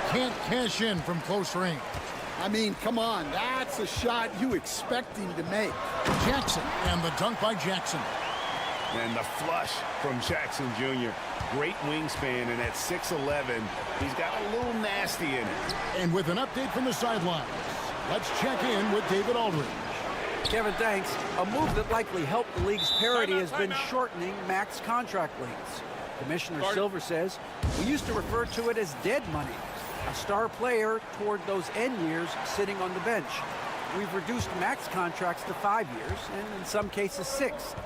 Can't cash in from close range. I mean, come on. That's a shot you expect him to make. Jackson. And the dunk by Jackson. And the flush from Jackson Jr. Great wingspan, and at 6'11", he's got a little nasty in it. And with an update from the sidelines, let's check in with David Aldridge. Kevin, thanks. A move that likely helped the league's parity has been shortening max contract lengths. Commissioner Silver says we used to refer to it as dead money, a star player toward those end years sitting on the bench. We've reduced max contracts to 5 years, and in some cases 6.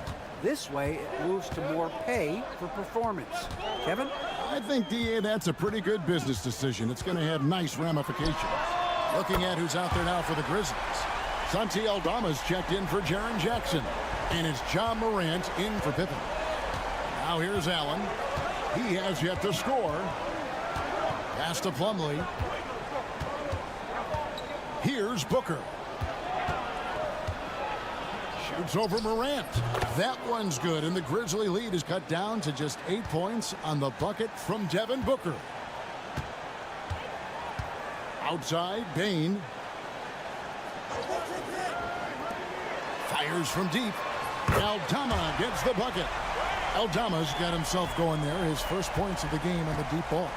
This way, it moves to more pay for performance. Kevin? I think, DA, that's a pretty good business decision. It's going to have nice ramifications. Looking at who's out there now for the Grizzlies. Santi Aldama's checked in for Jaren Jackson. And it's John Morant in for Pippen. Now here's Allen. He has yet to score. Pass to Plumlee. Here's Booker. Shoots over Morant. That one's good, and the Grizzly lead is cut down to just 8 points on the bucket from Devin Booker. Outside, Bain. Fires from deep. Aldama gets the bucket. Aldama's got himself going there. His first points of the game on the deep ball.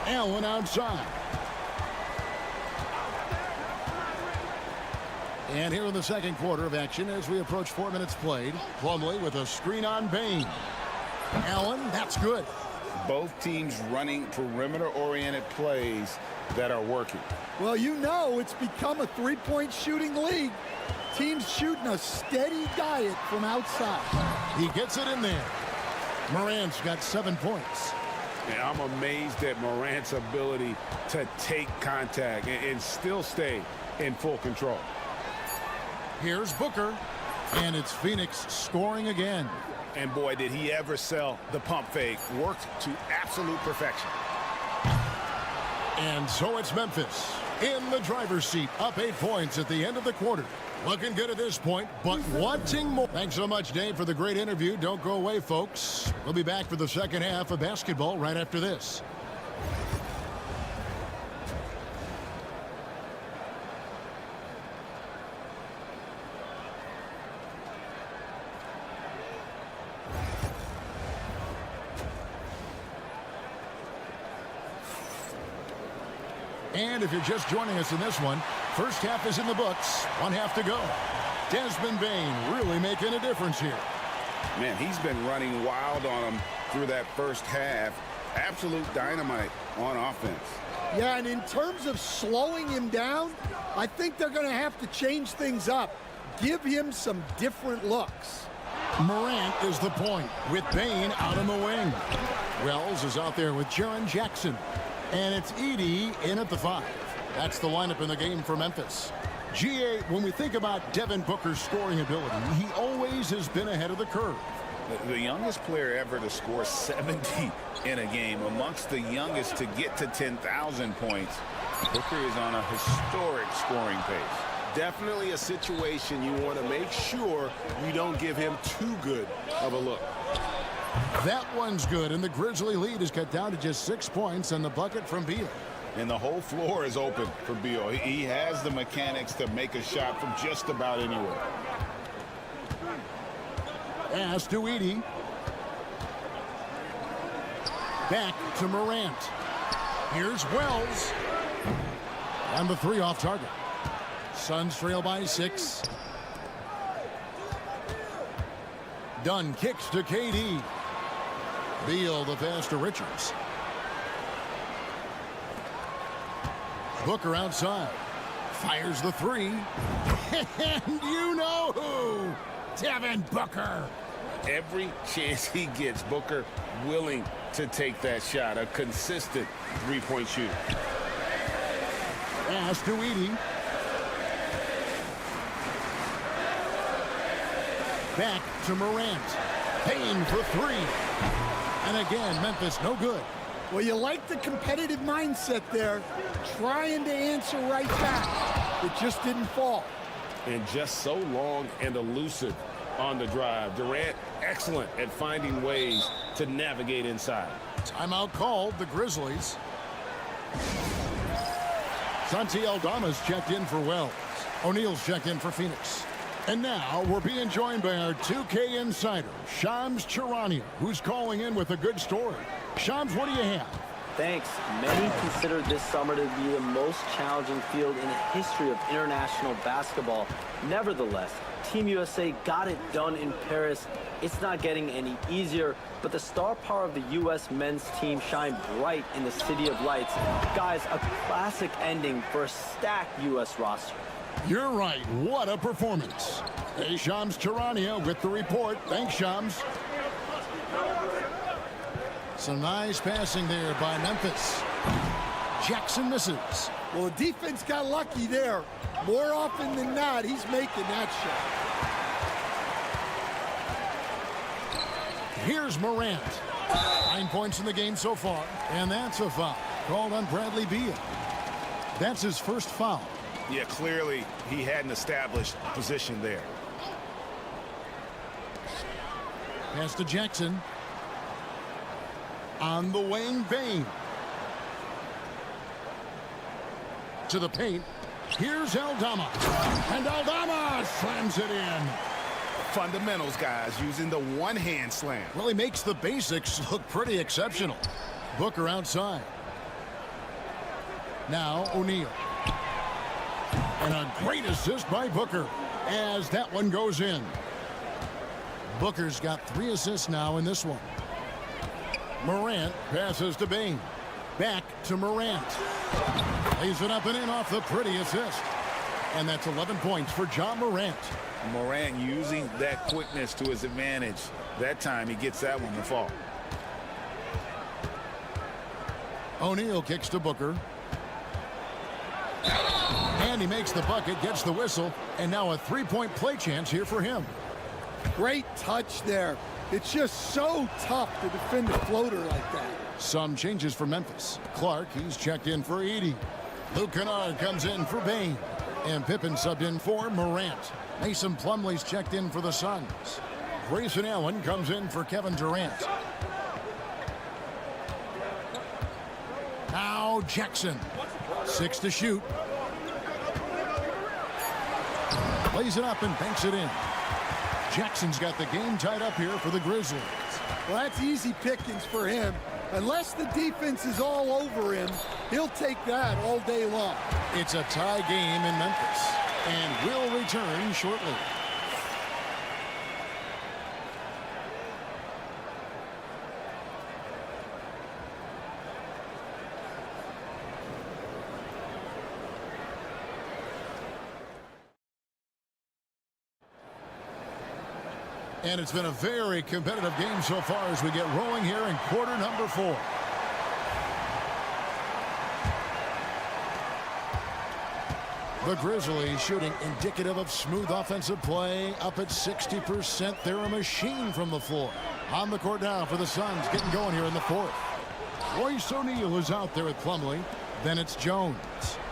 Allen outside. And here in the second quarter of action as we approach 4 minutes played. Plumlee with a screen on Bain. Allen, that's good. Both teams running perimeter-oriented plays that are working. Well, you know it's become a three-point shooting league. Teams shooting a steady diet from outside. He gets it in there. Morant's got 7 points. And I'm amazed at Morant's ability to take contact and still stay in full control. Here's Booker, and it's Phoenix scoring again. And boy, did he ever sell the pump fake. Worked to absolute perfection. And so it's Memphis in the driver's seat, up 8 points at the end of the quarter. Looking good at this point, but wanting more. Thanks so much, Dave, for the great interview. Don't go away, folks. We'll be back for the second half of basketball right after this. And if you're just joining us in this one, first half is in the books. 1 half to go. Desmond Bain really making a difference here. Man, he's been running wild on him through that first half. Absolute dynamite on offense. Yeah, and in terms of slowing him down, I think they're going to have to change things up. Give him some different looks. Morant is the point with Bane out on the wing. Wells is out there with Jaren Jackson. And it's Edey in at the 5. That's the lineup in the game for Memphis. GA, when we think about Devin Booker's scoring ability, he always has been ahead of the curve. The youngest player ever to score 70 in a game, amongst the youngest to get to 10,000 points. Booker is on a historic scoring pace. Definitely a situation you want to make sure you don't give him too good of a look. That one's good, and the Grizzly lead is cut down to just 6 points and the bucket from Beal. And the whole floor is open for Beal. He has the mechanics to make a shot from just about anywhere. Pass to Edey. Back to Morant. Here's Wells. And the 3 off target. Suns trail by 6. Dunn kicks to KD. Beal the pass to Richards. Booker outside. Fires the 3. And you know who? Devin Booker. Every chance he gets, Booker willing to take that shot. A consistent three-point shooter. Pass to Edey. Back to Morant. Payne for 3. And again, Memphis no good. Well, you like the competitive mindset there, trying to answer right back. It just didn't fall. And just so long and elusive on the drive. Durant, excellent at finding ways to navigate inside. Timeout called, the Grizzlies. Santi Aldama's checked in for Wells. O'Neal's checked in for Phoenix. And now we're being joined by our 2K insider, Shams Charania, who's calling in with a good story. Shams, what do you have? Thanks. Many consider this summer to be the most challenging field in the history of international basketball. Nevertheless, Team USA got it done in Paris. It's not getting any easier, but the star power of the U.S. men's team shined bright in the City of Lights. Guys, a classic ending for a stacked U.S. roster. You're right. What a performance. Hey, Shams Charania with the report. Thanks, Shams. Some nice passing there by Memphis. Jackson misses. Well, the defense got lucky there. More often than not, he's making that shot. Here's Morant. 9 points in the game so far, and that's a foul called on Bradley Beal. That's his first foul. Yeah, clearly he hadn't established position there. Pass to Jackson. On the wing, Bane. To the paint. Here's Aldama. And Aldama slams it in. Fundamentals, guys, using the one-hand slam. Well, he makes the basics look pretty exceptional. Booker outside. Now O'Neal. And a great assist by Booker as that one goes in. Booker's got 3 assists now in this one. Morant passes to Bane. Back to Morant. Lays it up and in off the pretty assist. And that's 11 points for John Morant. Morant using that quickness to his advantage. That time he gets that one to fall. O'Neal kicks to Booker. And he makes the bucket, gets the whistle, and now a 3-point play chance here for him. Great touch there. It's just so tough to defend a floater like that. Some changes for Memphis. Clark, he's checked in for Edey. Luke Kennard comes in for Bane. And Pippen subbed in for Morant. Mason Plumlee's checked in for the Suns. Grayson Allen comes in for Kevin Durant. Now Jackson. 6 to shoot. Plays it up and banks it in. Jackson's got the game tied up here for the Grizzlies. Well, that's easy pickings for him. Unless the defense is all over him, he'll take that all day long. It's a tie game in Memphis, and will return shortly. And it's been a very competitive game so far as we get rolling here in quarter number 4. The Grizzlies shooting indicative of smooth offensive play, up at 60%. They're a machine from the floor. On the court now for the Suns, getting going here in the 4th. Royce O'Neal is out there at Plumlee. Then it's Jones.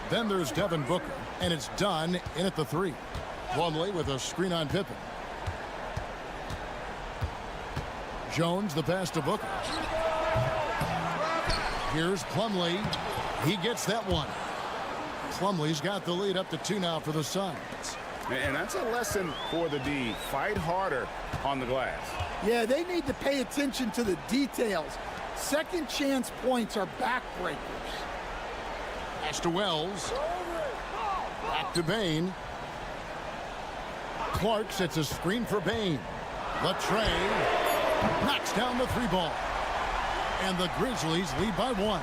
Then there's Devin Booker, and it's Dunn in at the 3. Plumlee with a screen on Pippen. Jones, the pass to Booker. Here's Plumlee. He gets that one. Plumlee's got the lead up to 2 now for the Suns. And that's a lesson for the D. Fight harder on the glass. Yeah, they need to pay attention to the details. Second chance points are backbreakers. Pass to Wells. Back to Bain. Clark sets a screen for Bain. Latre knocks down the 3 ball. And the Grizzlies lead by 1.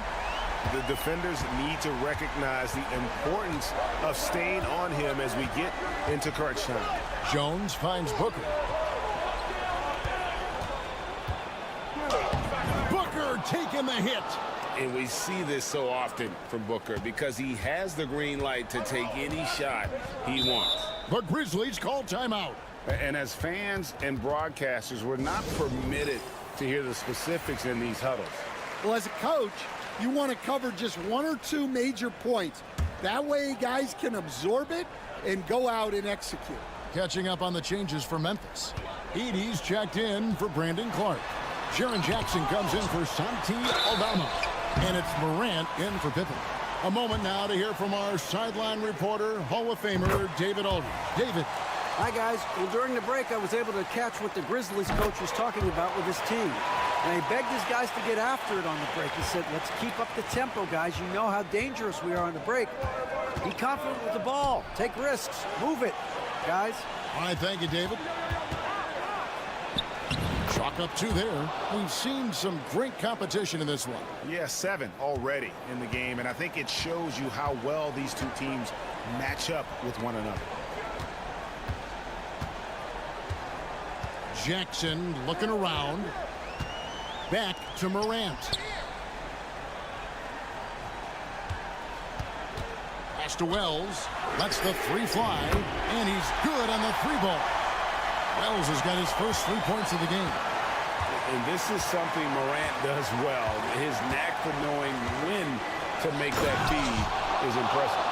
The defenders need to recognize the importance of staying on him as we get into crunch time. Jones finds Booker. Booker taking the hit. And we see this so often from Booker because he has the green light to take any shot he wants. The Grizzlies call timeout. And as fans and broadcasters, we're not permitted to hear the specifics in these huddles. Well, as a coach, you want to cover just 1 or 2 major points. That way guys can absorb it and go out and execute. Catching up on the changes for Memphis. Edey's checked in for Brandon Clark. Jaren Jackson comes in for Santi Aldama. And it's Morant in for Pippen. A moment now to hear from our sideline reporter, Hall of Famer David Aldridge. David. Hi, guys. Well, during the break, I was able to catch what the Grizzlies coach was talking about with his team. And he begged his guys to get after it on the break. He said, let's keep up the tempo, guys. You know how dangerous we are on the break. Be confident with the ball. Take risks. Move it, guys. All right, thank you, David. Chalk up 2 there. We've seen some great competition in this one. Yeah, 7 already in the game, and I think it shows you how well these 2 teams match up with one another. Jackson looking around. Back to Morant. Pass to Wells. Lets the 3 fly, and he's good on the 3 ball. Wells has got his first 3 points of the game. And this is something Morant does well. His knack for knowing when to make that feed is impressive.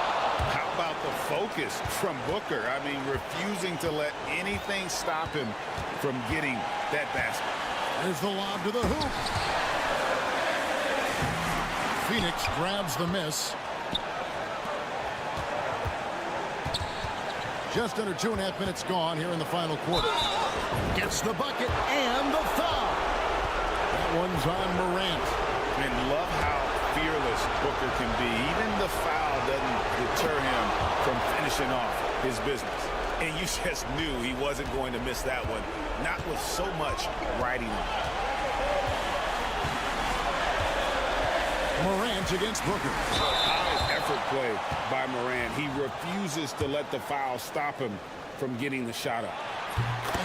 How about the focus from Booker? I mean, refusing to let anything stop him from getting that basket. There's the lob to the hoop. Phoenix grabs the miss. Just under 2.5 minutes gone here in the final quarter. Gets the bucket and the foul. That one's on Morant. And love how fearless Booker can be. Even the foul doesn't deter him from finishing off his business. And you just knew he wasn't going to miss that one. Not with so much riding on. Morant against Booker. High effort play by Morant. He refuses to let the foul stop him from getting the shot up.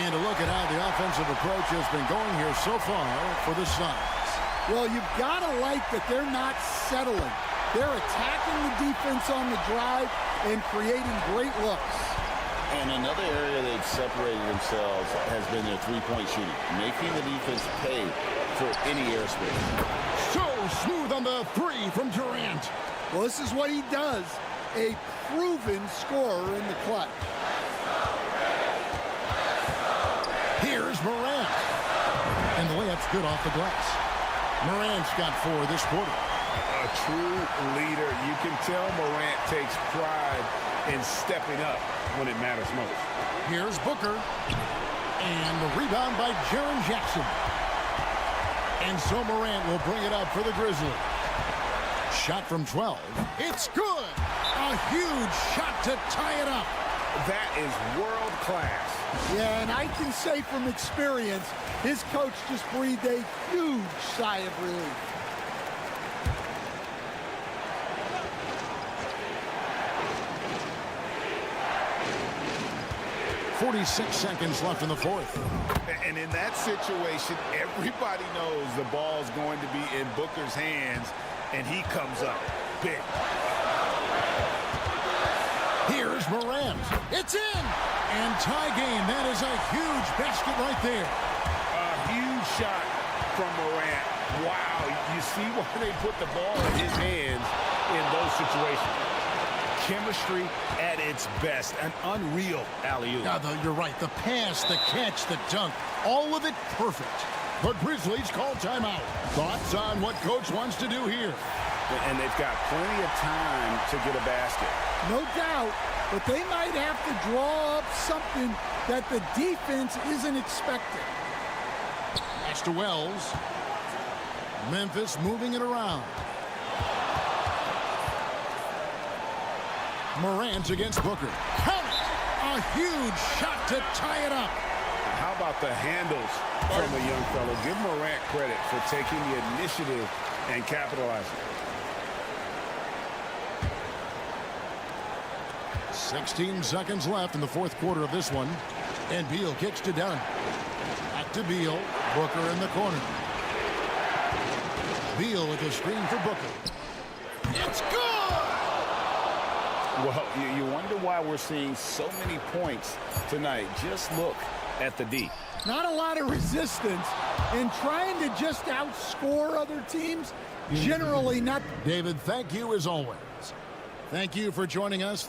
And a look at how the offensive approach has been going here so far for the Suns. Well, you've got to like that they're not settling. They're attacking the defense on the drive and creating great looks. And another area they've separated themselves has been their 3-point shooting, making the defense pay for any airspace. So smooth on the 3 from Durant. Well, this is what he does, a proven scorer in the clutch. Here's Morant. And the layup's good off the glass. Morant's got 4 this quarter. A true leader. You can tell Morant takes pride in stepping up when it matters most. Here's Booker. And the rebound by Jaren Jackson. And so Morant will bring it up for the Grizzlies. Shot from 12. It's good. A huge shot to tie it up. That is world class. Yeah, and I can say from experience, his coach just breathed a huge sigh of relief. 46 seconds left in the fourth. And in that situation, everybody knows the ball's going to be in Booker's hands, and he comes up big. Here's Morant. It's in! And tie game. That is a huge basket right there. A huge shot from Morant. Wow, you see why they put the ball in his hands in those situations. Chemistry at its best. An unreal alley-oop. You're right. The pass, the catch, the dunk, all of it perfect. The Grizzlies call timeout. Thoughts on what Coach wants to do here? And they've got plenty of time to get a basket. No doubt, but they might have to draw up something that the defense isn't expecting. Pass to Wells. Memphis moving it around. Morant against Booker. Count it! A huge shot to tie it up. How about the handles from the young fellow? Give Morant credit for taking the initiative and capitalizing. 16 seconds left in the fourth quarter of this one. And Beal kicks to Dunn. Back to Beal. Booker in the corner. Beal with a screen for Booker. It's good! Well, you wonder why we're seeing so many points tonight. Just look at the D. Not a lot of resistance, and trying to just outscore other teams, generally not. David, thank you as always. Thank you for joining us.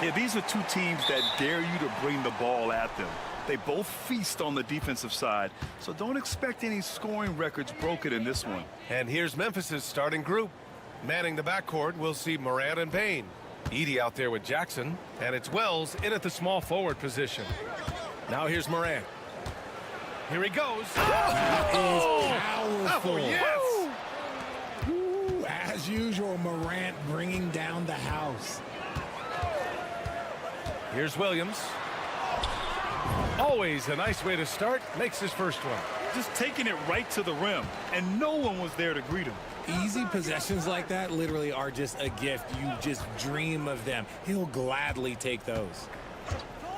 Yeah, these are two teams that dare you to bring the ball at them. They both feast on the defensive side, so don't expect any scoring records broken in this one. And here's Memphis's starting group. Manning the backcourt, we'll see Morant and Payne. Edey out there with Jackson, and it's Wells in at the small forward position. Now here's Morant. Here he goes. Powerful. Oh, yes. Ooh, as usual, Morant bringing down the house. Here's Williams. Always a nice way to start. Makes his first one. Just taking it right to the rim, and no one was there to greet him. Easy possessions like that literally are just a gift. You just dream of them. He'll gladly take those.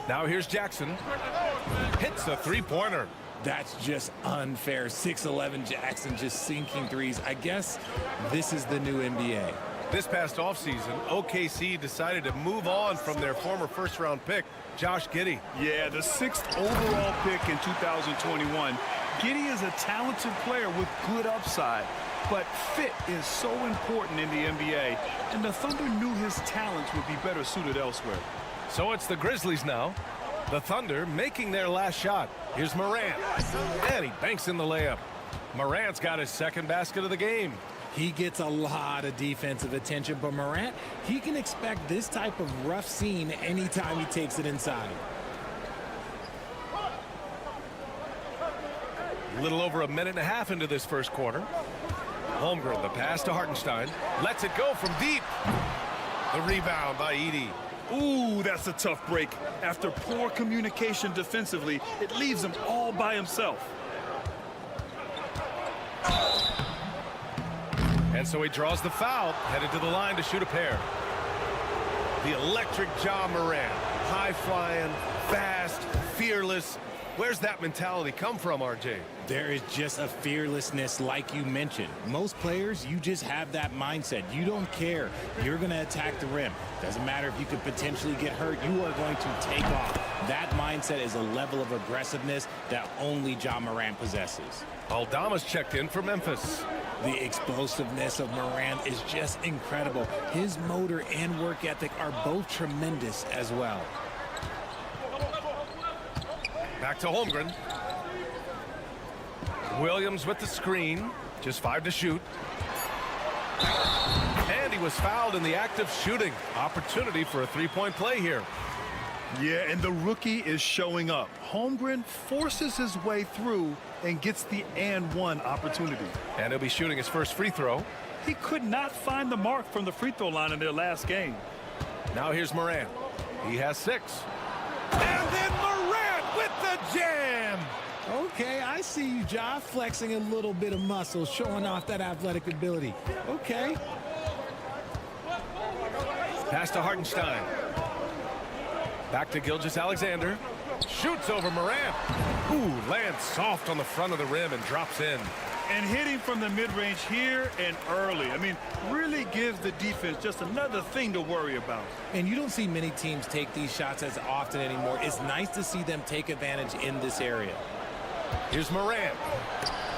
Now here's Jackson. Hits a three-pointer. That's just unfair. 6'11" Jackson just sinking threes. I guess this is the new NBA. This past offseason, OKC decided to move on from their former first-round pick, Josh Giddey. Yeah, the 6th overall pick in 2021. Giddey is a talented player with good upside, but fit is so important in the NBA, and the Thunder knew his talents would be better suited elsewhere. So it's the Grizzlies now. The Thunder making their last shot. Here's Morant, and he banks in the layup. Morant's got his second basket of the game. He gets a lot of defensive attention, but Morant, he can expect this type of rough scene anytime he takes it inside. A little over a minute and a half into this first quarter. Holmgren, the pass to Hartenstein. Lets it go from deep. The rebound by Edey. Ooh, that's a tough break. After poor communication defensively, it leaves him all by himself. And so he draws the foul, headed to the line to shoot a pair. The electric Ja Morant. High-flying, fast, fearless. Where's that mentality come from, RJ? There is just a fearlessness like you mentioned. Most players, you just have that mindset. You don't care. You're going to attack the rim. Doesn't matter if you could potentially get hurt. You are going to take off. That mindset is a level of aggressiveness that only Ja Morant possesses. Aldama's checked in for Memphis. The explosiveness of Morant is just incredible. His motor and work ethic are both tremendous as well. Back to Holmgren. Williams with the screen. Just 5 to shoot. And he was fouled in the act of shooting. Opportunity for a three-point play here. Yeah, and the rookie is showing up. Holmgren forces his way through and gets the and one opportunity. And he'll be shooting his first free throw. He could not find the mark from the free throw line in their last game. Now here's Morant. He has 6. And then Morant with the jam. Okay, I see you, Ja, flexing a little bit of muscle, showing off that athletic ability. Okay. Pass to Hartenstein. Back to Gilgeous-Alexander. Shoots over Morant. Ooh, lands soft on the front of the rim and drops in. And hitting from the mid-range here and early. I mean, really gives the defense just another thing to worry about. And you don't see many teams take these shots as often anymore. It's nice to see them take advantage in this area. Here's Morant.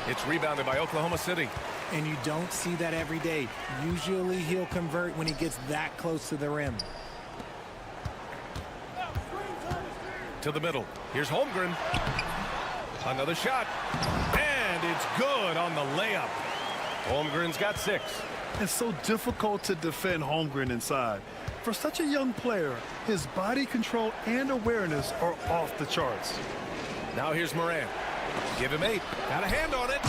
It's rebounded by Oklahoma City. And you don't see that every day. Usually he'll convert when he gets that close to the rim. To the middle. Here's Holmgren. Another shot. And it's good on the layup. Holmgren's got 6. It's so difficult to defend Holmgren inside. For such a young player, his body control and awareness are off the charts. Now here's Morant. Give him 8. Got a hand on it.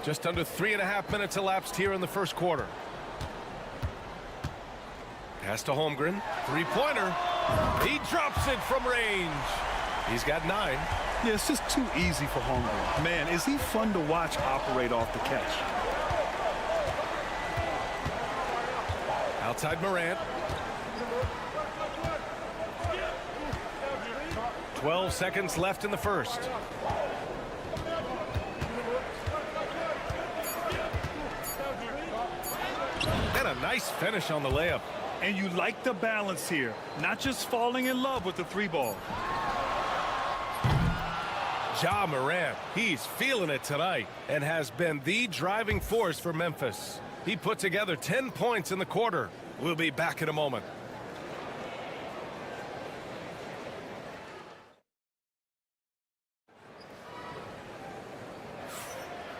Just under 3.5 minutes elapsed here in the first quarter. Pass to Holmgren. Three-pointer. He drops it from range. He's got 9. Yeah, it's just too easy for Holmgren. Man, is he fun to watch operate off the catch. Outside Morant. 12 seconds left in the first. And a nice finish on the layup. And you like the balance here, not just falling in love with the 3-ball. Ja Morant, he's feeling it tonight and has been the driving force for Memphis. He put together 10 points in the quarter. We'll be back in a moment.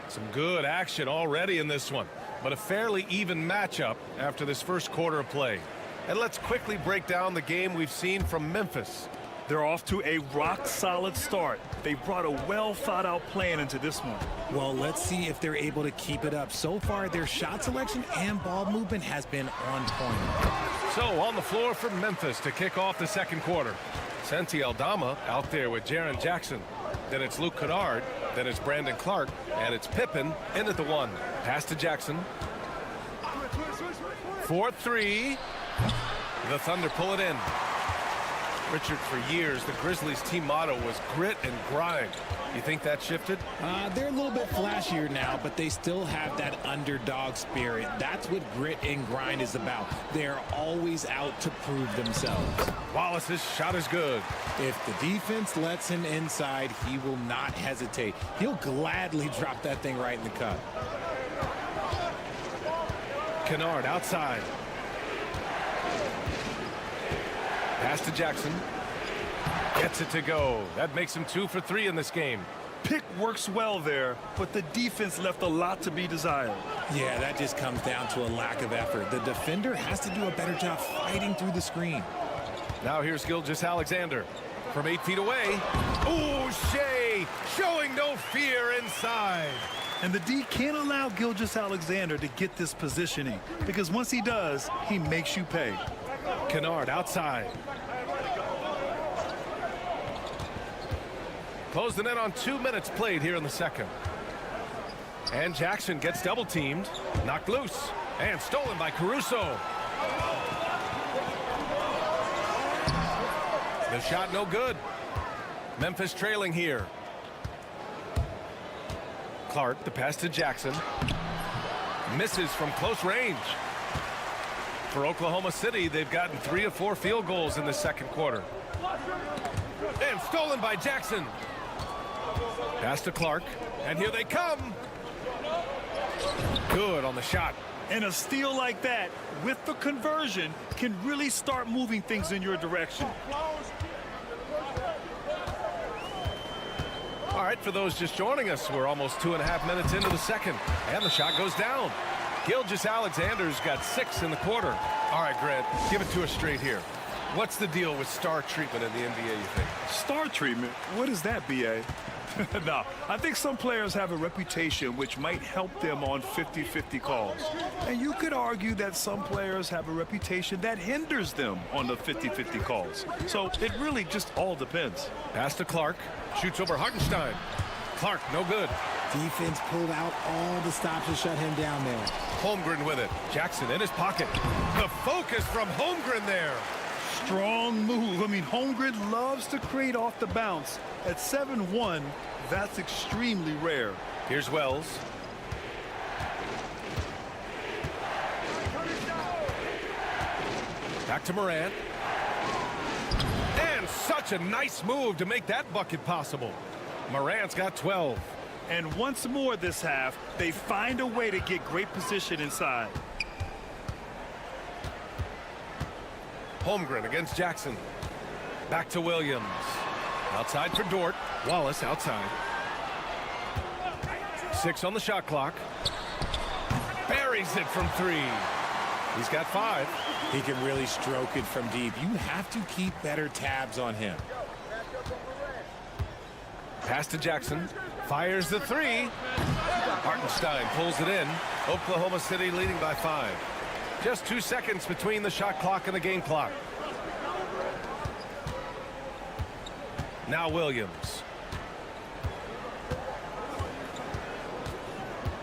Some good action already in this one, but a fairly even matchup after this first quarter of play. And let's quickly break down the game we've seen from Memphis. They're off to a rock-solid start. They brought a well-thought-out plan into this one. Well, let's see if they're able to keep it up. So far, their shot selection and ball movement has been on point. So, on the floor for Memphis to kick off the second quarter. Santi Aldama out there with Jaren Jackson. Then it's Luke Kennard. Then it's Brandon Clark. And it's Pippen in at the 1. Pass to Jackson. 4-3. The Thunder pull it in. Richard, for years, the Grizzlies team motto was grit and grind. You think that shifted? They're a little bit flashier now, but they still have that underdog spirit. That's what grit and grind is about. They're always out to prove themselves. Wallace's shot is good. If the defense lets him inside, he will not hesitate. He'll gladly drop that thing right in the cup. Kennard outside. Pass to Jackson. Gets it to go. That makes him 2 for 3 in this game. Pick works well there, but the defense left a lot to be desired. Yeah, that just comes down to a lack of effort. The defender has to do a better job fighting through the screen. Now here's Gilgeous-Alexander. From 8 feet away. Ooh, Shea showing no fear inside. And the D can't allow Gilgeous-Alexander to get this positioning, because once he does, he makes you pay. Kennard outside. Close the net on 2 minutes played here in the second. And Jackson gets double teamed, knocked loose, and stolen by Caruso. The shot no good. Memphis trailing here. Clark, the pass to Jackson. Misses from close range. For Oklahoma City, they've gotten 3 of 4 field goals in the second quarter. And stolen by Jackson. Pass to Clark, and here they come. Good on the shot. And a steal like that, with the conversion, can really start moving things in your direction. All right, for those just joining us, we're almost 2.5 minutes into the second, and the shot goes down. Gilgeous-Alexander's got 6 in the quarter. All right, Grant, give it to us straight here. What's the deal with star treatment in the NBA, you think? Star treatment? What is that, B.A.? No, I think some players have a reputation which might help them on 50-50 calls. And you could argue that some players have a reputation that hinders them on the 50-50 calls. So it really just all depends. Pass to Clark. Shoots over Hartenstein. Clark, no good. Defense pulled out all the stops to shut him down there. Holmgren with it. Jackson in his pocket. The focus from Holmgren there. Strong move. I mean, Holmgren loves to create off the bounce. At 7-1, that's extremely rare. Here's Wells. Back to Morant. And such a nice move to make that bucket possible. Morant's got 12. And once more this half, they find a way to get great position inside. Holmgren against Jackson. Back to Williams. Outside for Dort. Wallace outside. 6 on the shot clock. Buries it from 3. He's got 5. He can really stroke it from deep. You have to keep better tabs on him. Pass to Jackson. Fires the 3. Hartenstein pulls it in. Oklahoma City leading by 5. Just 2 seconds between the shot clock and the game clock. Now Williams.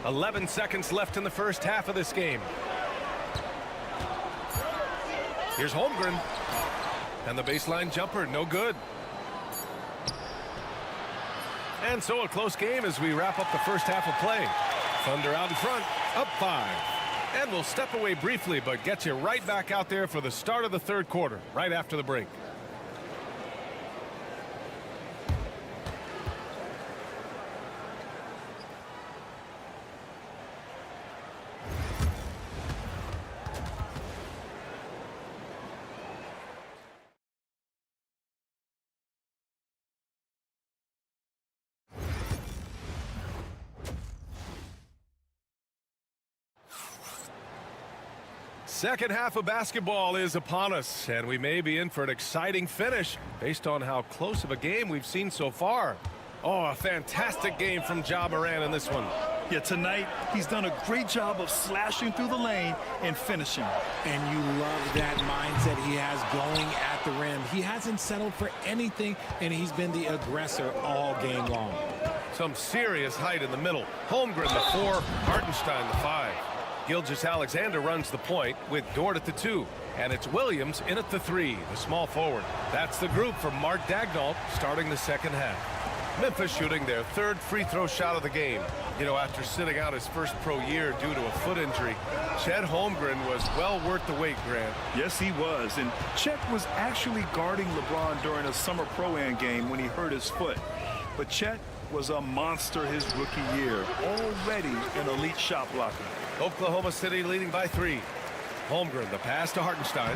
11 seconds left in the first half of this game. Here's Holmgren. And the baseline jumper, no good. And so a close game as we wrap up the first half of play. Thunder out in front, up 5. And we'll step away briefly, but get you right back out there for the start of the third quarter, right after the break. Second half of basketball is upon us, and we may be in for an exciting finish based on how close of a game we've seen so far. Oh, a fantastic game from Ja Morant in this one. Yeah, tonight he's done a great job of slashing through the lane and finishing. And you love that mindset he has going at the rim. He hasn't settled for anything, and he's been the aggressor all game long. Some serious height in the middle. Holmgren the 4, Hartenstein the 5. Gilgeous-Alexander runs the point with Dort at the 2. And it's Williams in at the 3, the small forward. That's the group for Mark Daigneault starting the second half. Memphis shooting their 3rd free throw shot of the game. You know, after sitting out his first pro year due to a foot injury, Chet Holmgren was well worth the wait, Grant. Yes, he was. And Chet was actually guarding LeBron during a summer pro-am game when he hurt his foot. But Chet was a monster his rookie year, already an elite shot blocker. Oklahoma City leading by 3. Holmgren, the pass to Hartenstein.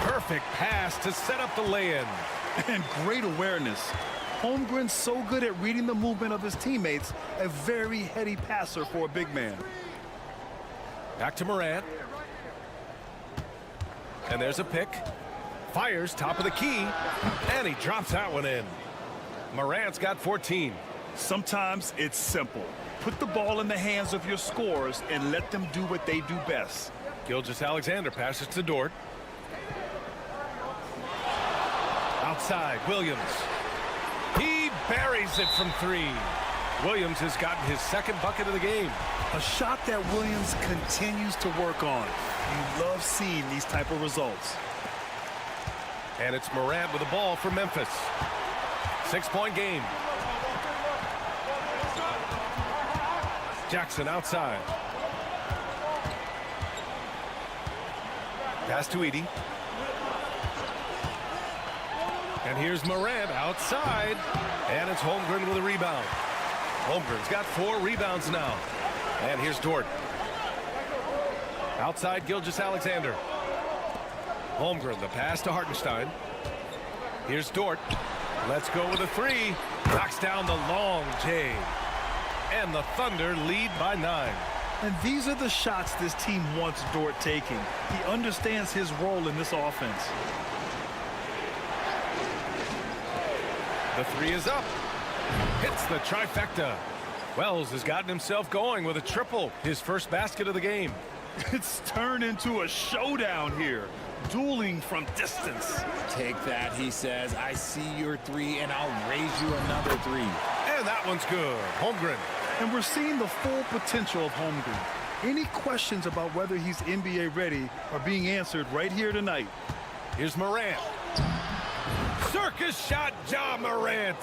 Perfect pass to set up the lay-in. And great awareness. Holmgren's so good at reading the movement of his teammates, a very heady passer for a big man. Back to Morant. And there's a pick. Fires top of the key, and he drops that one in. Morant's got 14. Sometimes it's simple. Put the ball in the hands of your scorers and let them do what they do best. Gilgeous-Alexander passes to Dort. Outside, Williams. He buries it from 3. Williams has gotten his second bucket of the game. A shot that Williams continues to work on. You love seeing these type of results. And it's Morant with the ball for Memphis. 6-point game. Jackson outside. Pass to Edey. And here's Morant outside. And it's Holmgren with a rebound. Holmgren's got 4 rebounds now. And here's Dort. Outside Gilgeous-Alexander. Holmgren, the pass to Hartenstein. Here's Dort. Let's go with a 3. Knocks down the long J. And the Thunder lead by 9. And these are the shots this team wants Dort taking. He understands his role in this offense. The 3 is up. Hits the trifecta. Wells has gotten himself going with a triple. His first basket of the game. It's turned into a showdown here. Dueling from distance. Take that, he says. I see your 3, and I'll raise you another 3. And that one's good. Holmgren. And we're seeing the full potential of Holmgren. Any questions about whether he's NBA ready are being answered right here tonight. Here's Morant. Circus shot, Ja Morant.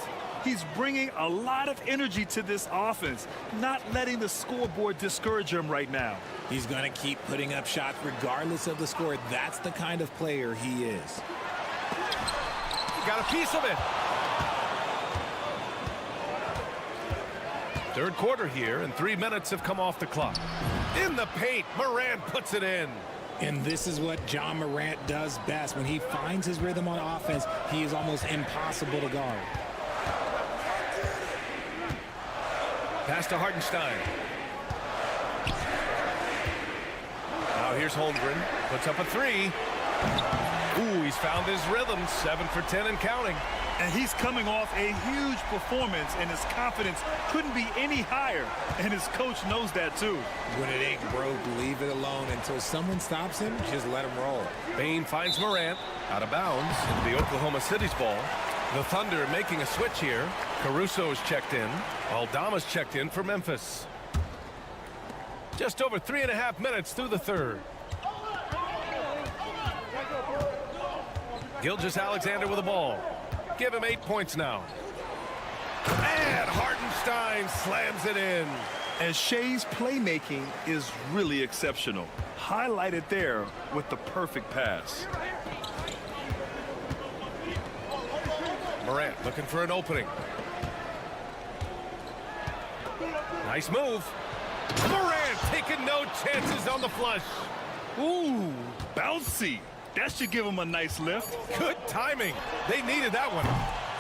He's bringing a lot of energy to this offense, not letting the scoreboard discourage him right now. He's going to keep putting up shots regardless of the score. That's the kind of player he is. Got a piece of it. Third quarter here, and 3 minutes have come off the clock. In the paint, Morant puts it in. And this is what Ja Morant does best. When he finds his rhythm on offense, he is almost impossible to guard. Pass to Hartenstein. Now here's Holmgren. Puts up a 3. Ooh, he's found his rhythm. 7 for 10 and counting. And he's coming off a huge performance, and his confidence couldn't be any higher. And his coach knows that too. When it ain't broke, leave it alone. Until someone stops him, just let him roll. Bain finds Morant out of bounds into the Oklahoma City's ball. The Thunder making a switch here. Caruso's checked in. Aldama's checked in for Memphis. Just over 3.5 minutes through the third. Gilgeous-Alexander with the ball. Give him 8 points now. And Hartenstein slams it in. And Shea's playmaking is really exceptional. Highlighted there with the perfect pass. Morant looking for an opening. Nice move. Morant taking no chances on the flush. Ooh, bouncy. That should give him a nice lift. Good timing. They needed that one.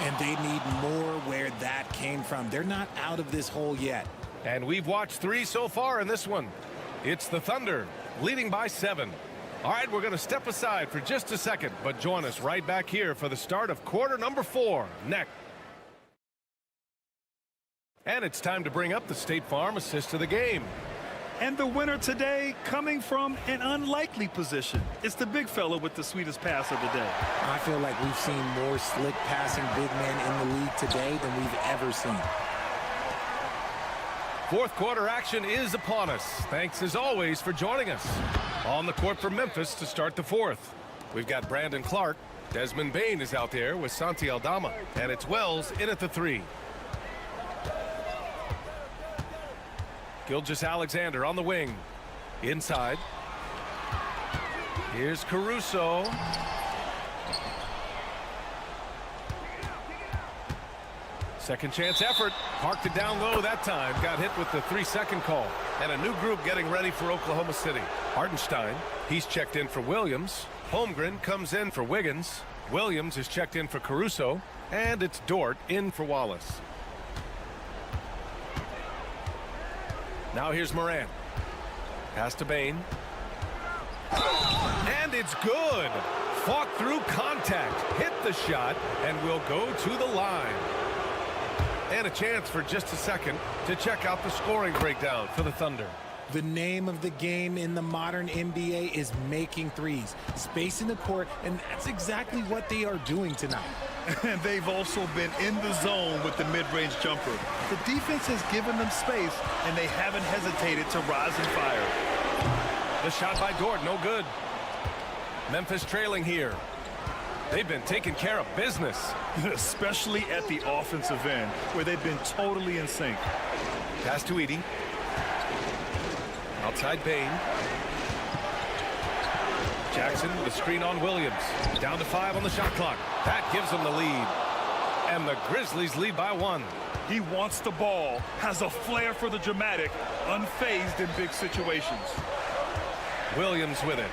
And they need more where that came from. They're not out of this hole yet. And we've watched 3 so far in this one. It's the Thunder leading by 7. All right, we're going to step aside for just a second, but join us right back here for the start of quarter number 4 next. And it's time to bring up the State Farm assist of the game. And the winner today coming from an unlikely position. It's the big fella with the sweetest pass of the day. I feel like we've seen more slick passing big men in the league today than we've ever seen. Fourth quarter action is upon us. Thanks as always for joining us. On the court for Memphis to start the fourth. We've got Brandon Clark. Desmond Bain is out there with Santi Aldama. And it's Wells in at the 3. Gilgeous-Alexander on the wing. Inside. Here's Caruso. Second chance effort. Parked it down low that time. Got hit with the 3-second call. And a new group getting ready for Oklahoma City. Hartenstein, he's checked in for Williams. Holmgren comes in for Wiggins. Williams is checked in for Caruso. And it's Dort in for Wallace. Now here's Morant. Pass to Bain. And it's good. fought through contact, hit the shot, and will go to the line. And a chance for just a second to check out the scoring breakdown for the Thunder. The name of the game in the modern NBA is making threes, spacing the court, and that's exactly what they are doing tonight. And they've also been in the zone with the mid-range jumper. The defense has given them space, and they haven't hesitated to rise and fire. The shot by Dort, no good. Memphis trailing here. They've been taking care of business. Especially at the offensive end, where they've been totally in sync. Pass to Edey. Outside Bain. Jackson with a screen on Williams. Down to 5 on the shot clock. That gives them the lead. And the Grizzlies lead by 1. He wants the ball, has a flair for the dramatic, unfazed in big situations. Williams with it.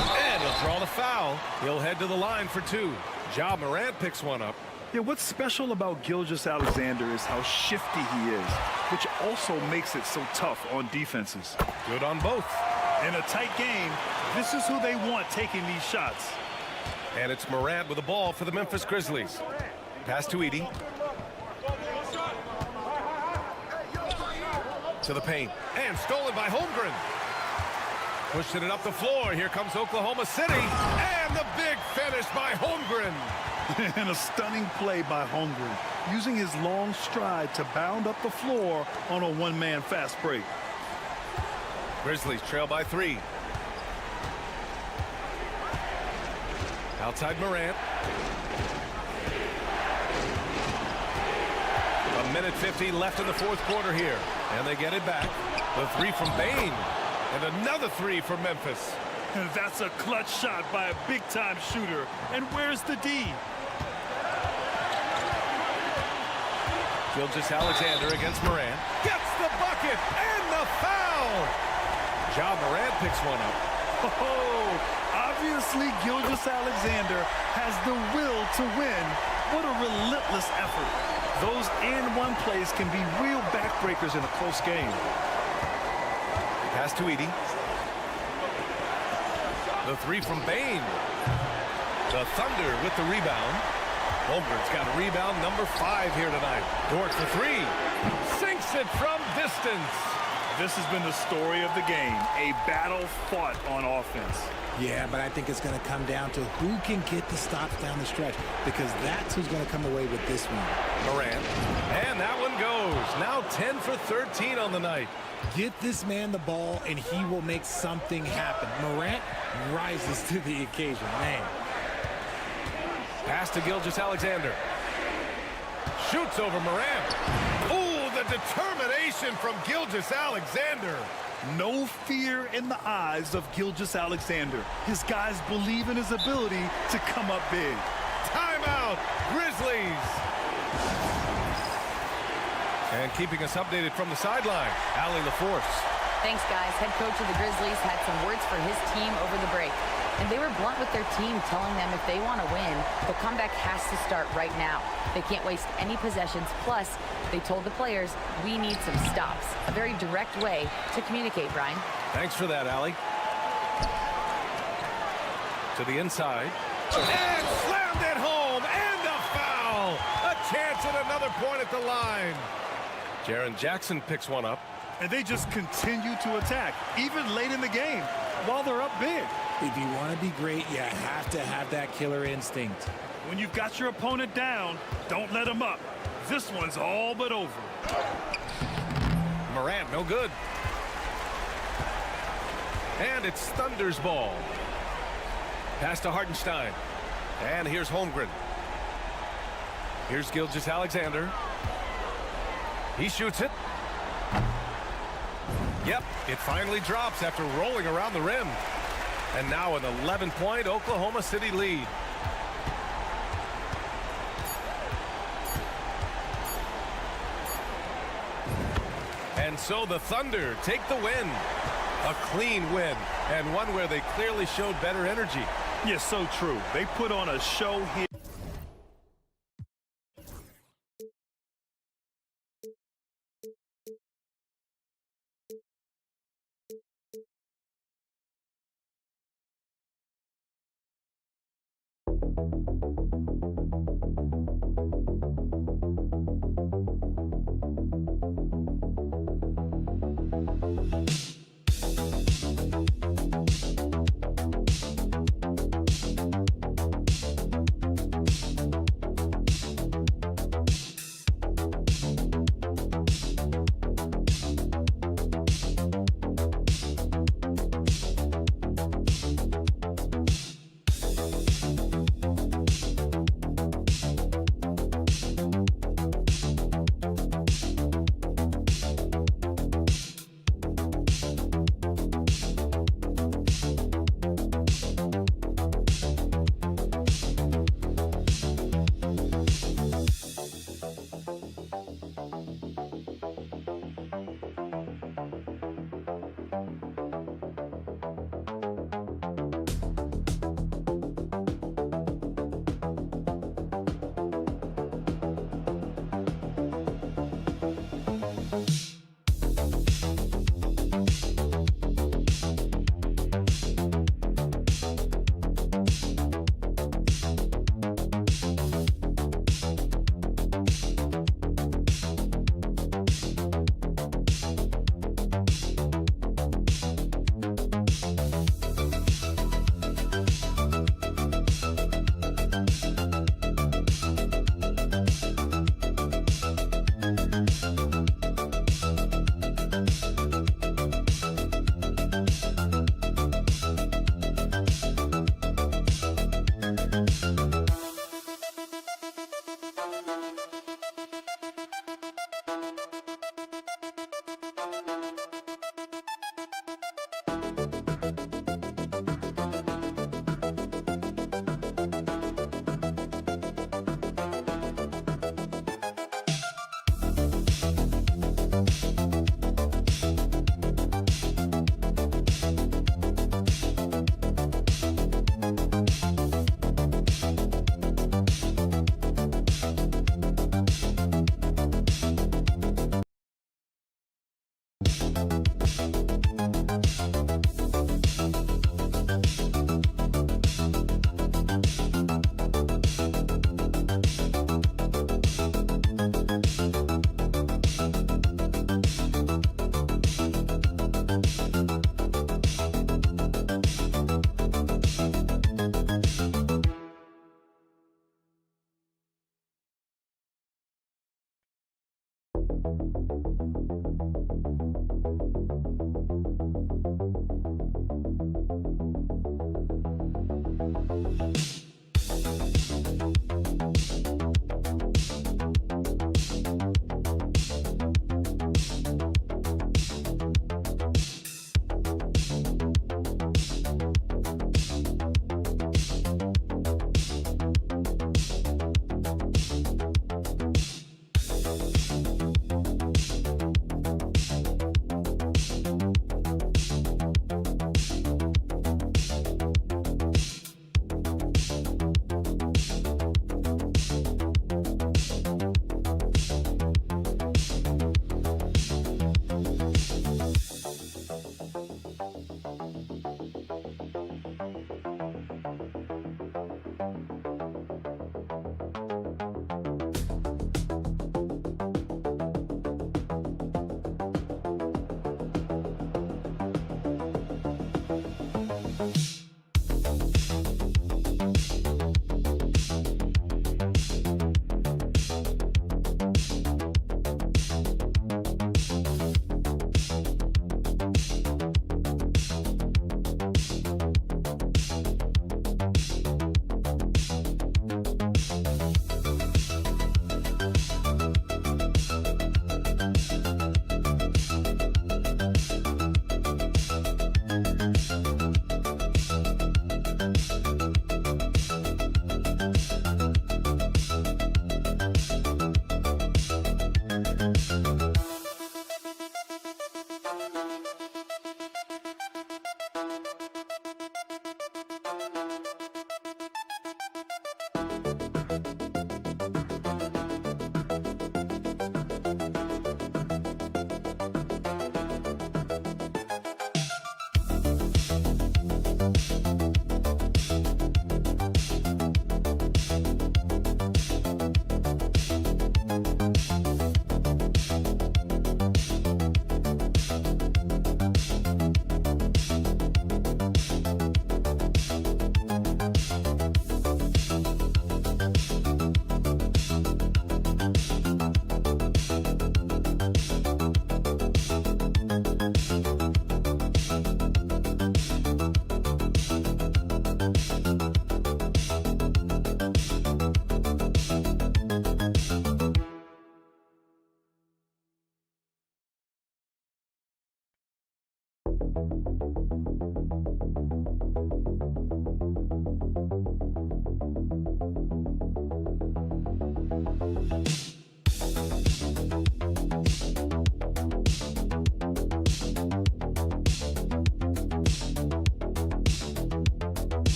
And he'll draw the foul. He'll head to the line for 2. Ja Morant picks one up. Yeah, what's special about Gilgeous-Alexander is how shifty he is, which also makes it so tough on defenses. Good on both. In a tight game, this is who they want taking these shots. And it's Morant with the ball for the Memphis Grizzlies. Pass to Edey. To the paint. And stolen by Holmgren. Pushing it up the floor. Here comes Oklahoma City. And the big finish by Holmgren. And a stunning play by Holmgren, using his long stride to bound up the floor on a one-man fast break. Grizzlies trail by 3. Outside Morant. 1:50 left in the fourth quarter here. And they get it back. The 3 from Bain. And another 3 for Memphis. And that's a clutch shot by a big-time shooter. And where's the D? Gilgeous-Alexander against Morant. Gets the bucket and the foul. Ja Morant picks one up. Oh, obviously Gilgeous-Alexander has the will to win. What a relentless effort. Those and-one plays can be real backbreakers in a close game. Pass to Edey. The 3 from Bain. The Thunder with the rebound. Holmgren's got a rebound number 5 here tonight. Dort for 3. Sinks it from distance. This has been the story of the game. A battle fought on offense. Yeah, but I think it's going to come down to who can get the stops down the stretch, because that's who's going to come away with this one. Morant. And that one goes. Now 10 for 13 on the night. Get this man the ball, and he will make something happen. Morant rises to the occasion, man. Pass to Gilgeous-Alexander. Shoots over Morant. Oh, the determination from Gilgeous-Alexander. No fear in the eyes of Gilgeous-Alexander. His guys believe in his ability to come up big. Timeout, Grizzlies. And keeping us updated from the sideline, Allie LaForce. Thanks, guys. Head coach of the Grizzlies had some words for his team over the break. And they were blunt with their team, telling them if they want to win, the comeback has to start right now. They can't waste any possessions. Plus, they told the players, we need some stops. A very direct way to communicate, Brian. Thanks for that, Allie. To the inside. And slammed it home. And a foul. A chance at another point at the line. Jaren Jackson picks one up. And they just continue to attack, even late in the game, while they're up big. If you want to be great, you have to have that killer instinct. When you've got your opponent down, don't let him up. This one's all but over. Morant, no good. And it's Thunder's ball. Pass to Hartenstein. And here's Holmgren. Here's Gilgeous-Alexander. He shoots it. Yep, it finally drops after rolling around the rim. And now an 11-point Oklahoma City lead. And so the Thunder take the win. A clean win, and one where they clearly showed better energy. Yes, so true. They put on a show here.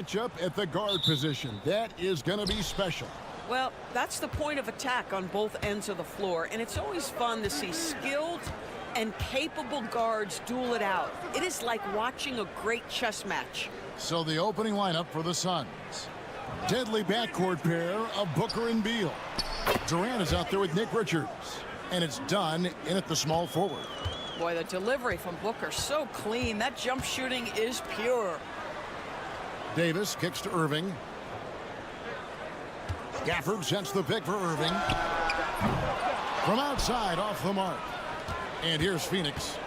Matchup at the guard position. That is going to be special. Well, that's the point of attack on both ends of the floor, and it's always fun to see skilled and capable guards duel it out. It is like watching a great chess match. So the opening lineup for the Suns. Deadly backcourt pair of Booker and Beal. Durant is out there with Nick Richards, and it's done in at the small forward. Boy, the delivery from Booker so clean. That jump shooting is pure. Davis kicks to Irving. Gafford sets the pick for Irving. From outside, off the mark. And here's Phoenix.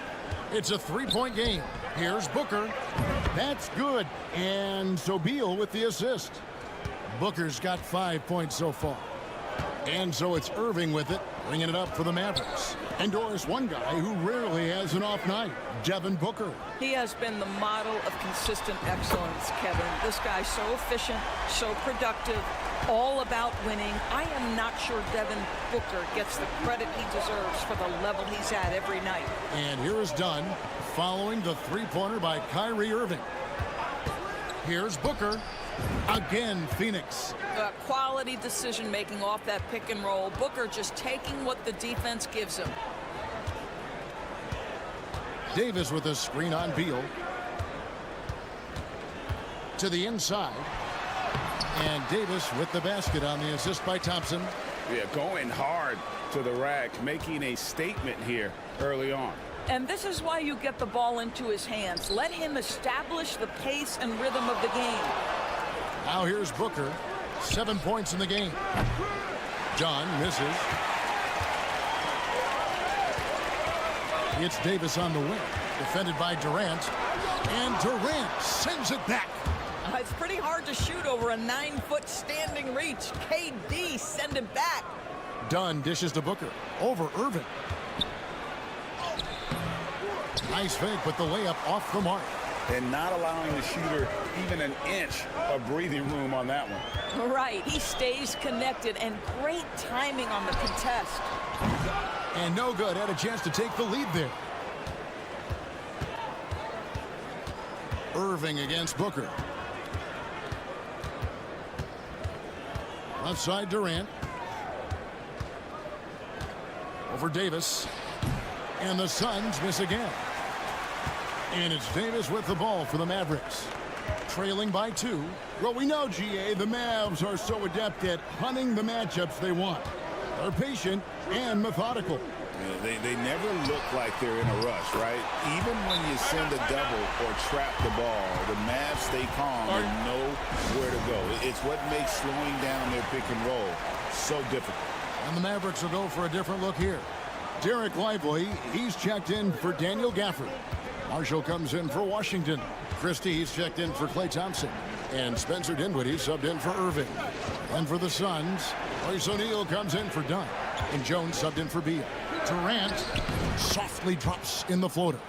It's a three-point game. Here's Booker. That's good. And so Beal with the assist. Booker's got 5 points so far. And so it's Irving with it, bringing it up for the Mavericks. And Doris, one guy who rarely has an off night, Devin Booker. He has been the model of consistent excellence, Kevin. This guy's so efficient, so productive, all about winning. I am not sure Devin Booker gets the credit he deserves for the level he's at every night. And here is Dunn following the three-pointer by Kyrie Irving. Here's Booker. Again, Phoenix. Quality decision-making off that pick and roll. Booker just taking what the defense gives him. Davis with a screen on Beal. To the inside. And Davis with the basket on the assist by Thompson. Yeah, going hard to the rack, making a statement here early on. And this is why you get the ball into his hands. Let him establish the pace and rhythm of the game. Now here's Booker. 7 points in the game. John misses. It's Davis on the wing. Defended by Durant. And Durant sends it back. It's pretty hard to shoot over a 9-foot standing reach. KD send it back. Dunn dishes to Booker. Over Irving. Nice fake, but the layup off the mark. And not allowing the shooter even an inch of breathing room on that one. Right, he stays connected, and great timing on the contest. And no good, had a chance to take the lead there. Irving against Booker. Left side Durant. Over Davis. And the Suns miss again. And it's Davis with the ball for the Mavericks. Trailing by 2. Well, we know, GA, the Mavs are so adept at hunting the matchups they want. They're patient and methodical. Yeah, they never look like they're in a rush, right? Even when you send a double or trap the ball, the Mavs stay calm and know where to go. It's what makes slowing down their pick and roll so difficult. And the Mavericks will go for a different look here. Derek Lively, he's checked in for Daniel Gafford. Marshall comes in for Washington. Christie, he's checked in for Klay Thompson. And Spencer Dinwiddie subbed in for Irving. And for the Suns, Royce O'Neal comes in for Dunn. And Jones subbed in for Beal. Durant softly drops in the floater.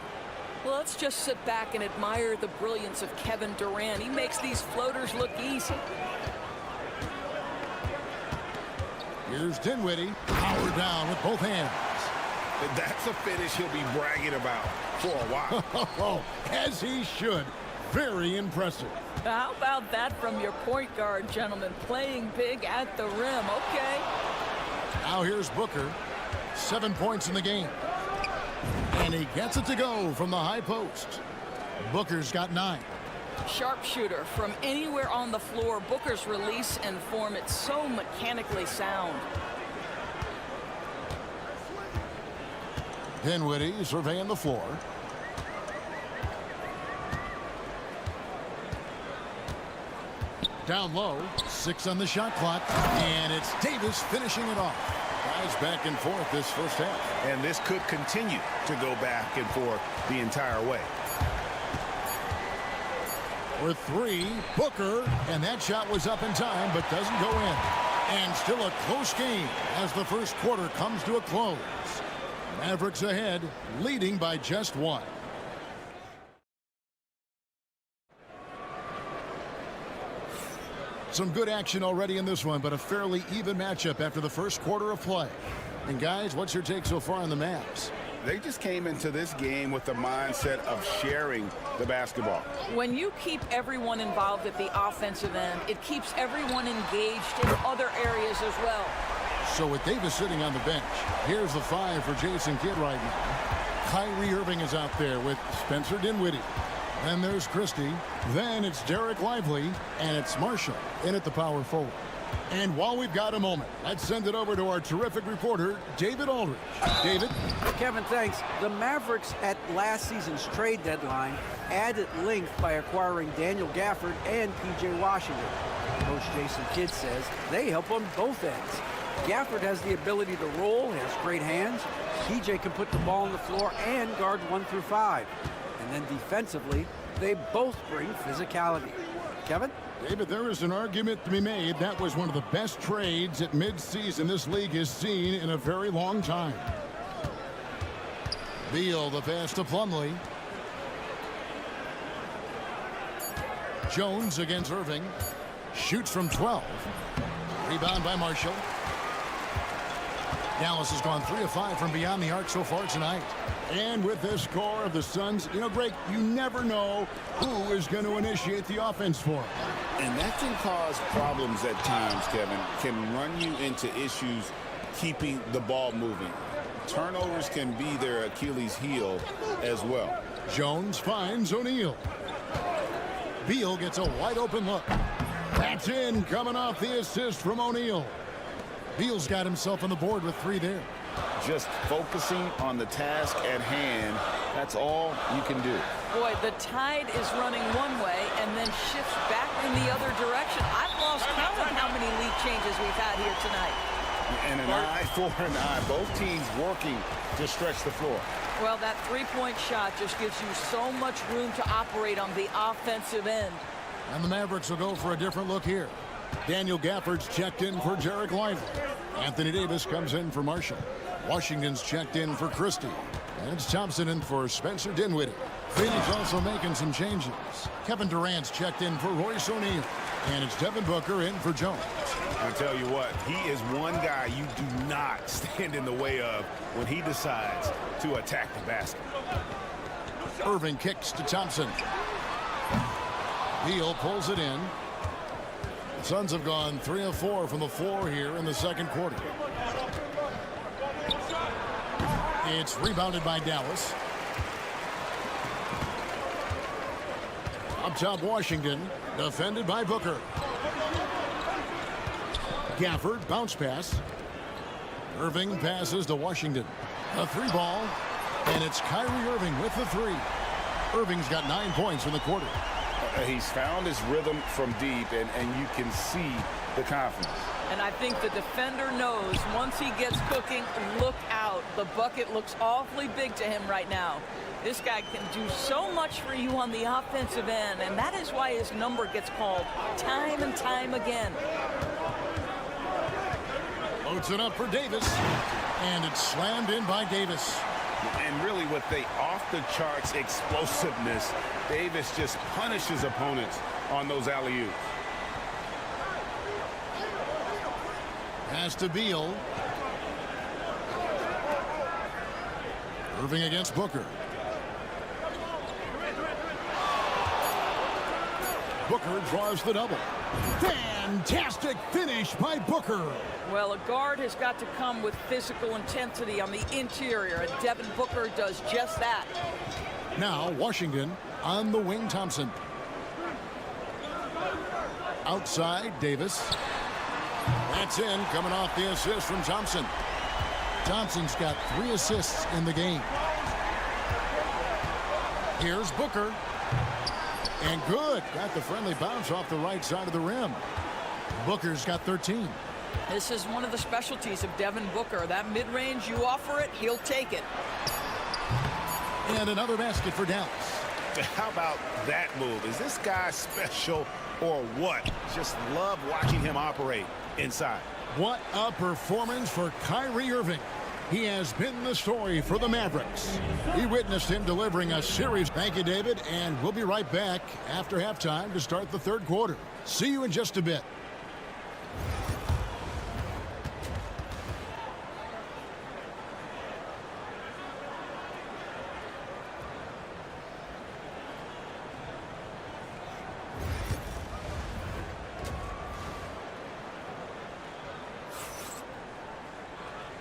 Well, let's just sit back and admire the brilliance of Kevin Durant. He makes these floaters look easy. Here's Dinwiddie, powered down with both hands. That's a finish he'll be bragging about for a while. As he should. Very impressive. How about that from your point guard, gentlemen? Playing big at the rim. Okay. Now here's Booker. 7 points in the game. And he gets it to go from the high post. Booker's got 9. Sharpshooter from anywhere on the floor. Booker's release and form, it's so mechanically sound. Dinwiddie surveying the floor. Down low, 6 on the shot clock, and it's Davis finishing it off. Guys back and forth this first half. And this could continue to go back and forth the entire way. For 3, Booker, and that shot was up in time but doesn't go in. And still a close game as the first quarter comes to a close. Mavericks ahead, leading by just 1. Some good action already in this one, but a fairly even matchup after the first quarter of play. And guys, what's your take so far on the Mavs? They just came into this game with the mindset of sharing the basketball. When you keep everyone involved at the offensive end, it keeps everyone engaged in other areas as well. So with Davis sitting on the bench, here's the 5 for Jason Kidd right now. Kyrie Irving is out there with Spencer Dinwiddie. Then there's Christie. Then it's Derek Lively. And it's Marshall in at the power forward. And while we've got a moment, let's send it over to our terrific reporter, David Aldridge. David? Kevin, thanks. The Mavericks at last season's trade deadline added length by acquiring Daniel Gafford and P.J. Washington. Coach Jason Kidd says they help on both ends. Gafford has the ability to roll, has great hands. P.J. can put the ball on the floor and guard 1 through 5. And then defensively, they both bring physicality. Kevin? David, there is an argument to be made. That was one of the best trades at midseason this league has seen in a very long time. Beal, the pass to Plumlee. Jones against Irving. Shoots from 12. Rebound by Marshall. Dallas has gone 3 of 5 from beyond the arc so far tonight. And with this score of the Suns, Greg, you never know who is going to initiate the offense for them. And that can cause problems at times, Kevin. Can run you into issues keeping the ball moving. Turnovers can be their Achilles heel as well. Jones finds O'Neal. Beal gets a wide open look. That's in, coming off the assist from O'Neal. Beal's got himself on the board with 3 there. Just focusing on the task at hand, that's all you can do. Boy, the tide is running one way and then shifts back in the other direction. I've lost count on how many lead changes we've had here tonight. And an eye for an eye. Both teams working to stretch the floor. Well, that three-point shot just gives you so much room to operate on the offensive end. And the Mavericks will go for a different look here. Daniel Gafford's checked in for Derek Lively. Anthony Davis comes in for Marshall. Washington's checked in for Christie. And it's Thompson in for Spencer Dinwiddie. Phoenix also making some changes. Kevin Durant's checked in for Royce O'Neal. And it's Devin Booker in for Jones. I tell you what, he is one guy you do not stand in the way of when he decides to attack the basket. Irving kicks to Thompson. Beal pulls it in. The Suns have gone 3 of 4 from the floor here in the second quarter. It's rebounded by Dallas. Up top, Washington, defended by Booker. Gafford, bounce pass. Irving passes to Washington. A 3-ball, and it's Kyrie Irving with the 3. Irving's got 9 points in the quarter. He's found his rhythm from deep, and you can see the confidence. And I think the defender knows once he gets cooking, look out. The bucket looks awfully big to him right now. This guy can do so much for you on the offensive end, and that is why his number gets called time and time again. Loads it up for Davis, and it's slammed in by Davis. And really with the off-the-charts explosiveness, Davis just punishes opponents on those alley-oops. Pass to Beal. Irving against Booker. Booker draws the double. Fantastic finish by Booker. Well, a guard has got to come with physical intensity on the interior, and Devin Booker does just that. Now Washington on the wing. Thompson. Outside, Davis. That's in, coming off the assist from Thompson. Thompson's got 3 assists in the game. Here's Booker. And good. Got the friendly bounce off the right side of the rim. Booker's got 13. This is one of the specialties of Devin Booker. That mid-range, you offer it, he'll take it. And another basket for Dallas. How about that move? Is this guy special or what? Just love watching him operate inside. What a performance for Kyrie Irving. He has been the story for the Mavericks. We witnessed him delivering a series. Thank you, David, and we'll be right back after halftime to start the third quarter. See you in just a bit.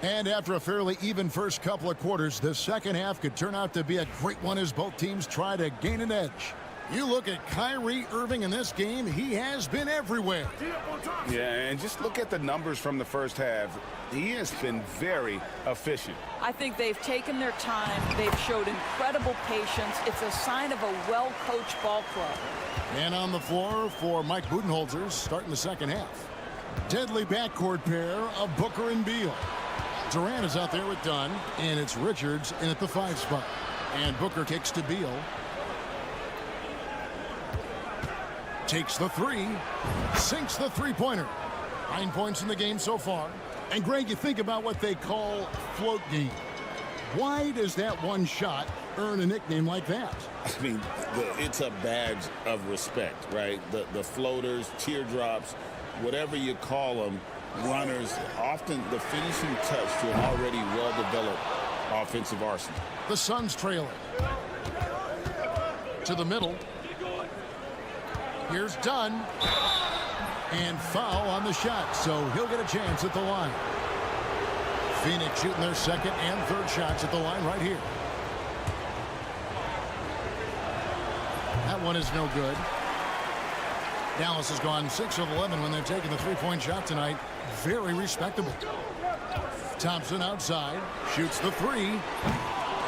And after a fairly even first couple of quarters, the second half could turn out to be a great one as both teams try to gain an edge. You look at Kyrie Irving in this game, he has been everywhere. Yeah, and just look at the numbers from the first half. He has been very efficient. I think they've taken their time. They've showed incredible patience. It's a sign of a well-coached ball club. And on the floor for Mike Budenholzer starting the second half. Deadly backcourt pair of Booker and Beal. Durant is out there with Dunn, and it's Richards in at the 5 spot. And Booker kicks to Beal. Takes the 3. Sinks the three-pointer. 9 points in the game so far. And Greg, you think about what they call float game. Why does that one shot earn a nickname like that? I mean, it's a badge of respect, right? The floaters, teardrops, whatever you call them, runners, often the finishing touch to an already well-developed offensive arsenal. The Suns trailing. To the middle. Here's Dunn. And foul on the shot, so he'll get a chance at the line. Phoenix shooting their second and third shots at the line right here. That one is no good. Dallas has gone 6 of 11 when they're taking the three-point shot tonight. Very respectable. Thompson outside, shoots the 3,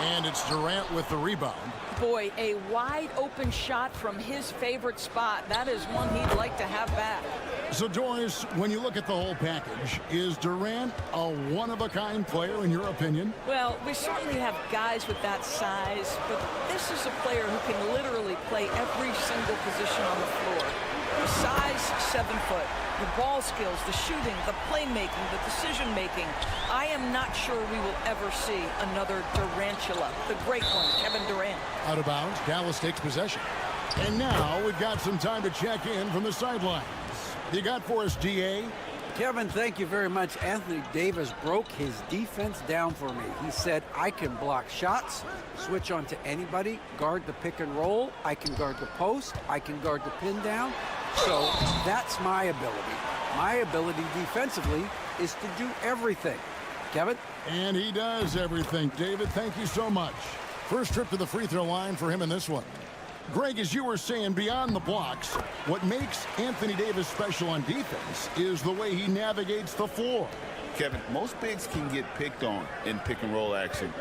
and it's Durant with the rebound. Boy, a wide open shot from his favorite spot. That is one he'd like to have back. So, Doris, when you look at the whole package, is Durant a one-of-a-kind player in your opinion? Well, we certainly have guys with that size, but this is a player who can literally play every single position on the floor. The size, 7 foot. The ball skills, the shooting, the playmaking, the decision-making. I am not sure we will ever see another Durantula. The great one, Kevin Durant. Out of bounds, Dallas takes possession. And now we've got some time to check in from the sidelines. You got for us, DA? Kevin, thank you very much. Anthony Davis broke his defense down for me. He said, I can block shots, switch on to anybody, guard the pick and roll, I can guard the post, I can guard the pin down. So that's my ability. My ability defensively is to do everything. Kevin? And he does everything. David, thank you so much. First trip to the free throw line for him in this one. Greg, as you were saying, beyond the blocks, what makes Anthony Davis special on defense is the way he navigates the floor. Kevin, most bigs can get picked on in pick and roll action.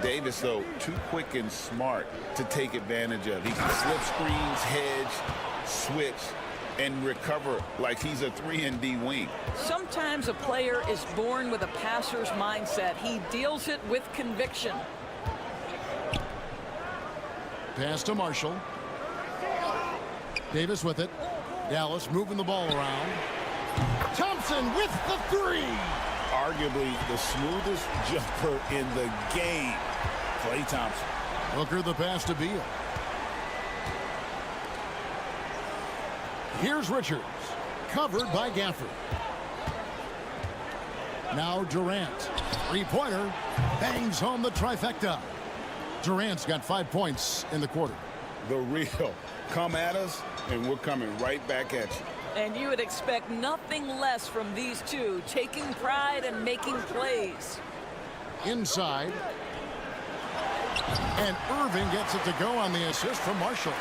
Davis, though, too quick and smart to take advantage of. He can slip screens, hedge, switch, and recover like he's a 3-and-D wing. Sometimes a player is born with a passer's mindset. He deals it with conviction. Pass to Marshall. Davis with it. Dallas moving the ball around. Thompson with the 3. Arguably the smoothest jumper in the game. Klay Thompson. Booker the pass to Beal. Here's Richards. Covered by Gafford. Now Durant. Three-pointer. Bangs home the trifecta. Durant's got 5 points in the quarter. The real. Come at us, and we're coming right back at you. And you would expect nothing less from these two, taking pride and making plays. Inside. And Irving gets it to go on the assist from Marshall.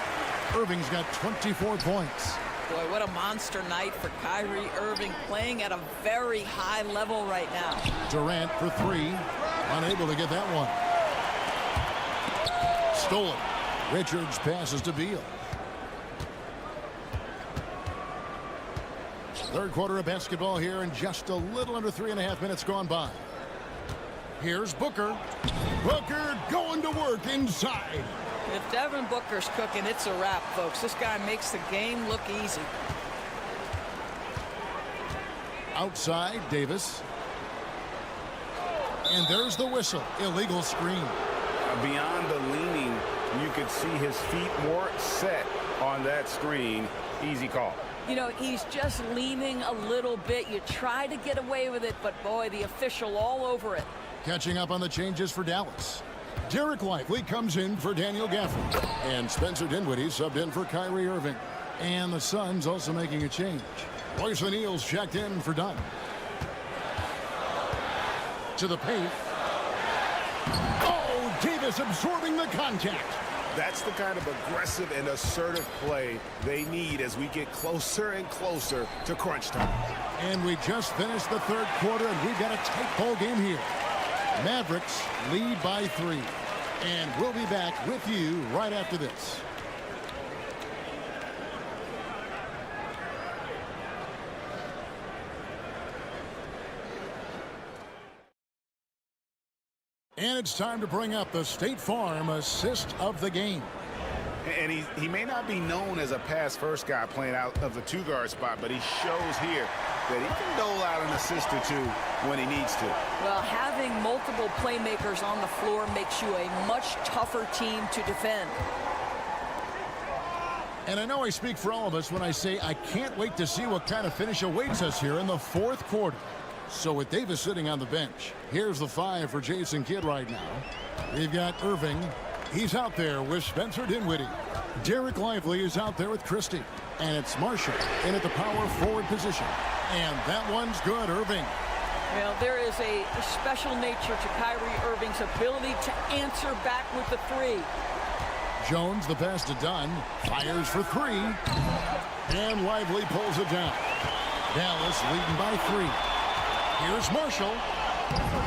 Irving's got 24 points. Boy, what a monster night for Kyrie Irving, playing at a very high level right now. Durant for three. Unable to get that one. Stolen. Richards passes to Beal. Third quarter of basketball here, and just a little under 3.5 minutes gone by. Here's Booker. Booker going to work inside. If Devin Booker's cooking, it's a wrap, folks. This guy makes the game look easy. Outside, Davis. And there's the whistle. Illegal screen. Beyond the leaning, you could see his feet more set on that screen. Easy call. You know, he's just leaning a little bit. You try to get away with it, but boy, the official all over it. Catching up on the changes for Dallas. Derek Lively comes in for Daniel Gafford. And Spencer Dinwiddie subbed in for Kyrie Irving. And the Suns also making a change. Royce O'Neal's checked in for Dunn. To the paint. Oh, Davis absorbing the contact. That's the kind of aggressive and assertive play they need as we get closer and closer to crunch time. And we just finished the third quarter, and we've got a tight ball game here. Mavericks lead by 3. And we'll be back with you right after this. And it's time to bring up the State Farm assist of the game. And he may not be known as a pass-first guy playing out of the two-guard spot, but he shows here that he can dole out an assist or two when he needs to. Well, having multiple playmakers on the floor makes you a much tougher team to defend. And I know I speak for all of us when I say I can't wait to see what kind of finish awaits us here in the fourth quarter. So with Davis sitting on the bench, here's the 5 for Jason Kidd right now. We've got Irving. He's out there with Spencer Dinwiddie. Derek Lively is out there with Christie. And it's Marshall in at the power forward position. And that one's good, Irving. Well, there is a special nature to Kyrie Irving's ability to answer back with the 3. Jones, the pass to Dunn. Fires for 3. And Lively pulls it down. Dallas leading by 3. Here's Marshall,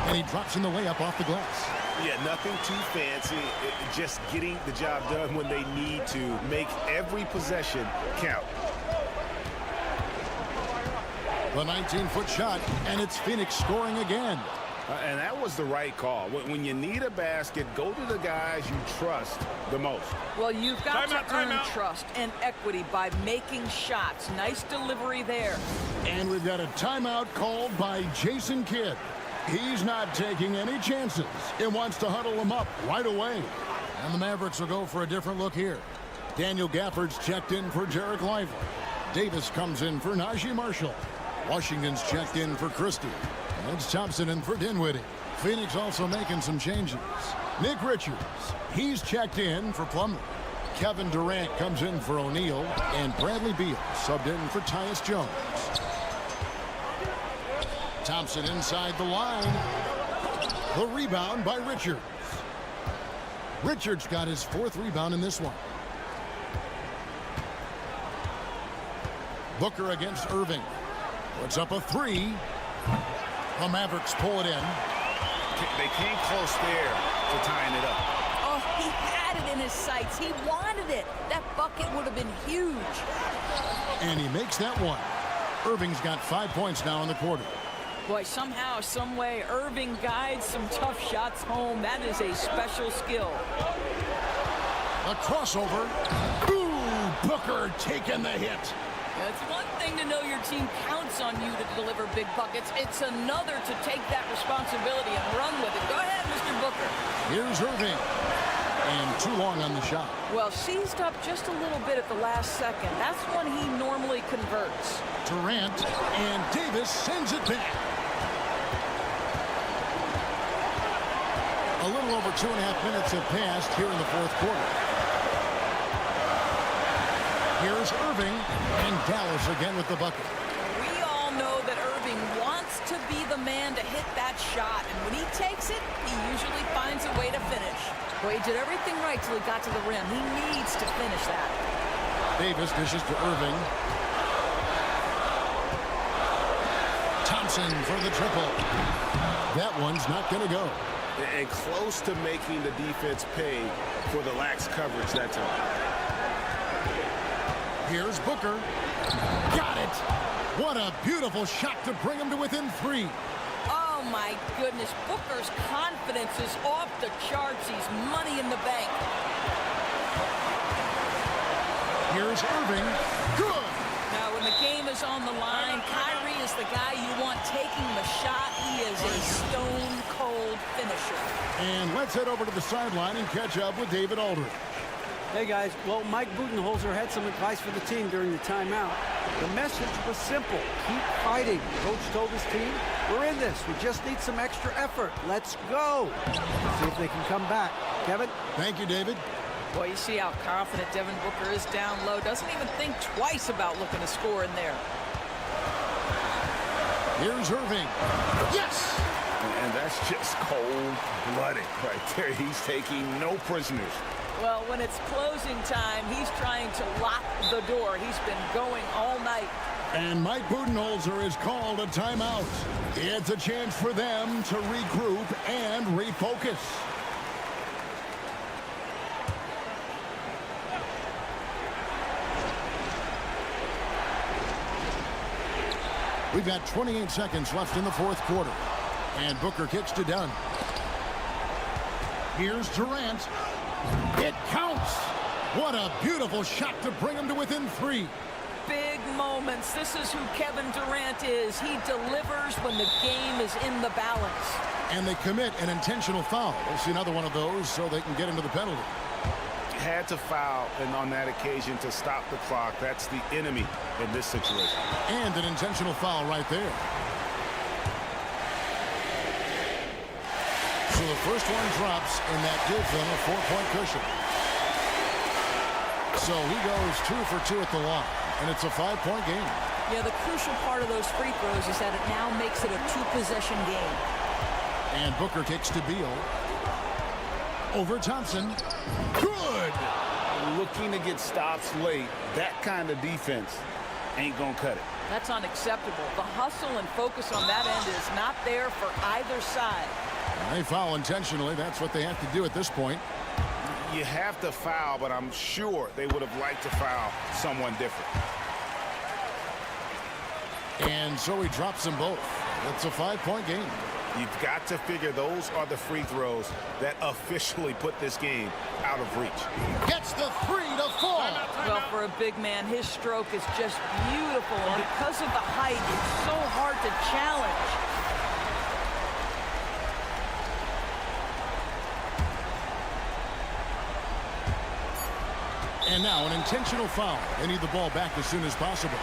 and he drops in the layup off the glass. Yeah, nothing too fancy, just getting the job done when they need to. Make every possession count. The 19-foot shot, and it's Phoenix scoring again. And that was the right call. When you need a basket, go to the guys you trust the most. Well, you've got to earn trust and equity by making shots. Nice delivery there. And we've got a timeout called by Jason Kidd. He's not taking any chances. He wants to huddle them up right away. And the Mavericks will go for a different look here. Daniel Gafford's checked in for Derek Lively. Davis comes in for Najee Marshall. Washington's checked in for Christie. It's Thompson in for Dinwiddie. Phoenix also making some changes. Nick Richards, he's checked in for Plumlee. Kevin Durant comes in for O'Neal. And Bradley Beal subbed in for Tyus Jones. Thompson inside the line. The rebound by Richards. Richards got his 4th rebound in this one. Booker against Irving. Puts up a 3. The Mavericks pull it in. They came close there to tying it up. Oh, he had it in his sights. He wanted it. That bucket would have been huge. And he makes that one. Irving's got 5 points now in the quarter. Boy, somehow, some way, Irving guides some tough shots home. That is a special skill. A crossover. Ooh, Booker taking the hit. It's one thing to know your team counts on you to deliver big buckets. It's another to take that responsibility and run with it. Go ahead, Mr. Booker. Here's Irving. And too long on the shot. Well, seized up just a little bit at the last second. That's when he normally converts. Durant and Davis sends it back. A little over 2.5 minutes have passed here in the fourth quarter. Here's Irving, and Dallas again with the bucket. We all know that Irving wants to be the man to hit that shot, and when he takes it, he usually finds a way to finish. Well, he did everything right till he got to the rim. He needs to finish that. Davis dishes to Irving. Thompson for the triple. That one's not going to go. And close to making the defense pay for the lax coverage that time. Here's Booker. Got it. What a beautiful shot to bring him to within 3. Oh, my goodness. Booker's confidence is off the charts. He's money in the bank. Here's Irving. Good. Now, when the game is on the line, Kyrie is the guy you want taking the shot. He is a stone-cold finisher. And let's head over to the sideline and catch up with David Aldridge. Hey, guys. Well, Mike Budenholzer had some advice for the team during the timeout. The message was simple. Keep fighting. Coach told his team, we're in this. We just need some extra effort. Let's go. See if they can come back. Kevin? Thank you, David. Boy, you see how confident Devin Booker is down low. Doesn't even think twice about looking to score in there. Here's Irving. Yes! And that's just cold-blooded right there. He's taking no prisoners. Well, when it's closing time, he's trying to lock the door. He's been going all night. And Mike Budenholzer has called a timeout. It's a chance for them to regroup and refocus. We've got 28 seconds left in the fourth quarter. And Booker kicks to Dunn. Here's Durant. It counts. What a beautiful shot to bring him to within 3. Big moments. This is who Kevin Durant is. He delivers when the game is in the balance. And they commit an intentional foul. We'll see another one of those so they can get into the penalty. Had to foul and on that occasion to stop the clock. That's the enemy in this situation. And an intentional foul right there. So the first one drops, and that gives them a 4-point cushion. So he goes 2 for 2 at the line, and it's a 5-point game. Yeah, the crucial part of those free throws is that it now makes it a 2-possession game. And Booker kicks to Beal. Over Thompson. Good! Looking to get stops late, that kind of defense ain't gonna cut it. That's unacceptable. The hustle and focus on that end is not there for either side. They foul intentionally. That's what they have to do at this point. You have to foul, but I'm sure they would have liked to foul someone different. And so he drops them both. It's a 5-point game. You've got to figure those are the free throws that officially put this game out of reach. Gets the 3 to fall. Well, for a big man, his stroke is just beautiful. And because of the height, it's so hard to challenge. And now an intentional foul. They need the ball back as soon as possible.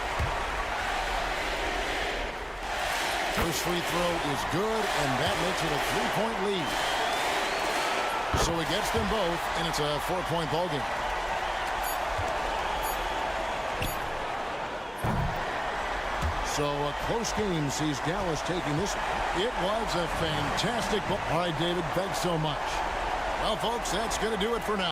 First free throw is good, and that makes it a 3-point lead. So he gets them both, and it's a 4-point ball game. So a close game sees Dallas taking this. It was a fantastic ball. All right, David, thanks so much. Well, folks, that's going to do it for now.